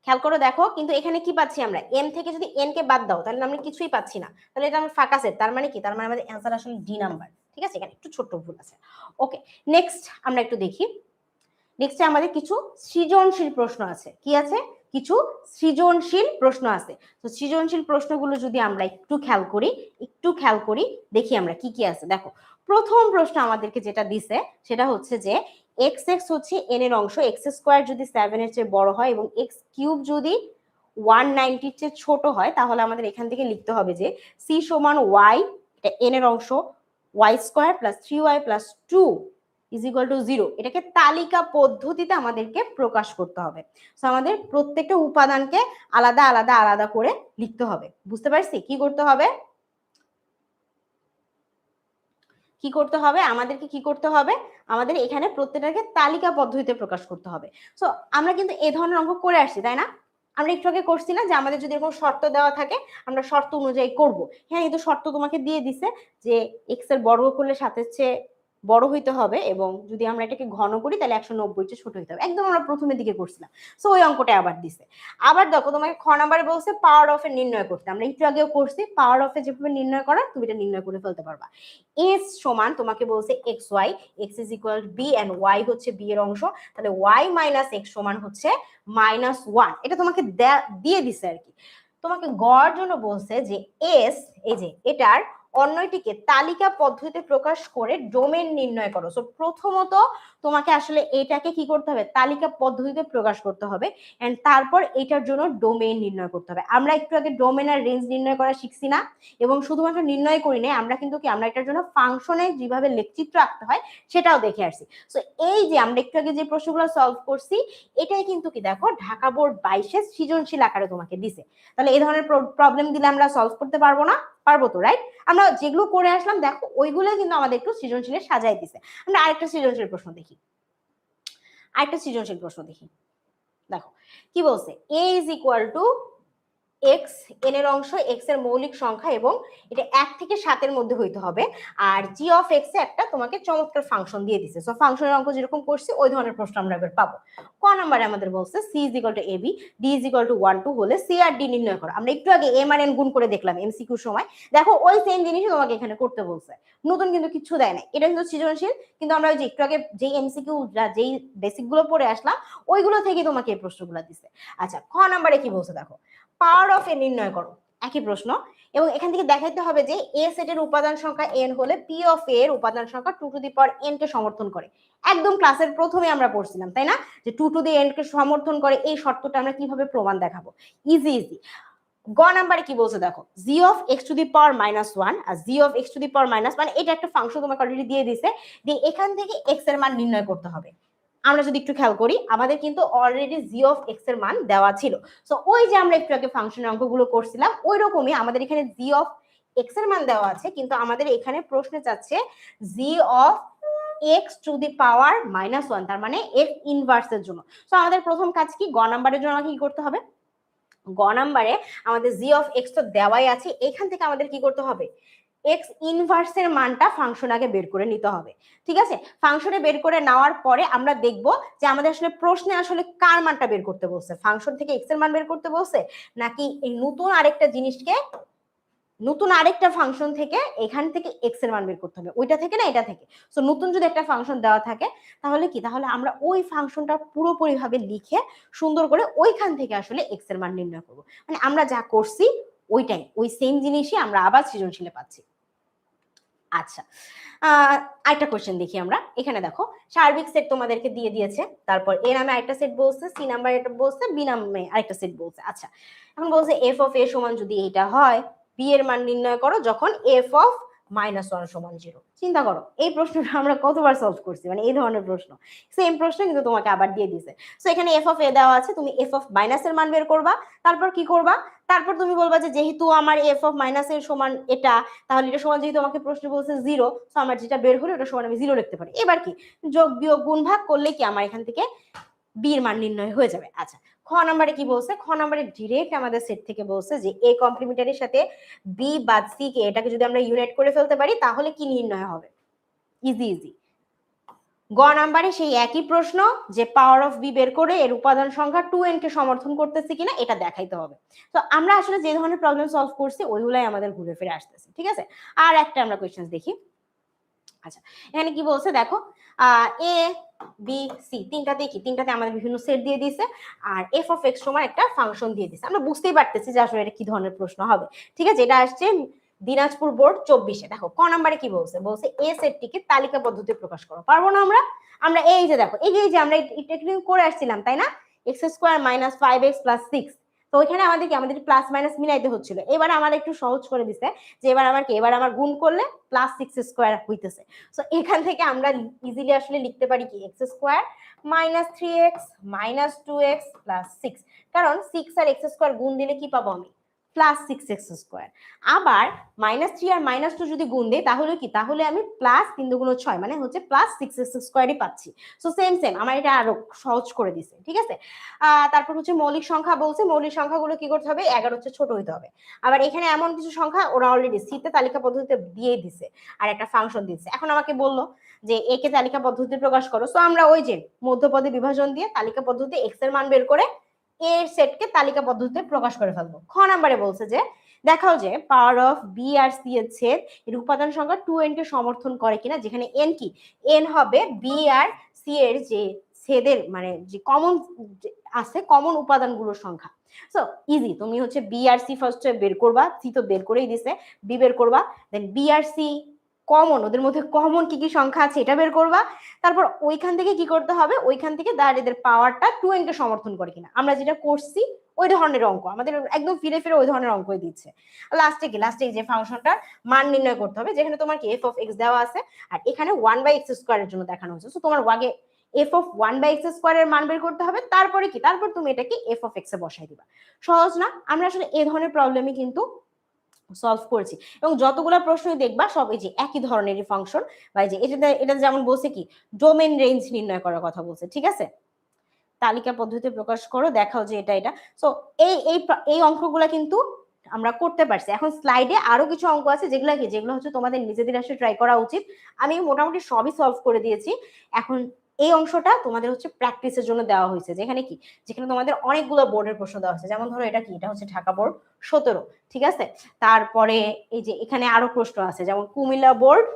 খেয়াল করে দেখো, কিন্তু এখানে কি পাচ্ছি আমরা, m থেকে যদি n কে বাদ দাও তাহলে আমরা কিছুই পাচ্ছি না, তাহলে এটা আমার ফাঁকা সেট, তার মানে কি, তার মানে আমাদের অ্যানসার আসলে ডি নাম্বার। ঠিক আছে, এখানে একটু ছোট্ট ভুল আছে। ওকে, নেক্সট আমরা একটু দেখি। নেক্সটে আমাদের কিছু সৃজনশীল প্রশ্ন আছে, কি আছে, কিছু সৃজনশীল প্রশ্ন আছে। তো সৃজনশীল প্রশ্নগুলো যদি আমরা একটু খেয়াল করি দেখি আমরা কি কি আছে। দেখো প্রথম প্রশ্ন আমাদেরকে যেটা দিছে সেটা হচ্ছে যে এক্স এক্স হচ্ছে এন এর অংশ, এক্স স্কোয়ার যদি 7 এর চেয়ে বড় হয় এবং এক্স কিউব যদি 190 এর চেয়ে ছোট হয়, তাহলে আমাদের এখান থেকে লিখতে হবে যে সি সমান ওয়াই, এটা এন এর অংশ, y square plus 3y plus 2 is equal to 0, এটাকে তালিকা পদ্ধতিতে আমাদেরকে প্রকাশ করতে হবে। সো আমাদের প্রত্যেকটা উপাদানকে আলাদা আলাদা আলাদা করে লিখতে হবে, বুঝতে পারছি? কি করতে হবে, কি করতে হবে আমাদেরকে, কি করতে হবে আমাদের এখানে প্রত্যেকটাকে তালিকা পদ্ধতিতে প্রকাশ করতে হবে। সো আমরা কিন্তু এই ধরনের অঙ্ক করে আসছি, তাই না? আমরা একটু আগে করছি না যে আমাদের যদি এরকম শর্ত দেওয়া থাকে আমরা শর্ত অনুযায়ী করব। হ্যাঁ, কিন্তু শর্ত তোমাকে দিয়ে দিছে যে এক্স এর বর্গ করলে 7 চেয়ে বড় হইতে হবে এবং যদি আমরা এটাকে ঘন করি তাহলে 190 চেয়ে ছোট হইতে হবে, একদম আমরা প্রথমের দিকে করছিলাম। সো ওই অঙ্কটা আবার দিছে। আবার দেখো তোমাকে খ নাম্বারে বলছে পাওয়ার অফ এর নির্ণয় করতে, আমরা একটু আগেও করছি, পাওয়ার অফ এ যেভাবে নির্ণয় করা তুমি এটা নির্ণয় করে ফেলতে পারবা। এস সমান তোমাকে বলছে x y, x is equal B and y হচ্ছে বি এর অংশ, তাহলে ওয়াই মাইনাস এক্স সমান হচ্ছে -1, এটা তোমাকে দিয়ে দিছে আর কি। তোমাকে গড় জন্য বলছে যে এস, এই যে এটার অন্যটিকে তালিকা পদ্ধতিতে প্রকাশ করে ডোমেন নির্ণয় করো। সো প্রথমত তোমাকে আসলে এটাকে কি করতে হবে, তালিকা পদ্ধতিতে প্রকাশ করতে হবে, এন্ড তারপর এটার জন্য ডোমেন নির্ণয় করতে হবে। আমরা একটু আগে ডোমেন আর রেঞ্জ নির্ণয় করা শিখছি না, এবং শুধুমাত্র নির্ণয় করি নাই, আমরা কিন্তু কি আমরা এটার জন্য ফাংশনে যেভাবে লেখচিত্র আঁকতে হয় সেটাও দেখে আসছি। সো এই যে আমরা একটু আগে যে প্রশ্নগুলো সলভ করছি এটাই কিন্তু কি দেখো ঢাকা বোর্ড 22 সৃজনশীল আকারে তোমাকে দিছে। তাহলে এই ধরনের প্রবলেম দিলে আমরা সলভ করতে পারবো না? পারবো তো, রাইট? আমরা যেগুলো করে আসলাম দেখো ওইগুলো কিন্তু আমাদের একটু সৃজনশীলে সাজাই দিছে। আমরা আরেকটা সৃজনশীল প্রশ্ন দেখি, দেখো কি বলছে, a is equal to x N এর অংশ এক্স এর মৌলিক সংখ্যা এবং এটা 1 থেকে 7 এর মধ্যে হইতে হবে আর জি অফ এক্স এ একটা তোমাকে চমৎকার ফাংশন দিয়ে দিছে সো ফাংশনের অঙ্ক যেরকম করছি ওই ধরনের প্রশ্ন আমরা এবার পাবো ক নম্বরে আমাদের বলছে C is equal to A B D is equal to 1 2 হলে সি আর ডি নির্ণয় করো আমরা একটু আগে এম আর এন গুণ করে দেখলাম এমসিকিউ সময় দেখো ওই সেম জিনিসই তোমাকে এখানে করতে বলছে নতুন কিন্তু কিছু দেয় না এটা কিন্তু সৃজনশীল কিন্তু আমরা ওই যে একটু আগে যেই এমসিকিউ যেই বেসিক গুলো পড়ে আসলাম ওইগুলো থেকে তোমাকে এই প্রশ্নগুলো দিছে আচ্ছা খ নম্বরে কি বলছে দেখো পাওয়ার অফ এ নির্ণয় করো একই প্রশ্ন এবং এখান থেকে দেখাইতে হবে যে এ সেটের উপাদান সংখ্যা এন হলে পি অফ এ এর উপাদান সংখ্যা 2 to the power N K সমর্থন করে একদম ক্লাসের প্রথমে আমরা পড়ছিলাম তাই না যে 2 টু দি এন কে সমর্থন করে এই শর্তটা আমরা কিভাবে প্রমাণ দেখাবো ইজি ইজি গ নাম্বারে কি বলছে দেখো g of x to the power -1 আর g of x to the power -1 এটা একটা ফাংশন তোমাকে অলরেডি দিয়ে দিছে দিয়ে এখান থেকে এক্স এর মান নির্ণয় করতে হবে আমরা যদি একটু খেয়াল করি আমাদের কিন্তু অলরেডি জি অফ এক্স এর মান দেওয়া ছিল সো ওই যে আমরা একটু আগে ফাংশনের অঙ্কগুলো করছিলাম ওই রকমই আমাদের এখানে জি অফ এক্স এর মান দেওয়া আছে কিন্তু আমাদের এখানে প্রশ্নে চাচ্ছে জি of x to the power -1 তার মানে এক্স ইনভার্সের জন্য সো আমাদের প্রথম কাজ কি গ নাম্বারের জন্য আমাকে কি করতে হবে গ নাম্বারে আমাদের জি অফ এক্স তো দেওয়াই আছে এখান থেকে আমাদের কি করতে হবে এক্স ইনভার্সের মানটা ফাংশন আগে বের করে নিতে হবে ঠিক আছে ফাংশনে বের করে নেওয়ার পরে আমরা দেখব যে আমাদের আসলে প্রশ্নে আসলে কার মানটা বের করতে বলছে ফাংশন থেকে এক্স এর মান বের করতে বলছে নাকি এই নতুন আরেকটা জিনিসকে নতুন আরেকটা ফাংশন থেকে এখান থেকে এক্স এর মান বের করতে হবে ওইটা থেকে না এটা থেকে সো নতুন যদি একটা ফাংশন দেওয়া থাকে তাহলে কি তাহলে আমরা ওই ফাংশনটা পুরোপুরি ভাবে লিখে সুন্দর করে ওইখান থেকে আসলে এক্স এর মান নির্ণয় করব মানে আমরা যা করছি ওইটাই ওই সেম জিনিসই আমরা আবার সৃজনশীলে পাচ্ছি আচ্ছা আরেকটা কোশ্চেন দেখি আমরা এখানে দেখো সার্বিক সেট তোমাদেরকে দিয়ে দিয়েছে তারপর এ নামে আরেকটা সেট বলছে সি নাম্বার এটা বলছে বি নামে আরেকটা সেট বলছে আচ্ছা এখন বলছে এফ অফ এ সমান যদি এটা হয় বি এর মান নির্ণয় করো যখন এফ অফ -1 সমান 0 চিন্তা করো এই প্রশ্নটা আমরা কতবার সলভ করছি মানে এই ধরনের প্রশ্ন সেম প্রশ্ন কিন্তু তোমাকে আবার দিয়ে দিছে সো এখানে এফ অফ এ দেওয়া আছে তুমি এফ অফ মাইনাস এর মান বের করবা তারপর কি করবা তারপর তুমি বলবা যে যেহেতু আমার এফ অফ মাইনাস এর সমান এটা তাহলে এটা সমান যেহেতু আমাকে প্রশ্ন বলছে 0 সো আমার যেটা বের হলো এটা সমান আমি 0 লিখতে পারি এবার কি যোগ বিয়োগ গুণ ভাগ করলে কি আমার এখান থেকে বি এর মান নির্ণয় হয়ে যাবে আচ্ছা খ নাম্বারে কি বলছে খ নাম্বারে ডিরেক্ট আমাদের সেট থেকে বলছে যে এ কমপ্লিমেন্টারির সাথে বি বাদ সি কে এটাকে যদি আমরা ইউনিট করে ফেলতে পারি তাহলে কি নির্ণয় হবে ইজি ইজি গ নাম্বারে সেই একই প্রশ্ন যে পাওয়ার অফ বি বের করে এর উপাদান সংখ্যা 2n কে সমর্থন করতেছে কিনা এটা দেখাইতে হবে তো আমরা আসলে যে ধরনের প্রবলেম সলভ করছি ওইগুলাই আমাদের ঘুরে ফিরে আসতেছে ঠিক আছে আর একটা আমরা কোশ্চেন দেখি আচ্ছা এখানে কি বলছে দেখো এ বি সি তিনটাতে আমাদের বিভিন্ন সেট দিয়ে দিয়েছে আর এফ অফ এক্স সমান একটা ফাংশন দিয়ে দিয়েছে আমরা বুঝতেই পারতেছি যে আসলে এটা কি ধরনের প্রশ্ন হবে ঠিক আছে এটা আসছে দিনাজপুর বোর্ড 24-এ দেখো ক নাম্বারে কি বলছে বলছে এ সেটটিকে তালিকা পদ্ধতিতে প্রকাশ করো পারবো না আমরা এই যে দেখো এই যে আমরা এটা করে আসছিলাম তাই না x square minus 5x plus 6 তো ওইখানে আমাদের প্লাস মাইনাস মিলাইতে হচ্ছিল এবার আমাদের একটু সহজ করে দিছে যে এবার আমার গুণ করলে প্লাস 6 স্কোয়ার হইতেছে সো এখান থেকে আমরা ইজিলি আসলে লিখতে পারি কি x square minus 3x minus 2x plus 6 কারণ 6 আর এক্স স্কোয়ার গুণ দিলে কি পাবো আমি প্লাস 6x স্কোয়ার আবার -3 আর -2 যদি গুণ দেই তাহলে আমি প্লাস 3 দুগুণ 6 মানে হচ্ছে প্লাস 6x স্কোয়ারই পাচ্ছি সো সেম আমার এটা আরো সহজ করে দিছে ঠিক আছে তারপর হচ্ছে মৌলিক সংখ্যা বলছে মৌলিক সংখ্যাগুলো কি করতে হবে 11 হচ্ছে ছোট হইতে হবে আবার এখানে এমন কিছু সংখ্যা ওরা অলরেডি সি তে তালিকা পদ্ধতিতে দিয়ে দিছে আর একটা ফাংশন দিচ্ছে এখন আমাকে বললো যে এ কে তালিকা পদ্ধতিতে প্রকাশ করো সো আমরা ওই যে মধ্যপদে বিভাজন দিয়ে তালিকা পদ্ধতিতে x এর মান বের করে এর সেটকে তালিকা পদ্ধতিতে প্রকাশ করে ফেলবো খ নাম্বারে বলছে যে দেখাও যে পাওয়ার অফ বি আর সি এর ছেদ এর উপাদান সংখ্যা 2n কে সমর্থন করে কিনা যেখানে n কি n হবে বি আর সি এর যে ছেদের মানে যে কমন আছে কমন উপাদানগুলোর সংখ্যা সো ইজি তুমি হচ্ছে বি আর সি ফার্স্টে বের করবা সি তো বের করেই দিছে বি বের করবা দেন বি আর সি কমন ওদের মধ্যে কমন কি কি সংখ্যা আছে এটা বের করবা তারপর ওইখান থেকে কি করতে হবে ওইখান থেকে এদের পাওয়ারটা 2n কে সমর্থন করে কিনা আমরা যেটা করছি ওই ধরনের অঙ্ক আমাদের একদম ফিরে ফিরে ওই ধরনের অঙ্কই দিচ্ছে লাস্টে যে ফাংশনটার মান নির্ণয় করতে হবে যেখানে তোমার কি এফ অফ এক্স দেওয়া আছে আর এখানে 1/x স্কয়ারের জন্য দেখানো হচ্ছে সো তোমার আগে এফ অফ 1/x স্কয়ারের মান বের করতে হবে তারপর তুমি এটাকে এফ অফ এক্স এ বসাই দিবা সহজ না আমরা আসলে এই ধরনের প্রবলেমই কিন্তু সলভ করছি এবং যতগুলো প্রশ্নই দেখবা সব এই যে একই ধরনেরই ফাংশন বা এই যে এটা যেমন বলছে কি ডোমেন রেঞ্জ নির্ণয় করার কথা বলছে ঠিক আছে তালিকা পদ্ধতিতে প্রকাশ করো, দেখাও যে এটা এটা। সো এই অঙ্কগুলা কিন্তু আমরা করতে পারছি। এখন স্লাইডে আরো কিছু অঙ্ক আছে যেগুলো হচ্ছে তোমাদের নিজেদের আসলে ট্রাই করা উচিত। আমি মোটামুটি সবই সলভ করে দিয়েছি। এখন এই অংশটা তোমাদের হচ্ছে প্র্যাকটিসের জন্য দেওয়া হয়েছে, যেখানে তোমাদের অনেকগুলো বোর্ডের প্রশ্ন দেওয়া হয়েছে। যেমন ধরো এটা কি, এটা হচ্ছে ঢাকা বোর্ড 17, ঠিক আছে। তারপরে এই যে এখানে আরো প্রশ্ন আছে, যেমন কুমিল্লা বোর্ড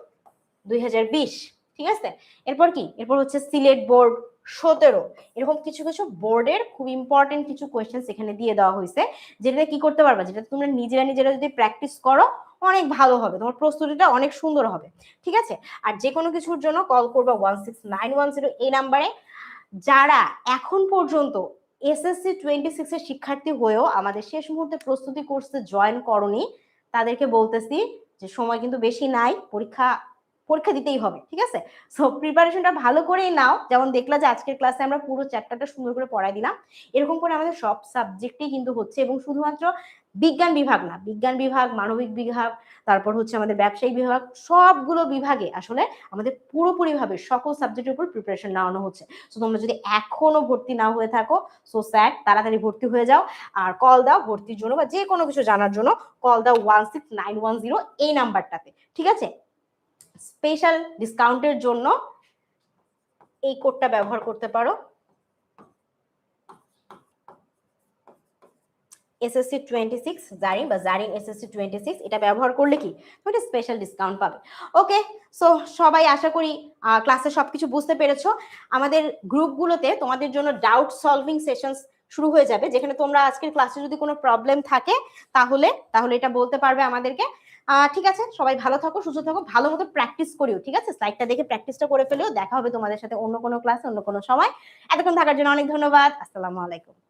2020, ঠিক আছে। এরপর হচ্ছে সিলেট বোর্ড 17। এরকম কিছু কিছু বোর্ডের খুব ইম্পর্টেন্ট কিছু কোয়েশ্চেন এখানে দিয়ে দেওয়া হয়েছে, যেটা কি করতে পারবা, যেটা তোমরা নিজেরা যদি প্র্যাকটিস করো অনেক ভালো হবে, তোমার প্রস্তুতিটা অনেক সুন্দর হবে, ঠিক আছে। আর যে কোনো কিছুর জন্য কল করবা 16910 এই নাম্বারে। যারা এখন পর্যন্ত এসএসসি 26 এর শিক্ষার্থী হয়েও আমাদের শেষ মুহূর্তে প্রস্তুতি কোর্সে জয়েন করনি, তাদেরকে বলতেছি যে সময় কিন্তু বেশি নাই, পরীক্ষা দিতেই হবে, ঠিক আছে। সো প্রিপারেশনটা ভালো করেই নাও। যেমন দেখলা যে আজকের ক্লাসে আমরা পুরো চ্যাপ্টারটা সুন্দর করে পড়াই দিলাম, এরকম করে আমাদের সব সাবজেক্টেই কিন্তু হচ্ছে, এবং শুধুমাত্র বিজ্ঞান বিভাগ না, বিজ্ঞান বিভাগ, মানবিক বিভাগ, তারপর হচ্ছে আমাদের ব্যবসায়িক বিভাগ, সবগুলো বিভাগে আসলে আমাদের পুরোপুরিভাবে সকল সাবজেক্টের উপর প্রিপারেশন নেওয়ানো হচ্ছে। সো তোমরা যদি এখনো ভর্তি না হয়ে থাকো, সো স্যার তাড়াতাড়ি ভর্তি হয়ে যাও, আর কল দাও ভর্তির জন্য বা যে কোনো কিছু জানার জন্য কল দাও 16910 এই নাম্বারটাতে, ঠিক আছে। স্পেশাল ডিসকাউন্টের জন্য এই কোডটা ব্যবহার করতে পারো, এসএসসি 26 জারিন বা জারিন এসএসসি 26, এটা ব্যবহার করলে কি তুমি স্পেশাল ডিসকাউন্ট পাবে। ওকে, সো সবাই আশা করি ক্লাসে সবকিছু বুঝতে পেরেছো। আমাদের গ্রুপগুলোতে তোমাদের জন্য ডাউট সলভিং সেশনস শুরু হয়ে যাবে, যেখানে তোমরা আজকের ক্লাসে যদি কোনো প্রবলেম থাকে তাহলে এটা বলতে পারবে আমাদেরকে। ঠিক আছে, সবাই ভালো থাকো, সুস্থ থাকো, ভালো মতো প্র্যাকটিস করিও, ঠিক আছে। স্লাইডটা দেখে প্র্যাকটিসটা করে ফেলিও। দেখা হবে তোমাদের সাথে অন্য কোনো ক্লাসে, অন্য কোনো সময়। এতক্ষণ থাকার জন্য অনেক ধন্যবাদ। আসসালামু আলাইকুম।